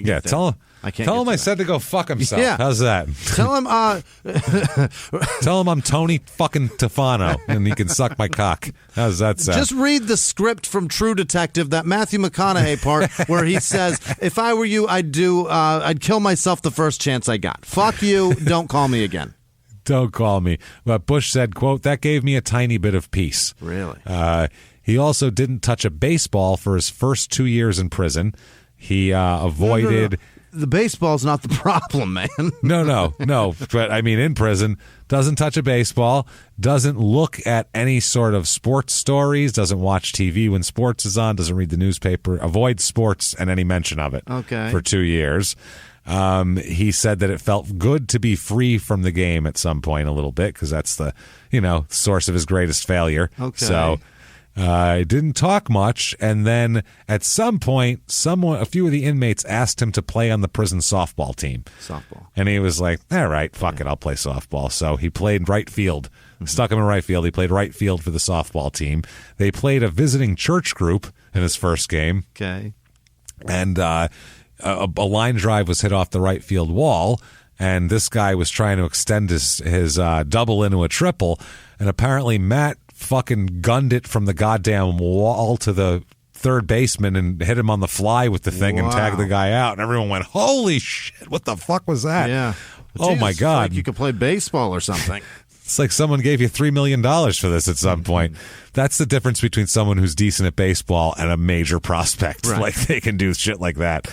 get that. Tell him I said to go fuck himself. Yeah. How's that? Tell him. Tell him I'm Tony fucking Tefano, and he can suck my cock. How's that sound? Just read the script from True Detective, that Matthew McConaughey part where he says, "If I were you, I'd kill myself the first chance I got. Fuck you. Don't call me again." Don't call me. But Bush said, quote, that gave me a tiny bit of peace. Really? He also didn't touch a baseball for his first 2 years in prison. He avoided. No. The baseball's not the problem, man. No. But I mean, in prison, doesn't touch a baseball, doesn't look at any sort of sports stories, doesn't watch TV when sports is on, doesn't read the newspaper, avoids sports and any mention of it. Okay. For 2 years. He said that it felt good to be free from the game at some point a little bit because that's the, source of his greatest failure. Okay. So I didn't talk much, and then at some point, a few of the inmates asked him to play on the prison softball team. And he was like, all right, fuck it, I'll play softball. So he played right field, stuck him in right field. He played right field for the softball team. They played a visiting church group in his first game. Okay. And a line drive was hit off the right field wall, and this guy was trying to extend his double into a triple, and apparently Matt fucking gunned it from the goddamn wall to the third baseman and hit him on the fly with the thing and tagged the guy out. And everyone went, holy shit, what the fuck was that? Yeah. Oh, my God. Like you could play baseball or something. It's like someone gave you $3 million for this at some point. That's the difference between someone who's decent at baseball and a major prospect. Right. Like they can do shit like that.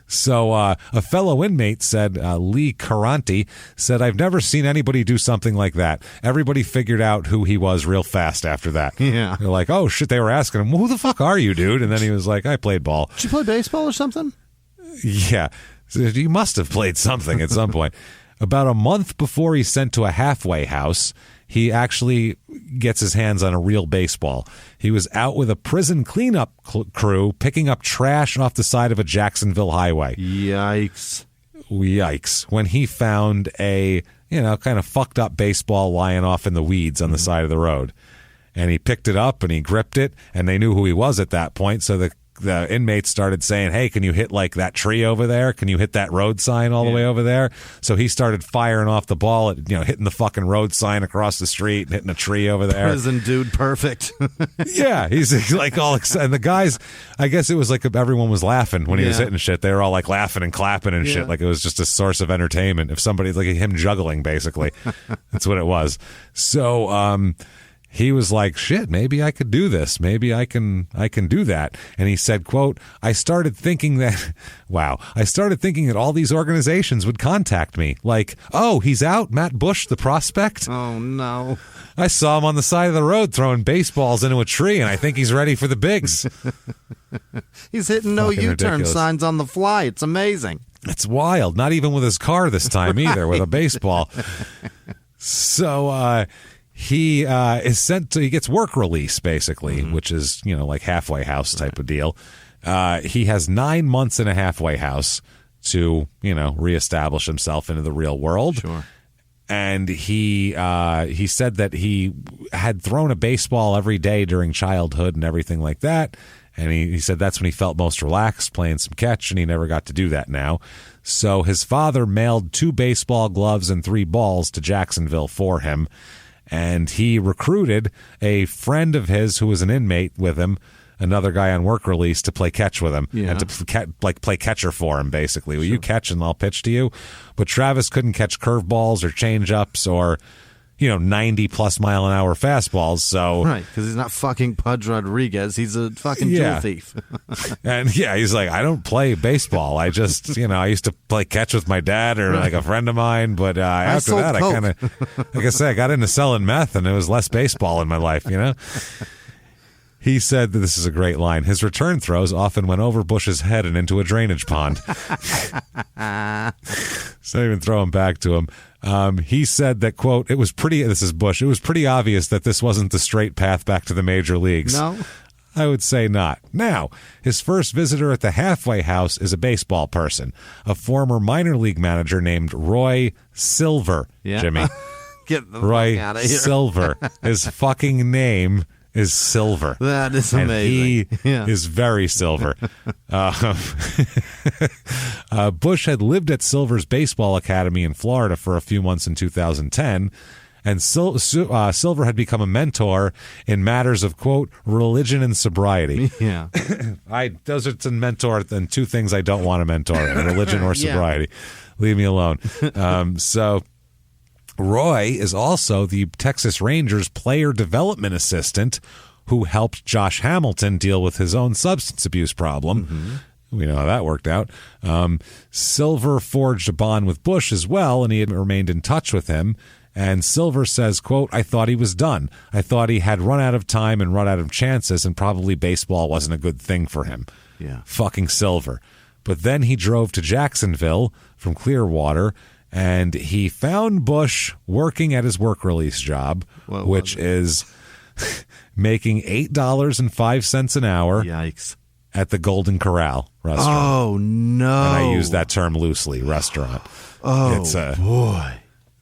So a fellow inmate said, Lee Caranti, said, I've never seen anybody do something like that. Everybody figured out who he was real fast after that. Yeah. They're like, oh, shit, they were asking him, well, who the fuck are you, dude? And then he was like, I played ball. Did you play baseball or something? Yeah. So you must have played something at some point. About a month before he's sent to a halfway house, he actually gets his hands on a real baseball. He was out with a prison cleanup crew picking up trash off the side of a Jacksonville highway. Yikes. When he found a, kind of fucked up baseball lying off in the weeds on the side of the road. and he picked it up and he gripped it, and they knew who he was at that point. So the inmates started saying, hey, can you hit like that tree over there? Can you hit that road sign all the way over there? So he started firing off the ball at, hitting the fucking road sign across the street and hitting a tree over there. Prison dude, perfect. Yeah, he's like all excited. And the guys, I guess it was like everyone was laughing when he was hitting shit. They were all like laughing and clapping and shit. Like it was just a source of entertainment. If somebody, like him juggling, basically. That's what it was. So, he was like, shit, maybe I could do this. Maybe I can do that. And he said, quote, I started thinking that all these organizations would contact me. Like, oh, he's out, Matt Bush, the prospect? Oh, no. I saw him on the side of the road throwing baseballs into a tree, and I think he's ready for the bigs. He's hitting no Fucking U-turn ridiculous. signs on the fly. It's amazing. It's wild. Not even with his car this time either, with a baseball. So, he is sent to, he gets work release, basically, which is, like halfway house type of deal. He has 9 months in a halfway house to, reestablish himself into the real world. Sure. And he said that he had thrown a baseball every day during childhood and everything like that. And he said that's when he felt most relaxed, playing some catch, and he never got to do that now. So his father mailed 2 baseball gloves and 3 balls to Jacksonville for him. And he recruited a friend of his who was an inmate with him, another guy on work release, to play catch with him and to play catcher for him, basically. Will you catch and I'll pitch to you? But Travis couldn't catch curveballs or change-ups or, 90-plus mile-an-hour fastballs. So Right, because he's not fucking Pudge Rodriguez. He's a fucking jewel thief. And he's like, I don't play baseball. I just, I used to play catch with my dad or like a friend of mine. But after that, coke. I kind of, like I said, I got into selling meth and it was less baseball in my life, He said that this is a great line. His return throws often went over Bush's head and into a drainage pond. So even throw him back to him. He said that, quote, this is Bush, it was pretty obvious that this wasn't the straight path back to the major leagues. No? I would say not. Now, his first visitor at the halfway house is a baseball person, a former minor league manager named Roy Silver, Jimmy. Get the Roy fuck out of here. Silver. His fucking name is Silver. That is and amazing. He is very Silver. Bush had lived at Silver's baseball academy in Florida for a few months in 2010, and Silver had become a mentor in matters of, quote, religion and sobriety. Yeah. Those are some mentor and 2 things I don't want to mentor in, religion or sobriety. Leave me alone. So Roy is also the Texas Rangers player development assistant who helped Josh Hamilton deal with his own substance abuse problem. We know how that worked out. Silver forged a bond with Bush as well, and he had remained in touch with him. And Silver says, quote, I thought he was done. I thought he had run out of time and run out of chances, and probably baseball wasn't a good thing for him. Yeah. Fucking Silver. But then he drove to Jacksonville from Clearwater, and he found Bush working at his work release job, which is making $8.05 an hour. Yikes. At the Golden Corral restaurant. Oh, no. And I use that term loosely, restaurant. Oh, it's boy.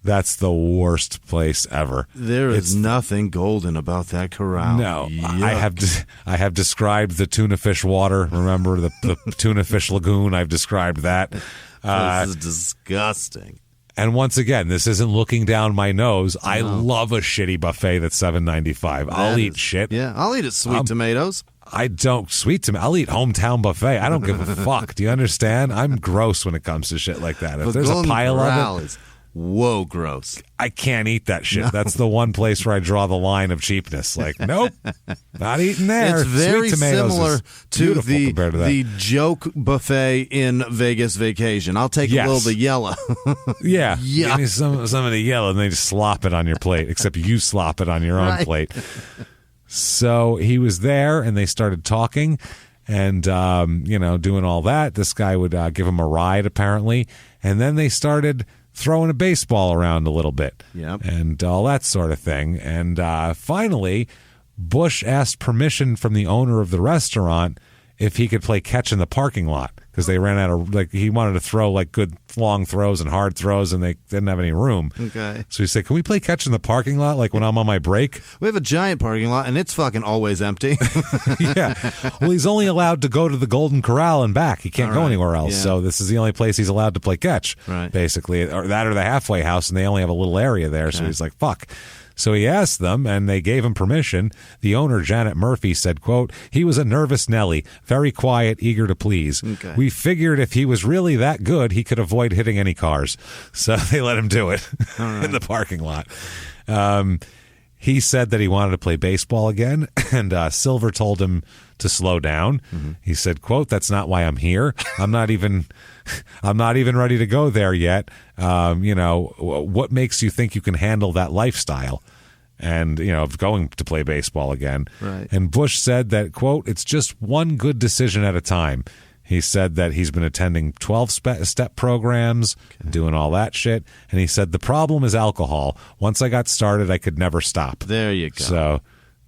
That's the worst place ever. There is nothing golden about that corral. No, Yuck. I have described the tuna fish water. Remember the tuna fish lagoon? I've described that. This is disgusting. And once again, this isn't looking down my nose. I love a shitty buffet that's $7.95. I'll eat shit. Yeah, I'll eat it. Sweet tomatoes. I don't I'll eat hometown buffet. I don't give a fuck. Do you understand? I'm gross when it comes to shit like that. If there's a pile of it, whoa, gross. I can't eat that shit. No. That's the one place where I draw the line of cheapness. Like, nope, not eating there. It's very similar to the joke buffet in Vegas Vacation. I'll take a little of the yellow. Yeah. Give me some of the yellow, and they just slop it on your plate, except you slop it on your own plate. So he was there, and they started talking and, doing all that. This guy would give him a ride, apparently. And then they started throwing a baseball around a little bit and all that sort of thing. And finally, Bush asked permission from the owner of the restaurant if he could play catch in the parking lot because they ran out of, like, he wanted to throw like good long throws and hard throws and they didn't have any room. Okay. So he said, can we play catch in the parking lot like when I'm on my break? We have a giant parking lot and it's fucking always empty. Yeah. Well, he's only allowed to go to the Golden Corral and back. He can't go anywhere else. Yeah. So this is the only place he's allowed to play catch, Right. basically. Or that or the halfway house, and they only have a little area there. So he's like, fuck. So he asked them, and they gave him permission. The owner, Janet Murphy, said, quote, he was a nervous Nelly, very quiet, eager to please. Okay. We figured if he was really that good, he could avoid hitting any cars. So they let him do it in the parking lot. He said that he wanted to play baseball again, and Silver told him to slow down. Mm-hmm. He said, quote, that's not why I'm here. I'm not even ready to go there yet. What makes you think you can handle that lifestyle? And, of going to play baseball again. Right. And Bush said that, quote, it's just one good decision at a time. He said that he's been attending 12-step programs, doing all that shit. And he said, the problem is alcohol. Once I got started, I could never stop. There you go. So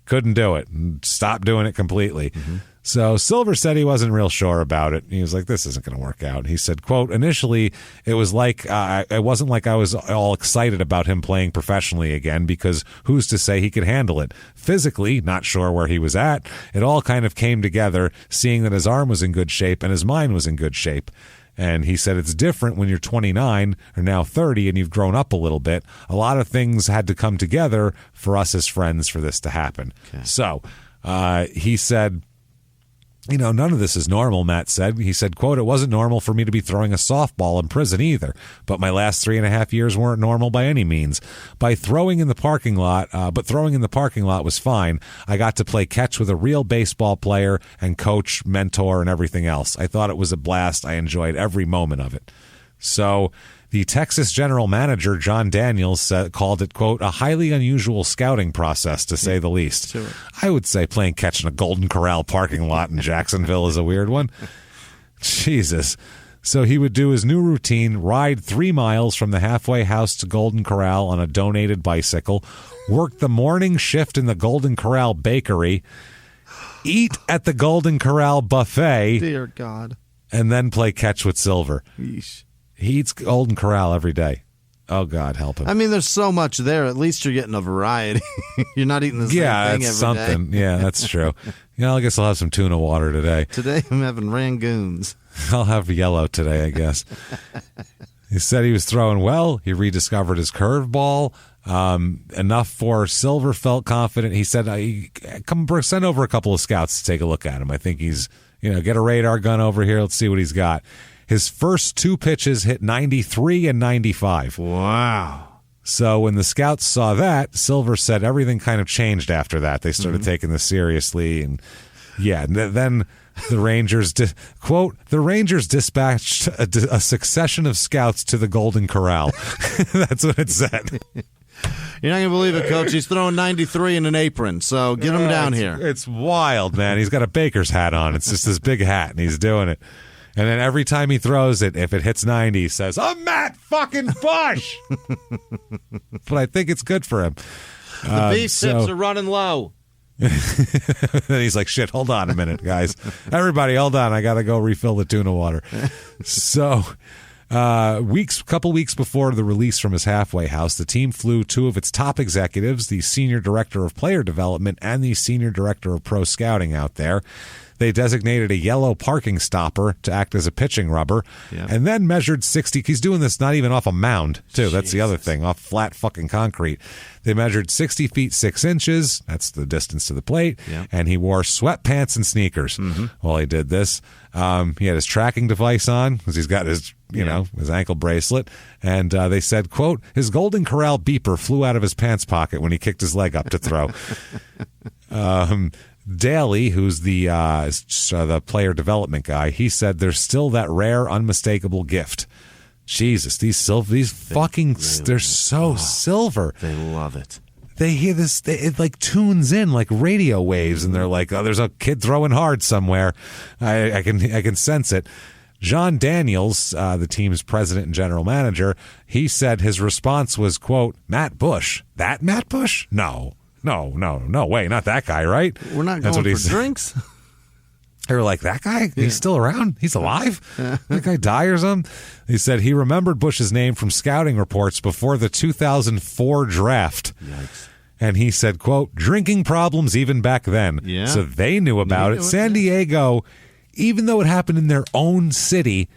couldn't do it. Stopped doing it completely. Mm-hmm. So Silver said he wasn't real sure about it. He was like, this isn't going to work out. He said, quote, initially, it was like, it wasn't like I was all excited about him playing professionally again because who's to say he could handle it? Physically, not sure where he was at. It all kind of came together, seeing that his arm was in good shape and his mind was in good shape. And he said it's different when you're 29 or now 30 and you've grown up a little bit. A lot of things had to come together for us as friends for this to happen. Okay. So he said, none of this is normal, Matt said. He said, quote, it wasn't normal for me to be throwing a softball in prison either, but my last 3.5 years weren't normal by any means. But throwing in the parking lot was fine. I got to play catch with a real baseball player and coach, mentor, and everything else. I thought it was a blast. I enjoyed every moment of it. So the Texas general manager, John Daniels, called it, quote, a highly unusual scouting process, to say the least. Sure. I would say playing catch in a Golden Corral parking lot in Jacksonville is a weird one. Jesus. So he would do his new routine, ride 3 miles from the halfway house to Golden Corral on a donated bicycle, work the morning shift in the Golden Corral bakery, eat at the Golden Corral buffet. Dear God. And then play catch with Silver. Yeesh. He eats Golden Corral every day. Oh, God, help him. I mean, there's so much there. At least you're getting a variety. You're not eating the same thing every that's something. Day. Yeah, that's true. I guess I'll have some tuna water today. Today I'm having rangoons. I'll have yellow today, I guess. He said he was throwing well. He rediscovered his curveball. Enough for Silver felt confident. He said, send over a couple of scouts to take a look at him. I think he's, get a radar gun over here. Let's see what he's got. His first 2 pitches hit 93 and 95. Wow. So when the scouts saw that, Silver said everything kind of changed after that. They started taking this seriously. And then the Rangers, quote, the Rangers dispatched a succession of scouts to the Golden Corral. That's what it said. You're not going to believe it, Coach. He's throwing 93 in an apron, so get him down here. It's wild, man. He's got a baker's hat on. It's just this big hat, and he's doing it. And then every time he throws it, if it hits 90, he says, I'm Matt fucking Bush! But I think it's good for him. The beef tips are running low. Then he's like, shit, hold on a minute, guys. Everybody, hold on. I got to go refill the tuna water. So... couple weeks before the release from his halfway house, the team flew 2 of its top executives, the senior director of player development and the senior director of pro scouting out there. They designated a yellow parking stopper to act as a pitching rubber, and then measured 60. He's doing this not even off a mound, too. That's the other thing, off flat fucking concrete. They measured 60 feet 6 inches. That's the distance to the plate. And he wore sweatpants and sneakers while he did this. He had his tracking device on because he's got his, his ankle bracelet. And they said, quote, his Golden Corral beeper flew out of his pants pocket when he kicked his leg up to throw. Daly, who's the player development guy, he said there's still that rare, unmistakable gift. Jesus, they're so Silver. They love it. They hear this, it like tunes in like radio waves, and they're like, oh, there's a kid throwing hard somewhere. I can sense it. John Daniels, the team's president and general manager, he said his response was, quote, Matt Bush. That Matt Bush? No way, not that guy, right? We're not going for drinks. They were like, that guy? He's still around? He's alive? That guy die or something? He said he remembered Bush's name from scouting reports before the 2004 draft. Yikes. And he said, quote, drinking problems even back then. Yeah. So they knew about it. San Diego, even though it happened in their own city,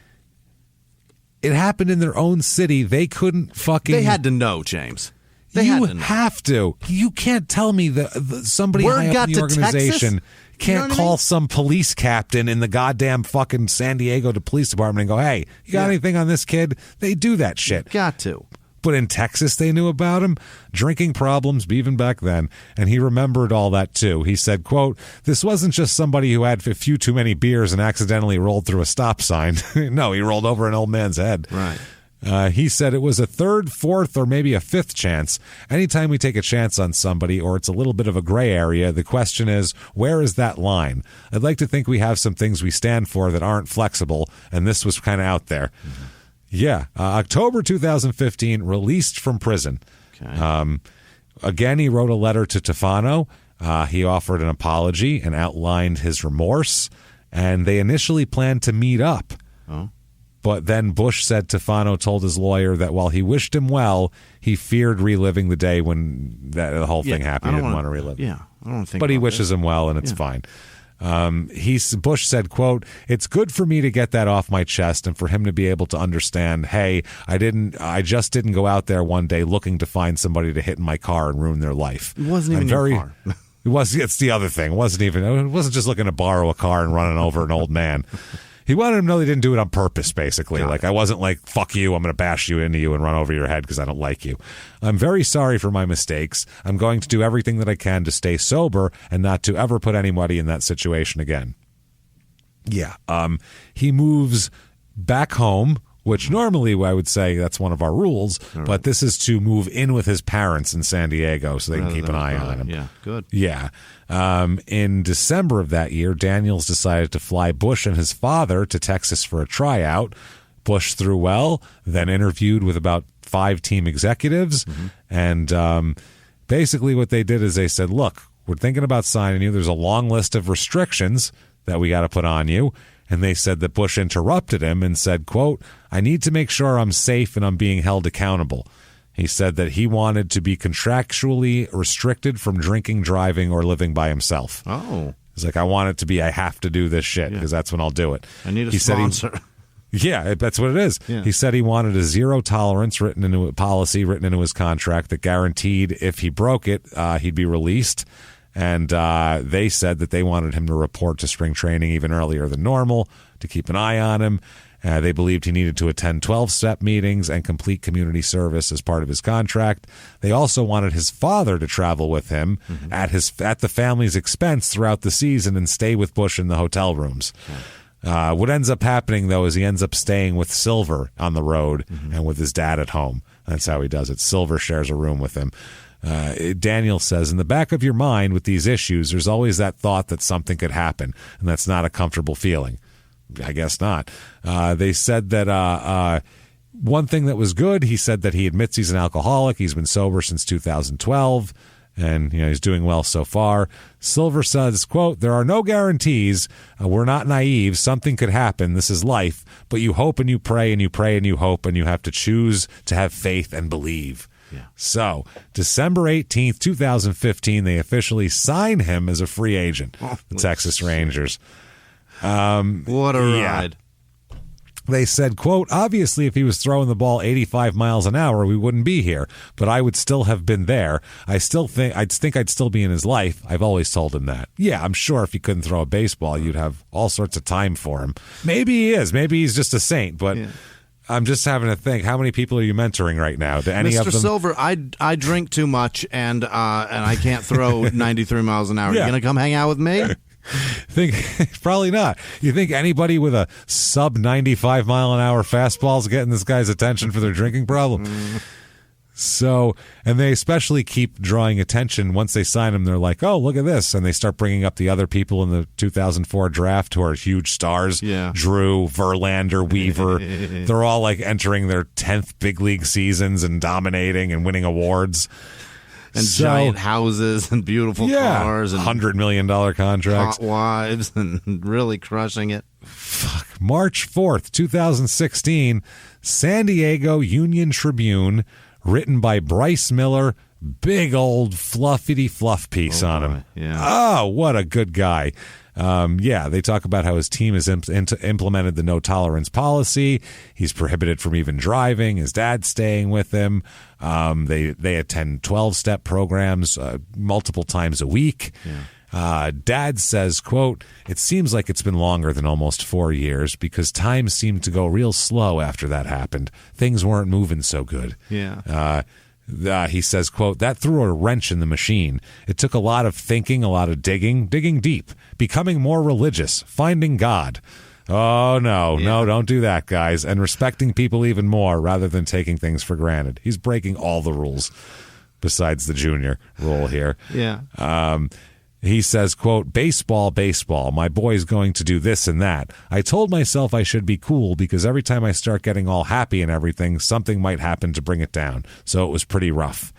they couldn't fucking... They had to know, James. You have to. You can't tell me that somebody high up in the organization can't call some police captain in the goddamn fucking San Diego police department and go, hey, you got anything on this kid? They do that shit. Got to. But in Texas, they knew about him. Drinking problems, even back then. And he remembered all that, too. He said, quote, this wasn't just somebody who had a few too many beers and accidentally rolled through a stop sign. No, he rolled over an old man's head. Right. He said it was a third, fourth, or maybe a fifth chance. Anytime we take a chance on somebody or it's a little bit of a gray area, the question is, where is that line? I'd like to think we have some things we stand for that aren't flexible, and this was kind of out there. Mm-hmm. Yeah. October 2015, released from prison. Okay. Again, he wrote a letter to Tufano. He offered an apology and outlined his remorse, and they initially planned to meet up. Oh. But then Bush said Tufano told his lawyer that while he wished him well, he feared reliving the day when the whole thing happened. He didn't want to relive it. Yeah, I don't think. But he wishes him well, and it's fine. Bush said, quote, it's good for me to get that off my chest and for him to be able to understand, hey, I just didn't go out there one day looking to find somebody to hit in my car and ruin their life. It wasn't even your car. It's the other thing. It wasn't just looking to borrow a car and running over an old man. He wanted him to know they didn't do it on purpose, basically. Like, I wasn't like, fuck you, I'm going to bash you into you and run over your head because I don't like you. I'm very sorry for my mistakes. I'm going to do everything that I can to stay sober and not to ever put anybody in that situation again. Yeah. He moves back home, which normally I would say that's one of our rules, but this is to move in with his parents in San Diego so they can keep an eye on him. Yeah, good. Yeah. In December of that year, Daniels decided to fly Bush and his father to Texas for a tryout. Bush threw well, then interviewed with about 5 team executives. Mm-hmm. And basically what they did is they said, look, we're thinking about signing you. There's a long list of restrictions that we got to put on you. And they said that Bush interrupted him and said, quote, I need to make sure I'm safe and I'm being held accountable. He said that he wanted to be contractually restricted from drinking, driving, or living by himself. Oh. He's like, I want it to be, I have to do this shit because that's when I'll do it. I need a sponsor. Yeah, that's what it is. Yeah. He said he wanted a zero tolerance written into a policy, written into his contract that guaranteed if he broke it, he'd be released. And they said that they wanted him to report to spring training even earlier than normal to keep an eye on him. They believed he needed to attend 12-step meetings and complete community service as part of his contract. They also wanted his father to travel with him at the family's expense throughout the season and stay with Bush in the hotel rooms. What ends up happening, though, is he ends up staying with Silver on the road and with his dad at home. That's how he does it. Silver shares a room with him. Daniel says, in the back of your mind with these issues, there's always that thought that something could happen, and that's not a comfortable feeling. I guess not. They said that one thing that was good, he said that he admits he's an alcoholic. He's been sober since 2012, and he's doing well so far. Silver says, quote, there are no guarantees. We're not naive. Something could happen. This is life. But you hope and you pray and you pray and you hope, and you have to choose to have faith and believe. Yeah. So, December 18th, 2015, they officially sign him as a free agent, the Texas Rangers. What a ride. They said, quote, obviously, if he was throwing the ball 85 miles an hour, we wouldn't be here, but I would still have been there. I'd still be in his life. I've always told him that. Yeah, I'm sure if he couldn't throw a baseball, you'd have all sorts of time for him. Maybe he is. Maybe he's just a saint, but... Yeah. I'm just having to think. How many people are you mentoring right now? Do any Mr. of them? Silver, I drink too much and I can't throw 93 miles an hour. Yeah. You gonna come hang out with me? Probably not. You think anybody with a sub 95 mile an hour fastball is getting this guy's attention for their drinking problem? So, and they especially keep drawing attention. Once they sign him, they're like, oh, look at this. And they start bringing up the other people in the 2004 draft who are huge stars. Yeah. Drew, Verlander, Weaver. They're all like entering their 10th big league seasons and dominating and winning awards. And giant houses and beautiful cars. And $100 million contracts. Hot wives and really crushing it. March 4th, 2016, San Diego Union Tribune, written by Bryce Miller. Big old fluffity fluff piece on him. Yeah. Oh, what a good guy. They talk about how his team has implemented the no tolerance policy. He's prohibited from even driving. His dad's staying with him. They attend 12-step programs multiple times a week. Yeah. Dad says, quote, "It seems like it's been longer than almost 4 years because time seemed to go real slow after that happened. Things weren't moving so good." Yeah. He says, quote, "That threw a wrench in the machine. It took a lot of thinking, a lot of digging deep, becoming more religious, finding God. Oh, no, don't do that, guys. And respecting people even more rather than taking things for granted." He's breaking all the rules besides the junior rule here. Yeah. He says, quote, baseball, my boy's going to do this and that. I told myself I should be cool because every time I start getting all happy and everything, something might happen to bring it down. So it was pretty rough.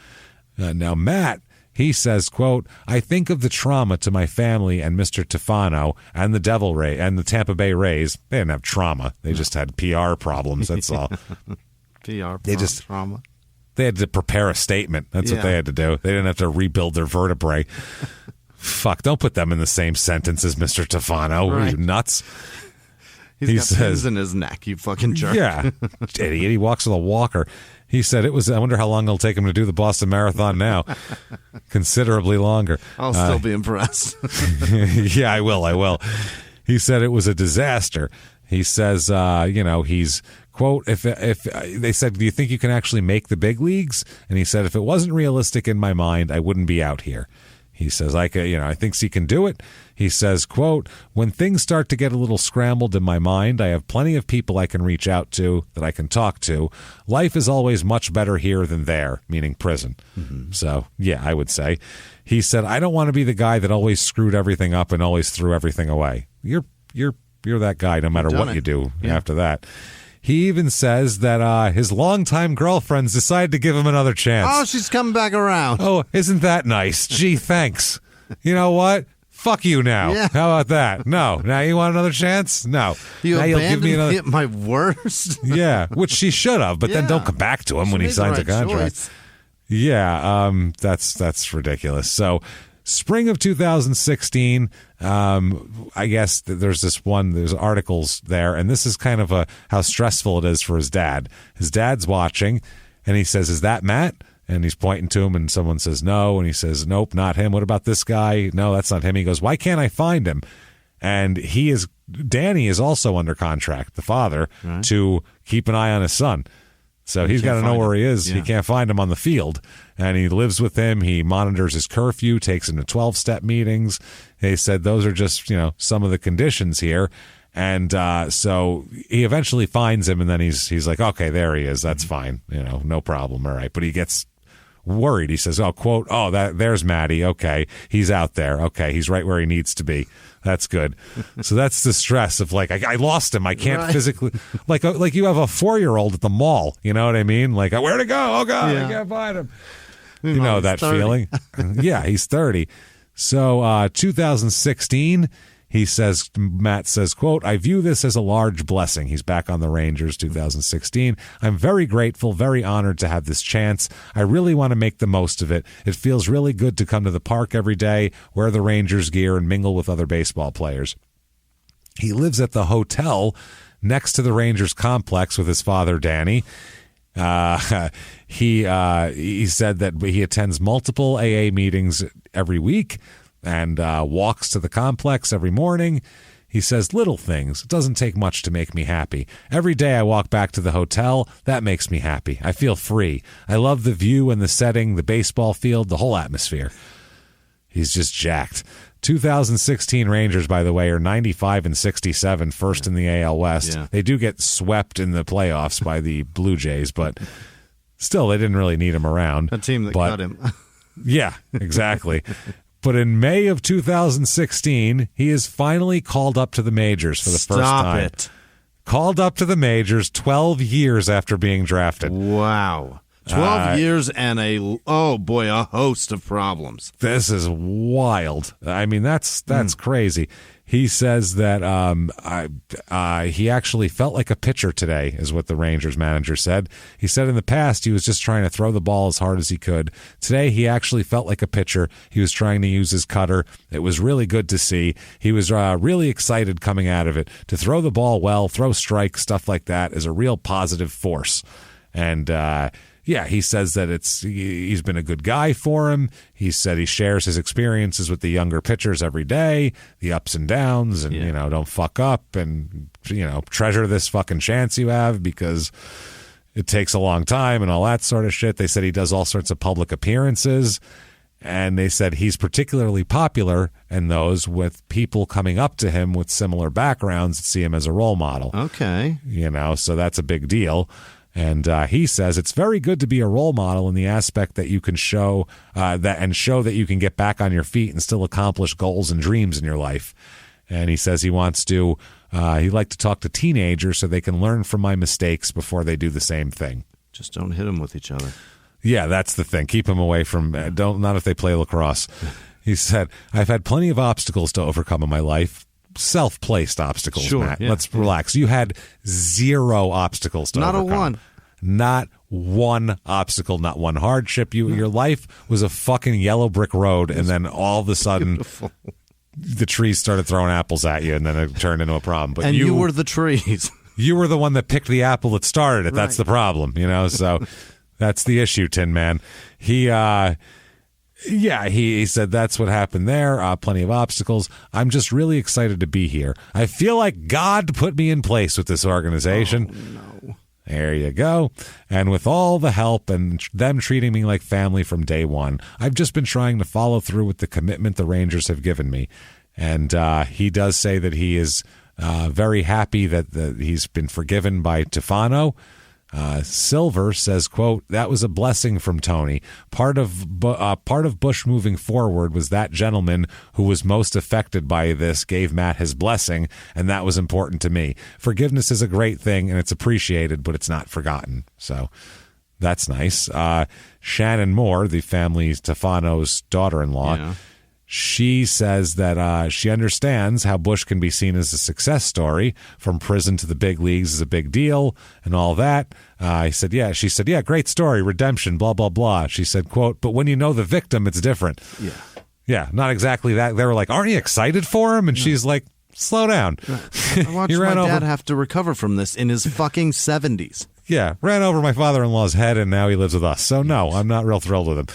Now, Matt, he says, quote, I think of the trauma to my family and Mr. Tefano and the Devil Ray and the Tampa Bay Rays. They didn't have trauma. They just had PR problems. That's all. Trauma. They had to prepare a statement. That's what they had to do. They didn't have to rebuild their vertebrae. Fuck, don't put them in the same sentence as Mr. Tefano. Right. Are you nuts? He got pins in his neck, you fucking jerk. Yeah, idiot. He walks with a walker. He said it was, I wonder how long it'll take him to do the Boston Marathon now. Considerably longer. I'll still be impressed. Yeah, I will. He said it was a disaster. He says, he's, quote, if they said, do you think you can actually make the big leagues? And he said, if it wasn't realistic in my mind, I wouldn't be out here. He says, I think he can do it. He says, quote, when things start to get a little scrambled in my mind, I have plenty of people I can reach out to, that I can talk to. Life is always much better here than there, meaning prison. Mm-hmm. So, yeah, I would say. He said, I don't want to be the guy that always screwed everything up and always threw everything away. You're that guy no matter what you do after that. He even says that his longtime girlfriends decided to give him another chance. Oh, she's coming back around. Oh, isn't that nice? Gee, thanks. You know what? Fuck you now. Yeah. How about that? No. Now you want another chance? No. Now you'll give me another. At my worst. Yeah, which she should have, but then don't come back to him when he signs a contract. Choice. Yeah, that's ridiculous. So, spring of 2016, I guess there's articles there, and this is kind of how stressful it is for his dad. His dad's watching, and he says, is that Matt? And he's pointing to him, and someone says no, and he says, nope, not him. What about this guy? No, that's not him. He goes, why can't I find him? And Danny is also under contract, the father, to keep an eye on his son. So he's got to know where he is. Yeah. He can't find him on the field. And he lives with him. He monitors his curfew, takes him to 12-step meetings. They said those are just, some of the conditions here. And so he eventually finds him, and then he's like, okay, there he is. That's fine. No problem. All right. But he gets worried. He says, oh, quote, oh, there's Matty. Okay. He's out there. Okay. He's right where he needs to be. That's good. So that's the stress of like, I lost him. I can't physically, like you have a 4-year-old at the mall. You know what I mean? Like, where'd it go? Oh God, I can't find him. You know that 30. feeling? Yeah, he's 30. So 2016, Matt says, quote, I view this as a large blessing. He's back on the Rangers, 2016. I'm very grateful, very honored to have this chance. I really want to make the most of it. It feels really good to come to the park every day, wear the Rangers gear, and mingle with other baseball players. He lives at the hotel next to the Rangers complex with his father, Danny. He said that he attends multiple AA meetings every week and walks to the complex every morning. He says, little things. It doesn't take much to make me happy. Every day I walk back to the hotel, that makes me happy. I feel free. I love the view and the setting, the baseball field, the whole atmosphere. He's just jacked. 2016 Rangers, by the way, are 95-67, first in the AL West. Yeah. They do get swept in the playoffs by the Blue Jays, but still, they didn't really need him around. A team that cut him. Yeah, exactly. But in May of 2016, he is finally called up to the majors for the first time. Stop it. Called up to the majors 12 years after being drafted. Wow. 12 years and a host of problems. This is wild. I mean, that's crazy. He says that he actually felt like a pitcher today, is what the Rangers manager said. He said in the past he was just trying to throw the ball as hard as he could. Today he actually felt like a pitcher. He was trying to use his cutter. It was really good to see. He was really excited coming out of it. To throw the ball well, throw strikes, stuff like that is a real positive force. And yeah, he says that he's been a good guy for him. He said he shares his experiences with the younger pitchers every day, the ups and downs, and, don't fuck up and, treasure this fucking chance you have because it takes a long time and all that sort of shit. They said he does all sorts of public appearances, and they said he's particularly popular in those with people coming up to him with similar backgrounds that see him as a role model. Okay. So that's a big deal. And he says it's very good to be a role model in the aspect that you can show that you can get back on your feet and still accomplish goals and dreams in your life. And he says he wants to, he'd like to talk to teenagers so they can learn from my mistakes before they do the same thing. Just don't hit them with each other. Yeah, that's the thing. Keep them away from, not if they play lacrosse. He said, I've had plenty of obstacles to overcome in my life. Self-placed obstacles, sure, Matt. Yeah. Let's relax. You had 0 obstacles to overcome. Not a one. Not one obstacle, not one hardship. Your life was a fucking yellow brick road, and then all of a sudden, the trees started throwing apples at you, and then it turned into a problem. But and you were the trees. You were the one that picked the apple that started it. Right. That's the problem, So that's the issue, Tin Man. He said that's what happened there. Plenty of obstacles. I'm just really excited to be here. I feel like God put me in place with this organization. Oh, no. There you go. And with all the help and them treating me like family from day one, I've just been trying to follow through with the commitment the Rangers have given me. And he does say that he is very happy that he's been forgiven by Tefano. Silver says, quote, that was a blessing from Tony. Part of Bush moving forward was that gentleman who was most affected by this gave Matt his blessing, and that was important to me. Forgiveness is a great thing, and it's appreciated, but it's not forgotten. So that's nice. Shannon Moore, the family Stefano's daughter-in-law, she says that she understands how Bush can be seen as a success story. From prison to the big leagues is a big deal and all that. She said, yeah, great story, redemption, blah, blah, blah. She said, quote, but when you know the victim, it's different. Yeah. Yeah, not exactly that. They were like, aren't you excited for him? And she's like, slow down. Right. I watched my dad have to recover from this in his fucking 70s. Yeah, ran over my father-in-law's head, and now he lives with us. So, no, I'm not real thrilled with him.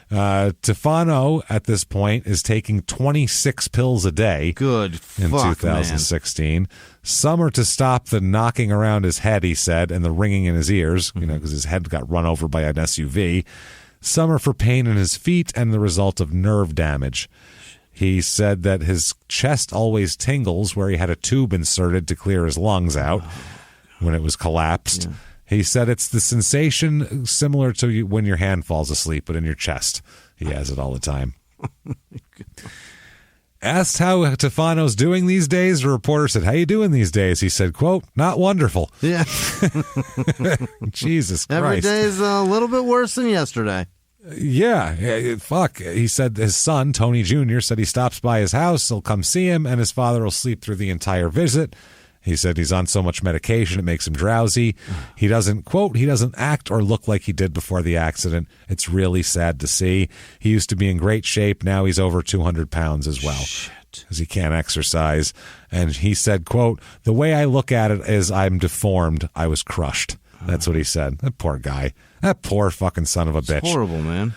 Tefano, at this point, is taking 26 pills a day. Good in 2016. Man. Some are to stop the knocking around his head, he said, and the ringing in his ears, because his head got run over by an SUV. Some are for pain in his feet and the result of nerve damage. He said that his chest always tingles where he had a tube inserted to clear his lungs out when it was collapsed. Yeah. He said it's the sensation similar to when your hand falls asleep, but in your chest. He has it all the time. Asked how Tefano's doing these days, the reporter said, how you doing these days? He said, quote, not wonderful. Yeah. Jesus Christ. Every day is a little bit worse than yesterday. Yeah, fuck. He said his son, Tony Jr., said he stops by his house, he'll come see him, and his father will sleep through the entire visit. He said he's on so much medication it makes him drowsy. He doesn't, quote, he doesn't act or look like he did before the accident. It's really sad to see. He used to be in great shape. Now he's over 200 pounds as well because he can't exercise. And he said, quote, the way I look at it is I'm deformed. I was crushed. That's what he said. That poor guy. That poor fucking son of a bitch. It's horrible, man.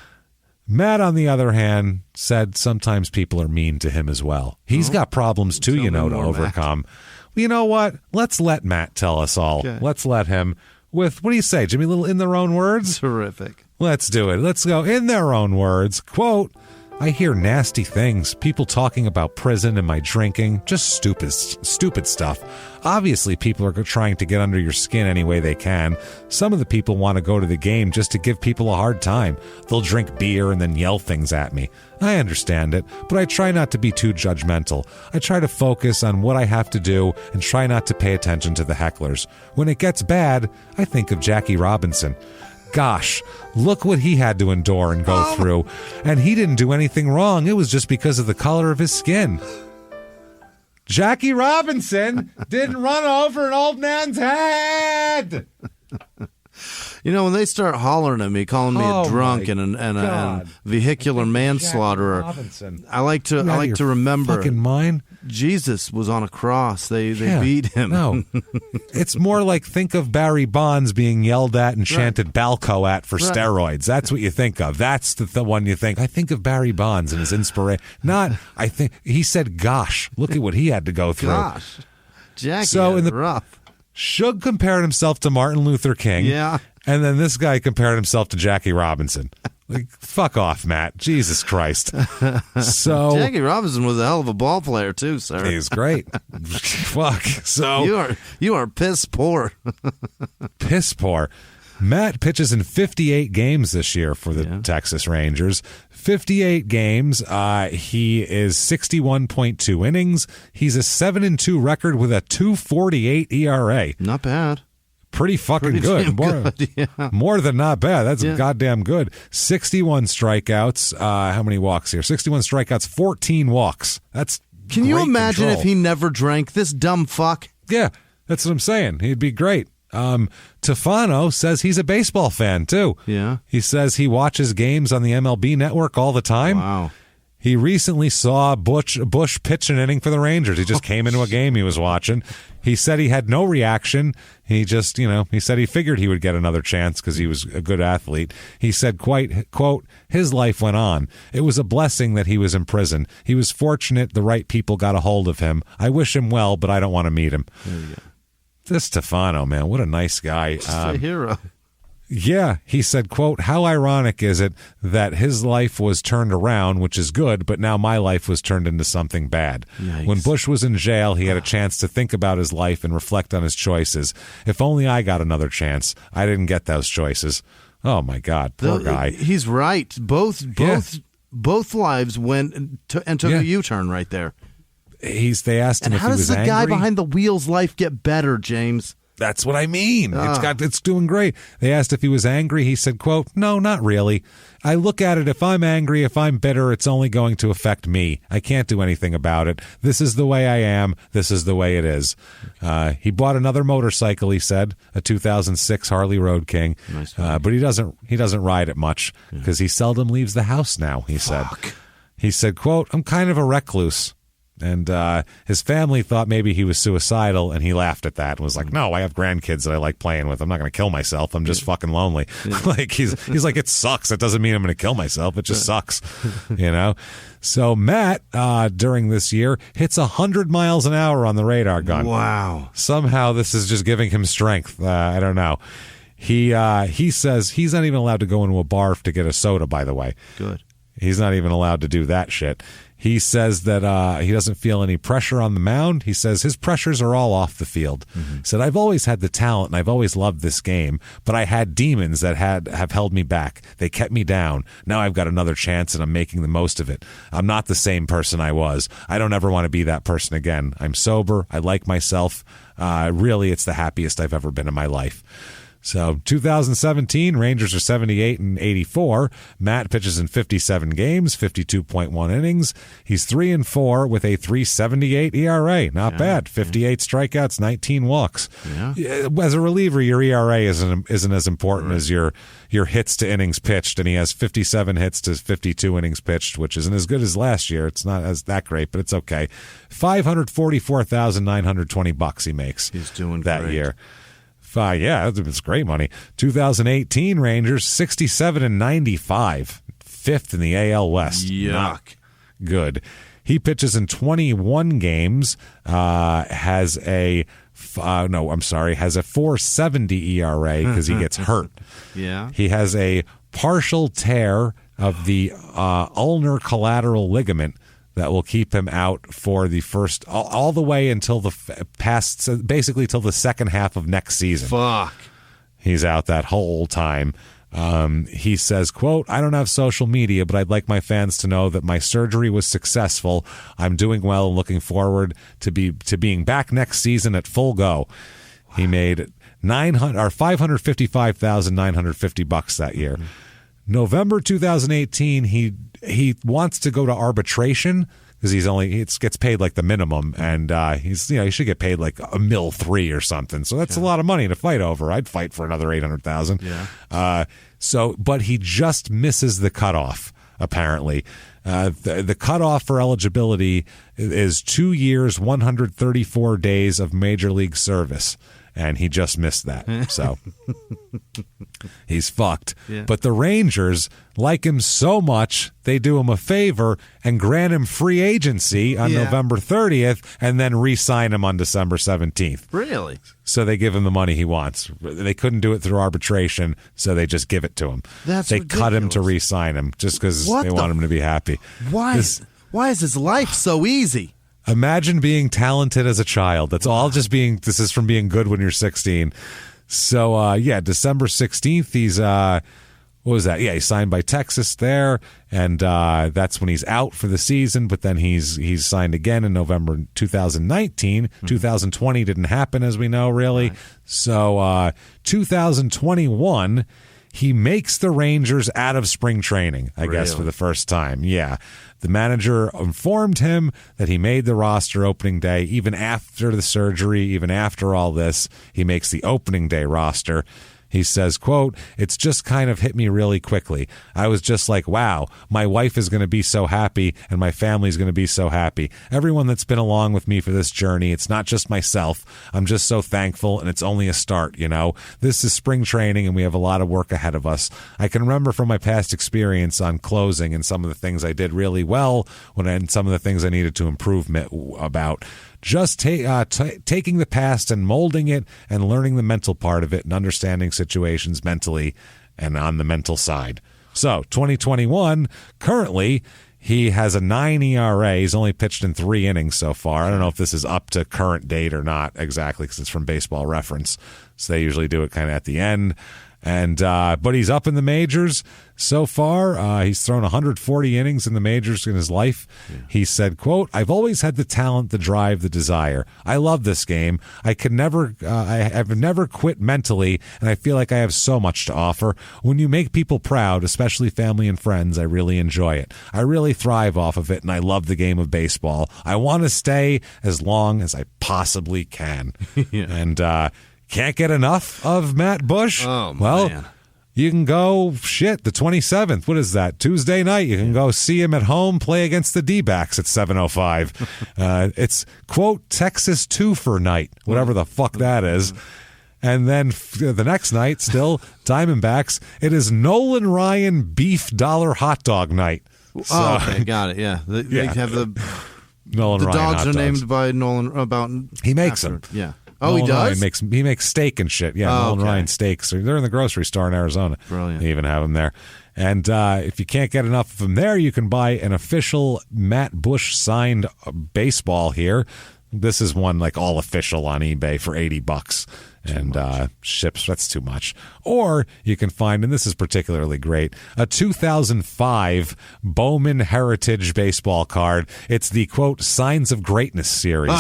Matt, on the other hand, said sometimes people are mean to him as well. He's got problems too, to overcome. Matt. You know what? Let's let Matt tell us all. Okay. Let's let him with, what do you say, Jimmie? Little in their own words? Terrific. Let's do it. Let's go in their own words. Quote, I hear nasty things, people talking about prison and my drinking, just stupid stuff. Obviously, people are trying to get under your skin any way they can. Some of the people want to go to the game just to give people a hard time. They'll drink beer and then yell things at me. I understand it, but I try not to be too judgmental. I try to focus on what I have to do and try not to pay attention to the hecklers. When it gets bad, I think of Jackie Robinson. gosh, look what he had to endure and go through. And he didn't do anything wrong. It was just because of the color of his skin. Jackie Robinson didn't run over an old man's head. You know, when they start hollering at me, calling me a drunk and a vehicular manslaughterer, I like to remember. Fucking mind. Jesus was on a cross. They beat him. No, it's more like think of Barry Bonds being yelled at and chanted Balco at for steroids. That's what you think of. That's the one you think. I think of Barry Bonds and his inspiration. Not, I think he said, "Gosh, look at what he had to go through." Gosh, Jackie, so in the rough. Shug compared himself to Martin Luther King. Yeah. And then this guy compared himself to Jackie Robinson. Like, fuck off, Matt. Jesus Christ. So Jackie Robinson was a hell of a ball player too, sir. He's great. Fuck. So you are piss poor. Piss poor. Matt pitches in 58 games this year for the Texas Rangers. 58 games. He is 61.2 innings. He's a 7-2 record with a 2.48 ERA. Not bad. Pretty fucking good. More than not bad. That's goddamn good. 61 strikeouts. How many walks here? 61 strikeouts, 14 walks. That's Can you imagine control. if he never drank? This dumb fuck. Yeah, that's what I'm saying. He'd be great. Tefano says he's a baseball fan, too. Yeah. He says he watches games on the MLB network all the time. Wow. He recently saw Bush pitch an inning for the Rangers. He just came into a game he was watching. He said he had no reaction. He just, he said he figured he would get another chance because he was a good athlete. He said, quote, his life went on. It was a blessing that he was in prison. He was fortunate the right people got a hold of him. I wish him well, but I don't want to meet him. There you go. This Stefano, man, what a nice guy. Just a hero. Yeah, he said, quote, how ironic is it that his life was turned around, which is good, but now my life was turned into something bad. Yikes. When Bush was in jail, he had a chance to think about his life and reflect on his choices. If only I got another chance. I didn't get those choices. Oh, my God, poor guy. He's right. Both lives went and took a U-turn right there. They asked him if he was angry. And how does the guy behind the wheel's life get better, James? That's what I mean. It's doing great. They asked if he was angry. He said, quote, no, not really. I look at it, if I'm angry, if I'm bitter, it's only going to affect me. I can't do anything about it. This is the way I am. This is the way it is. He bought another motorcycle, he said, a 2006 Harley Road King. Nice but he doesn't ride it much because he seldom leaves the house now, he said. He said, quote, I'm kind of a recluse. And his family thought maybe he was suicidal, and he laughed at that and was like, no, I have grandkids that I like playing with. I'm not going to kill myself. I'm just fucking lonely. Like he's like, it sucks. It doesn't mean I'm going to kill myself. It just sucks, So Matt, during this year, hits 100 miles an hour on the radar gun. Wow. Somehow this is just giving him strength. I don't know. He says he's not even allowed to go into a bar to get a soda, by the way. Good. He's not even allowed to do that shit. He says that he doesn't feel any pressure on the mound. He says his pressures are all off the field. Mm-hmm. He said, I've always had the talent and I've always loved this game, but I had demons that have held me back. They kept me down. Now I've got another chance and I'm making the most of it. I'm not the same person I was. I don't ever want to be that person again. I'm sober. I like myself. Really, it's the happiest I've ever been in my life. So 2017, Rangers are 78-84. Matt pitches in 57 games, 52.1 innings. He's 3-4 with a 3.78 ERA. Not bad. 58 strikeouts, 19 walks. Yeah. As a reliever, your ERA isn't as important as your hits to innings pitched, and he has 57 hits to 52 innings pitched, which isn't as good as last year. It's not that great, but it's okay. $544,920 he makes. He's doing that great. year. Yeah, it's great money. 2018 Rangers 67-95, fifth in the AL West. Yuck. Not good. He pitches in 21 games. Has a 4.70 ERA because he gets hurt. Yeah. He has a partial tear of the ulnar collateral ligament that will keep him out for the first, all the way until basically till the second half of next season. Fuck. He's out that whole time. He says, quote, I don't have social media, but I'd like my fans to know that my surgery was successful. I'm doing well and looking forward to being back next season at full go. He made $555,950 that year. November 2018, he wants to go to arbitration because he gets paid like the minimum, and he should get paid like $1.3 million or something. So that's a lot of money to fight over. I'd fight for another $800,000. Yeah. But he just misses the cutoff. Apparently, the cutoff for eligibility is 2 years, 134 days of major league service. And he just missed that. So he's fucked. Yeah. But the Rangers like him so much, they do him a favor and grant him free agency on November 30th and then re-sign him on December 17th. Really? So they give him the money he wants. They couldn't do it through arbitration, so they just give it to him. They ridiculous. cut him to re-sign him just because they want him to be happy. Why is his life so easy? Imagine being talented as a child. That's all this is from being good when you're 16. So, December 16th, he's, what was that? Yeah, he signed by Texas there, and that's when he's out for the season, but then he's signed again in November 2019. 2020 didn't happen, as we know, really. Right. So, 2021... he makes the Rangers out of spring training, I guess, for the first time. Yeah. The manager informed him that he made the roster opening day. Even after the surgery, even after all this, he makes the opening day roster. He says, quote, "It's just kind of hit me really quickly. I was just like, wow, my wife is going to be so happy and my family's going to be so happy. Everyone that's been along with me for this journey, it's not just myself. I'm just so thankful, and it's only a start, you know. This is spring training and we have a lot of work ahead of us. I can remember from my past experience on closing and some of the things I did really well and some of the things I needed to improve about. Just taking the past and molding it and learning the mental part of it and understanding situations mentally and on the mental side." So 2021, currently, he has a 9 ERA. He's only pitched in 3 innings so far. I don't know if this is up to current date or not exactly because it's from Baseball Reference. So they usually do it kind of at the end. And but he's up in the majors so far. He's thrown 140 innings in the majors in his life. Yeah. He said, quote, "I've always had the talent, the drive, the desire. I love this game. I have never quit mentally, and I feel like I have so much to offer. When you make people proud, especially family and friends, I really enjoy it. I really thrive off of it, and I love the game of baseball. I want to stay as long as I possibly can." Yeah. And can't get enough of Matt Bush? Oh, well, man. You can go, the 27th. What is that? Tuesday night. You can go see him at home play against the D-backs at 7:05. It's, quote, Texas 2 night, whatever the fuck that is. And then the next night, still, Diamondbacks, it is Nolan Ryan beef dollar hot dog night. So, okay, got it, yeah. They have the Nolan Ryan dogs hot are dogs. Named by Nolan about... He makes them. Yeah. Nolan he does? Ryan he makes steak and shit. Yeah, Nolan Ryan steaks. They're in the grocery store in Arizona. Brilliant. They even have them there. And if you can't get enough of them there, you can buy an official Matt Bush signed baseball here. This is one like all official on eBay for $80. And ships, that's too much. Or you can find, and this is particularly great, a 2005 Bowman Heritage baseball card. It's the, quote, Signs of Greatness series.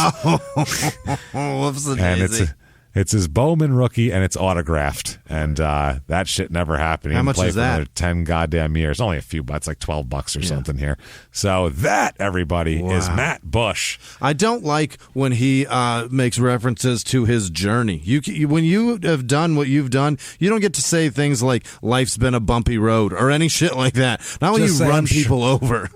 Whoops-a-daisy. And it's his Bowman rookie, and it's autographed. And that shit never happened. He How didn't much play is for that? another 10 goddamn years. Only a few bucks, like $12 or something here. So that, everybody, is Matt Bush. I don't like when he makes references to his journey. When you have done what you've done, you don't get to say things like life's been a bumpy road or any shit like that. Not when Just you say, run people over.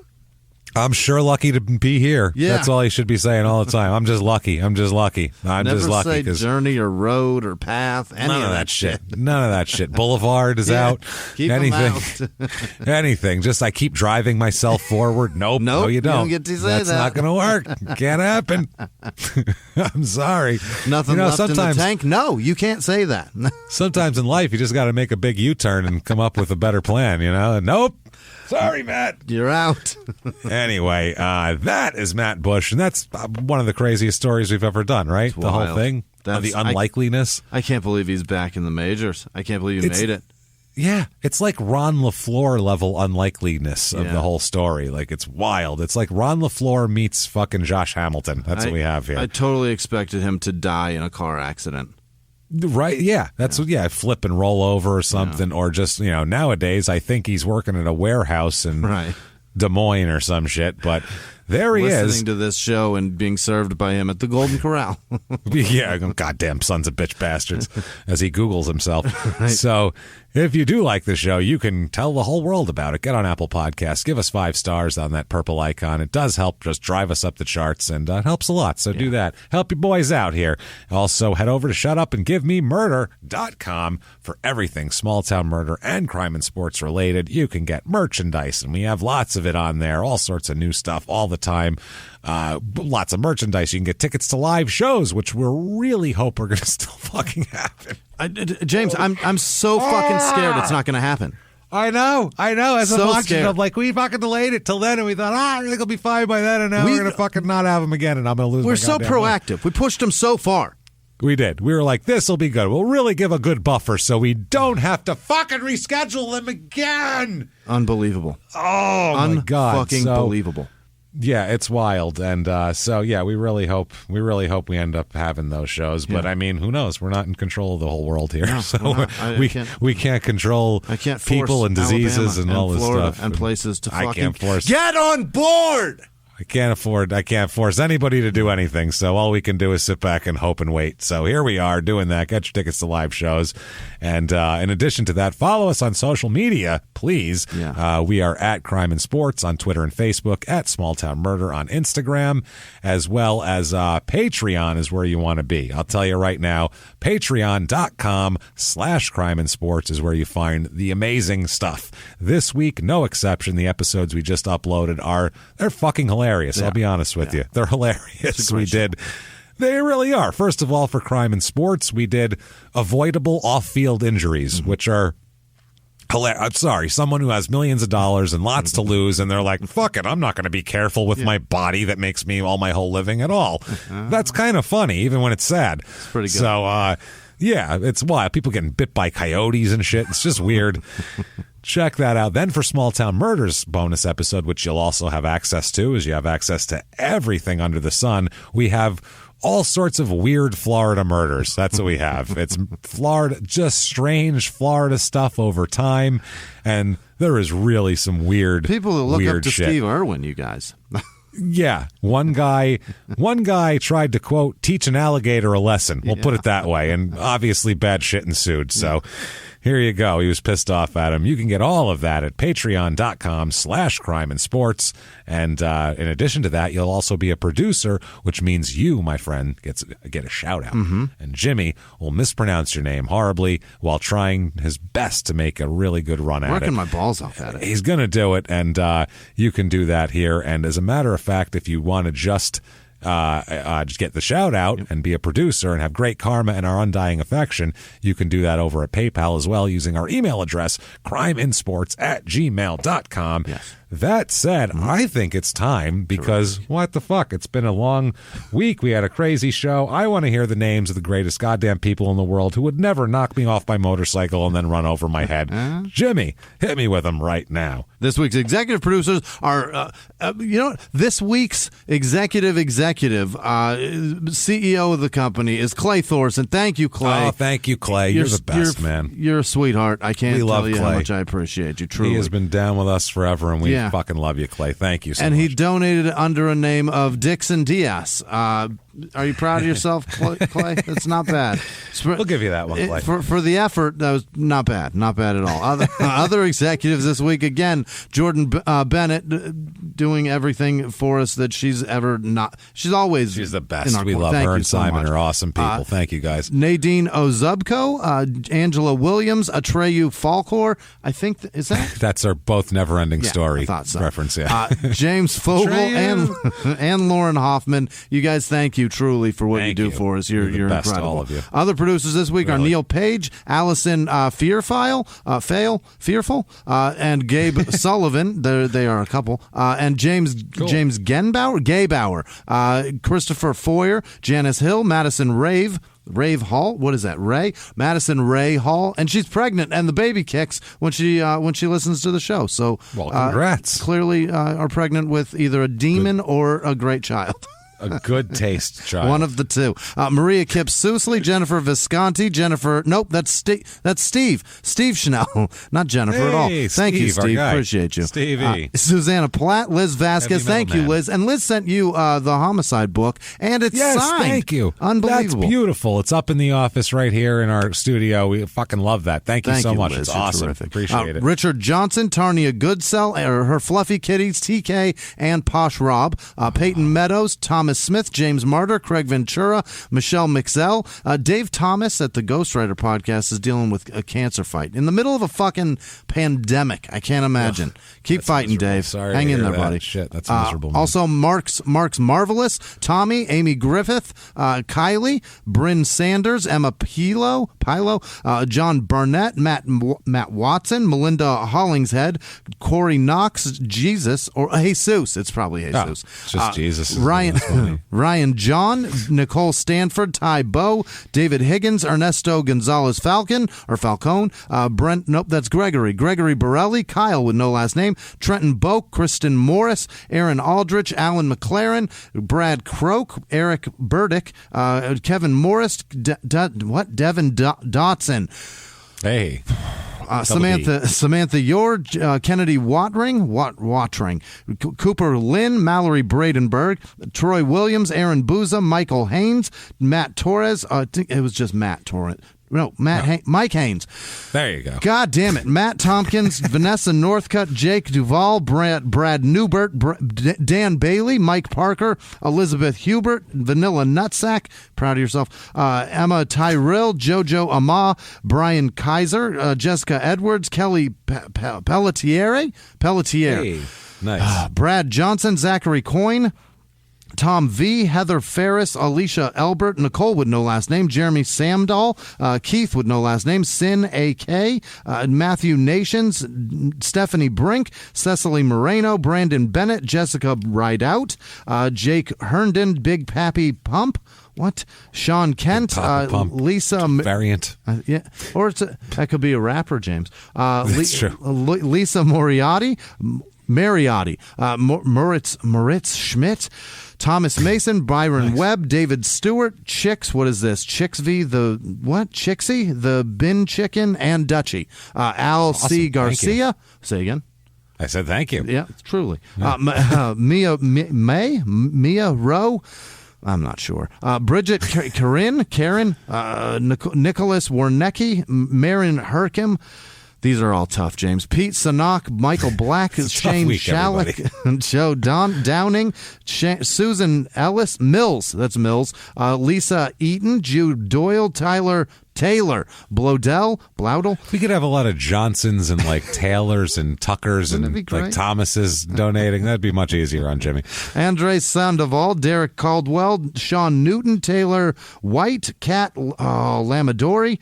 I'm sure lucky to be here. Yeah. That's all he should be saying all the time. I'm just lucky. I'm just lucky. I'm Never just lucky. say journey or road or path. Any None of of that shit. None of that shit. Boulevard is out. Keep 'em Anything. Anything. Just I keep driving myself forward. Nope. No, you don't. You don't get to say That's that. not going to work. Can't happen. I'm sorry. Nothing left in the tank? No, you can't say that. Sometimes in life, you just got to make a big U-turn and come up with a better plan, you know? Nope. Sorry, Matt. You're out. Anyway, that is Matt Bush, and that's one of the craziest stories we've ever done, right? The whole thing of the unlikeliness. I can't believe he's back in the majors. I can't believe he made it. Yeah, it's like Ron LaFleur level unlikeliness of the whole story. Like, it's wild. It's like Ron LaFleur meets fucking Josh Hamilton. That's what we have here. I totally expected him to die in a car accident. Right, yeah, that's flip and roll over or something, or just nowadays I think he's working at a warehouse in Des Moines or some shit, but there he is listening to this show and being served by him at the Golden Corral. Yeah, goddamn sons of bitch bastards, as he Googles himself. So if you do like the show, you can tell the whole world about it. Get on Apple Podcasts. Give us 5 stars on that purple icon. It does help just drive us up the charts, and it helps a lot. So do that. Help your boys out here. Also, head over to shutupandgivememurder.com for everything small town murder and crime and sports related. You can get merchandise, and we have lots of it on there. All sorts of new stuff all the time. Lots of merchandise. You can get tickets to live shows, which we really hope are going to still fucking happen. James, I'm so fucking scared it's not going to happen. I know. As so a watching, scared. I'm like, we fucking delayed it till then, and we thought, I think it'll be fine by then, and now we're going to fucking not have them again, and I'm going to lose my We're so goddamn proactive. mind. We pushed them so far. We did. We were like, this will be good. We'll really give a good buffer so we don't have to fucking reschedule them again. Unbelievable. Oh, my God. Unfucking believable. Yeah, it's wild, and we really hope we end up having those shows. But I mean, who knows? We're not in control of the whole world here, so we can't control people and diseases and all this Florida stuff and places to fucking I can't force. Get on board. I can't force anybody to do anything, so all we can do is sit back and hope and wait. So here we are doing that. Get your tickets to live shows. And in addition to that, follow us on social media, please. Yeah. We are at Crime and Sports on Twitter and Facebook, at Small Town Murder on Instagram, as well as Patreon is where you want to be. I'll tell you right now, patreon.com/Crime and Sports is where you find the amazing stuff. This week, no exception, the episodes we just uploaded they're fucking hilarious. I'll be honest with you. They're hilarious. They really are. First of all, for Crime and Sports, we did avoidable off-field injuries, which are hilarious. I'm sorry, someone who has millions of dollars and lots to lose, and they're like, fuck it, I'm not going to be careful with my body that makes me all my whole living at all. That's kind of funny, even when it's sad. It's pretty good. So, it's wild. People getting bit by coyotes and shit. It's just weird. Check that out. Then for Small Town Murders bonus episode, which you'll also have access to, as you have access to everything under the sun, we have all sorts of weird Florida murders. That's what we have. It's Florida, just strange Florida stuff over time, and there is really some weird people who look up to shit. Steve Irwin, you guys. Yeah, one guy tried to, quote, teach an alligator a lesson. We'll put it that way, and obviously bad shit ensued. So here you go. He was pissed off at him. You can get all of that at patreon.com/Crime and Sports. And in addition to that, you'll also be a producer, which means you, my friend, get a shout out. And Jimmie will mispronounce your name horribly while trying his best to make a really good run at it. Working my balls off at it. He's going to do it, and you can do that here. And as a matter of fact, if you want to just get the shout out and be a producer and have great karma and our undying affection, you can do that over at PayPal as well using our email address, crimeinsports@gmail.com. Yes. That said, I think it's time because what the fuck? It's been a long week. We had a crazy show. I want to hear the names of the greatest goddamn people in the world who would never knock me off my motorcycle and then run over my head. Jimmie, hit me with them right now. This week's executive producers are, this week's executive, CEO of the company is Clay Thorson. Thank you, Clay. Oh, thank you, Clay. You're the best, man. You're a sweetheart. I can't tell you Clay. how much I appreciate you, truly. He has been down with us forever, and we fucking love you, Clay. Thank you so much. And he donated under a name of Dixon Diaz. Are you proud of yourself, Clay? That's not bad. We'll give you that one, Clay. For the effort, that was not bad. Not bad at all. Other executives this week, again, Jordan Bennett doing everything for us that she's ever not. She's the best. We love her and Simon are awesome people. Thank you, guys. Nadine Ozubko, Angela Williams, Atreyu Falkor. I think, is that? That's our both never-ending story I thought so. reference, James Fogel and Lauren Hoffman. You guys, thank you truly for what you do for us. You're best, incredible. all of you. Other producers this week are Neil Page, Allison Fearful, and Gabe Sullivan. They are a couple. And James Gaybauer, Christopher Foyer, Janice Hill, Madison Rave Hall. What is that? Madison Ray Hall, and she's pregnant, and the baby kicks when she listens to the show. So, well, congrats. Clearly, are pregnant with either a demon or a great child. a good taste child. One of the two. Maria Kipsusley, Jennifer Visconti, Nope, that's Steve. Steve Schnell, not Jennifer at all. Thank you, Steve. Appreciate you. Stevie. Susanna Platt, Liz Vasquez. Thank you, Liz. And Liz sent you the homicide book, and it's signed. Thank you. Unbelievable. That's beautiful. It's up in the office right here in our studio. We fucking love that. Thank you so much. Liz. It's awesome. Terrific. Appreciate it. Richard Johnson, Tarnia Goodsell, her fluffy kitties, TK and Posh Rob, Peyton Meadows, Thomas Smith, James Martyr, Craig Ventura, Michelle Mixell, Dave Thomas at the Ghostwriter podcast is dealing with a cancer fight in the middle of a fucking pandemic. I can't imagine. Keep fighting, miserable. Dave. Sorry Hang to in hear there, that. buddy. Shit, that's miserable. Man. Also, Mark's Marvelous, Tommy, Amy Griffith, Kylie, Bryn Sanders, Emma Pilo, John Barnett, Matt Watson, Melinda Hollingshead, Corey Knox, Jesus, or Jesus. It's probably Jesus. It's just Jesus. Ryan John, Nicole Stanford, Ty Bow, David Higgins, Ernesto Gonzalez Falcone, Brent, nope, that's Gregory Borelli, Kyle with no last name, Trenton Boak, Kristen Morris, Aaron Aldrich, Alan McLaren, Brad Croak, Eric Burdick, Kevin Morris, Devin Dotson. Hey. Samantha Yor, Kennedy Watring, Cooper Lynn, Mallory Bradenberg, Troy Williams, Aaron Booza, Michael Haynes, Matt Torres. I think it was just Matt Torres. No, Mike Haynes. There you go. God damn it. Matt Tompkins, Vanessa Northcutt, Jake Duvall, Brad Newbert, Dan Bailey, Mike Parker, Elizabeth Hubert, Vanilla Nutsack, proud of yourself, Emma Tyrell, Jojo Ama, Brian Kaiser, Jessica Edwards, Kelly Pelletier. Hey, nice. Brad Johnson, Zachary Coyne, Tom V, Heather Ferris, Alicia Elbert, Nicole with no last name, Jeremy Samdahl, Keith with no last name, Sin AK, Matthew Nations, Stephanie Brink, Cecily Moreno, Brandon Bennett, Jessica Rideout, Jake Herndon, Big Pappy Pump. What? Sean Kent, Lisa variant. Yeah, or that could be a rapper, James. That's true. Lisa Mariotti, Moritz Schmidt, Thomas Mason, Byron Webb, David Stewart, Chicks, what is this? Chixie, the Bin Chicken, and Dutchie. Al awesome. C. Garcia. Say again. I said thank you. Yeah, truly. Yeah. Mia Rowe. I'm not sure. Bridget Karen, Nicholas Warnecki, Marin Herkim. These are all tough, James. Pete Sanok, Michael Black, Shane Shalik, Joe Downing, Susan Ellis, Mills, that's Mills, Lisa Eaton, Jude Doyle, Tyler Taylor, Bloudel. We could have a lot of Johnsons and like Taylors and Tuckers and like Thomases donating. That'd be much easier on Jimmy. Andre Sandoval, Derek Caldwell, Sean Newton, Taylor White, Kat Lamadori,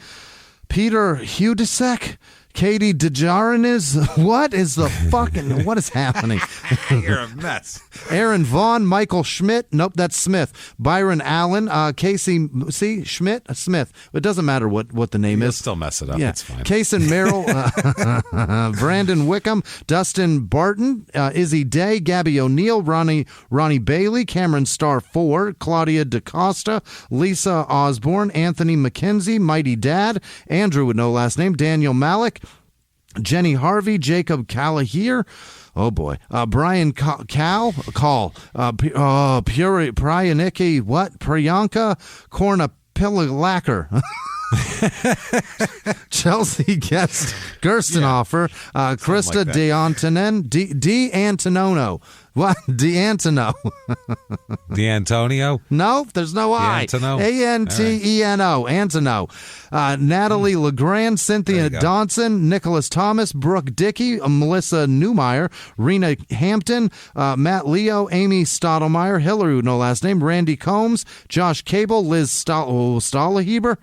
Peter Hudisek, Katie DeJarnes. What is happening? You're a mess. Aaron Vaughn, Michael Schmidt. Nope, that's Smith. Byron Allen, Casey, Schmidt, Smith. It doesn't matter what the name You'll is. still mess it up. Yeah. It's fine. Kaysen Merrill, Brandon Wickham, Dustin Barton, Izzy Day, Gabby O'Neill, Ronnie Bailey, Cameron Star 4, Claudia DaCosta, Lisa Osborne, Anthony McKenzie, Mighty Dad, Andrew with no last name, Daniel Malik, Jenny Harvey, Jacob Callagher, oh boy, Brian Call, Priyaniki, what? Priyanka Kornapillalacker. Chelsea Guest, Gerstenhofer, Krista like D'Antonono. What? D'Antono. D'Antonio? No, there's no I. D'Antono. Anteno. Antono. Natalie Legrand, Cynthia Donson, Nicholas Thomas, Brooke Dickey, Melissa Newmeyer, Rena Hampton, Matt Leo, Amy Stottlemyre, Hillary, no last name, Randy Combs, Josh Cable, Liz Stahlaheber,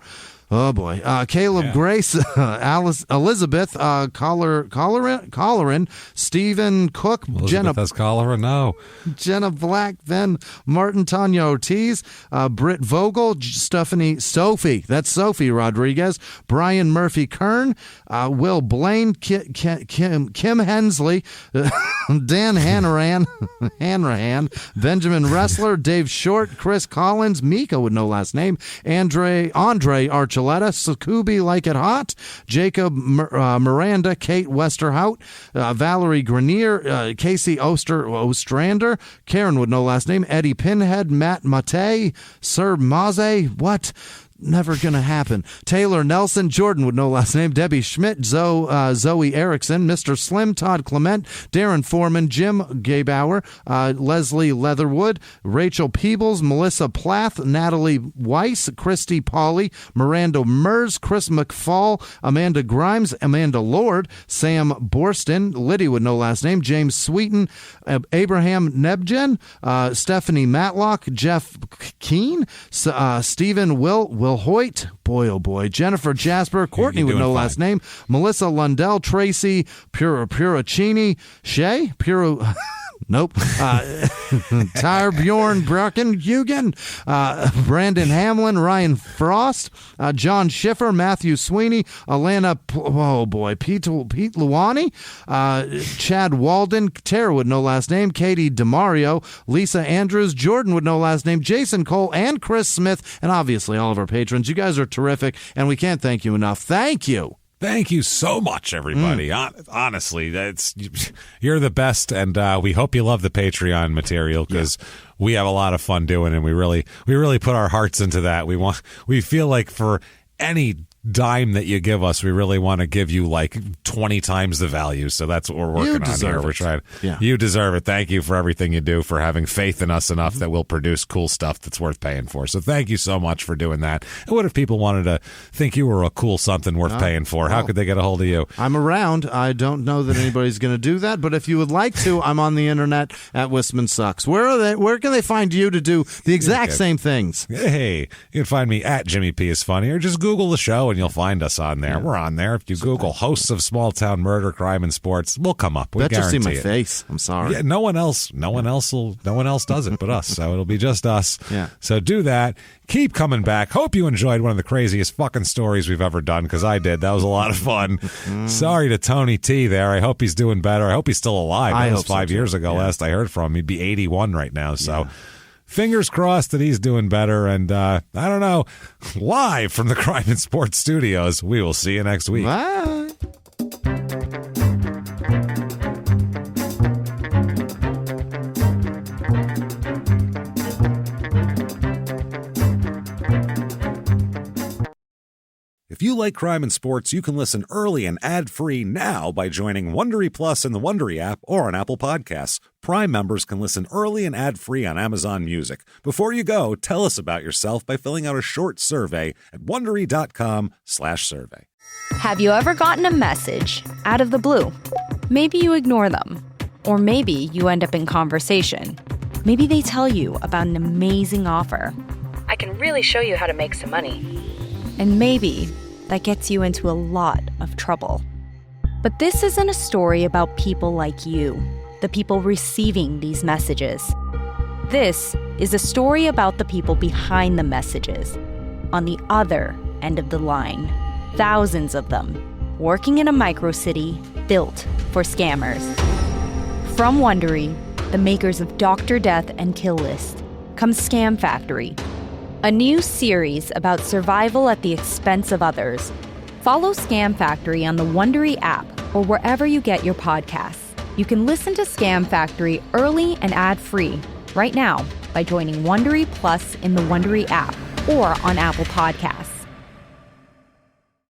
Oh, boy. Caleb, Grace, Alice, Elizabeth, Colleran, Stephen Cook, Elizabeth has cholera? No. Jenna Black, then Martin Tanya Ortiz, Britt Vogel, Sophie, that's Sophie Rodriguez, Brian Murphy Kern, Will Blaine, Kim Hensley, Dan Hanrahan, Benjamin Wrestler, Dave Short, Chris Collins, Mika with no last name, Andre Archuleta, Sakubi Like It Hot, Jacob Miranda, Kate Westerhout, Valerie Grenier, Casey Ostrander, Karen with no last name, Eddie Pinhead, Matt Mate, Sir Maze, what? Never gonna happen. Taylor Nelson, Jordan with no last name, Debbie Schmidt, Zoe Erickson, Mr. Slim, Todd Clement, Darren Foreman, Jim Gaybauer, Leslie Leatherwood, Rachel Peebles, Melissa Plath, Natalie Weiss, Christy Pauley, Miranda Mers, Chris McFall, Amanda Grimes, Amanda Lord, Sam Borston, Liddy with no last name, James Sweeten, Abraham Nebjen, Stephanie Matlock, Jeff Keene, Stephen Will Hoyt, boy oh boy, Jennifer Jasper, Courtney with no last name, Melissa Lundell, Tracy Puracini, Shay, nope. Tyre Bjorn Bracken Hugen, Brandon Hamlin, Ryan Frost, John Schiffer, Matthew Sweeney, Alana, Pete Luani, Chad Walden, Tara with no last name, Katie DeMario, Lisa Andrews, Jordan with no last name, Jason Cole, and Chris Smith, and obviously all of our patrons. You guys are terrific, and we can't thank you enough. Thank you. Thank you so much, everybody. Honestly, you're the best, and we hope you love the Patreon material because we have a lot of fun doing it, and we really put our hearts into that. We feel like for any dime that you give us, we really want to give you like 20 times the value. So that's what we're working on here. We're trying. Yeah. You deserve it. Thank you for everything you do, for having faith in us enough that we'll produce cool stuff that's worth paying for. So thank you so much for doing that. And what if people wanted to think you were a cool something worth paying for? How could they get a hold of you? I'm around. I don't know that anybody's going to do that, but if you would like to, I'm on the internet at Whisman Sucks. Where can they find you to do the exact same things? Hey, you can find me at Jimmie P is Funny, or just Google the show and you'll find us on there. We're on there. If you Google hosts of small town murder, crime, and sports, we'll come up. We guarantee see my it. face. I'm sorry. Yeah, no one else does it but us. So it'll be just us. Yeah. So do that. Keep coming back. Hope you enjoyed one of the craziest fucking stories we've ever done, because I did. That was a lot of fun. Sorry to Tony T there. I hope he's doing better. I hope he's still alive. That was 5 years ago last I heard from him. He'd be 81 right now. So fingers crossed that he's doing better. And I don't know, live from the Crime and Sports Studios, we will see you next week. Bye. If you like crime and sports, you can listen early and ad-free now by joining Wondery Plus in the Wondery app or on Apple Podcasts. Prime members can listen early and ad-free on Amazon Music. Before you go, tell us about yourself by filling out a short survey at Wondery.com/survey. Have you ever gotten a message out of the blue? Maybe you ignore them. Or maybe you end up in conversation. Maybe they tell you about an amazing offer. I can really show you how to make some money. And maybe that gets you into a lot of trouble. But this isn't a story about people like you, the people receiving these messages. This is a story about the people behind the messages, on the other end of the line. Thousands of them, working in a microcity built for scammers. From Wondery, the makers of Dr. Death and Kill List, comes Scam Factory, a new series about survival at the expense of others. Follow Scam Factory on the Wondery app or wherever you get your podcasts. You can listen to Scam Factory early and ad-free right now by joining Wondery Plus in the Wondery app or on Apple Podcasts.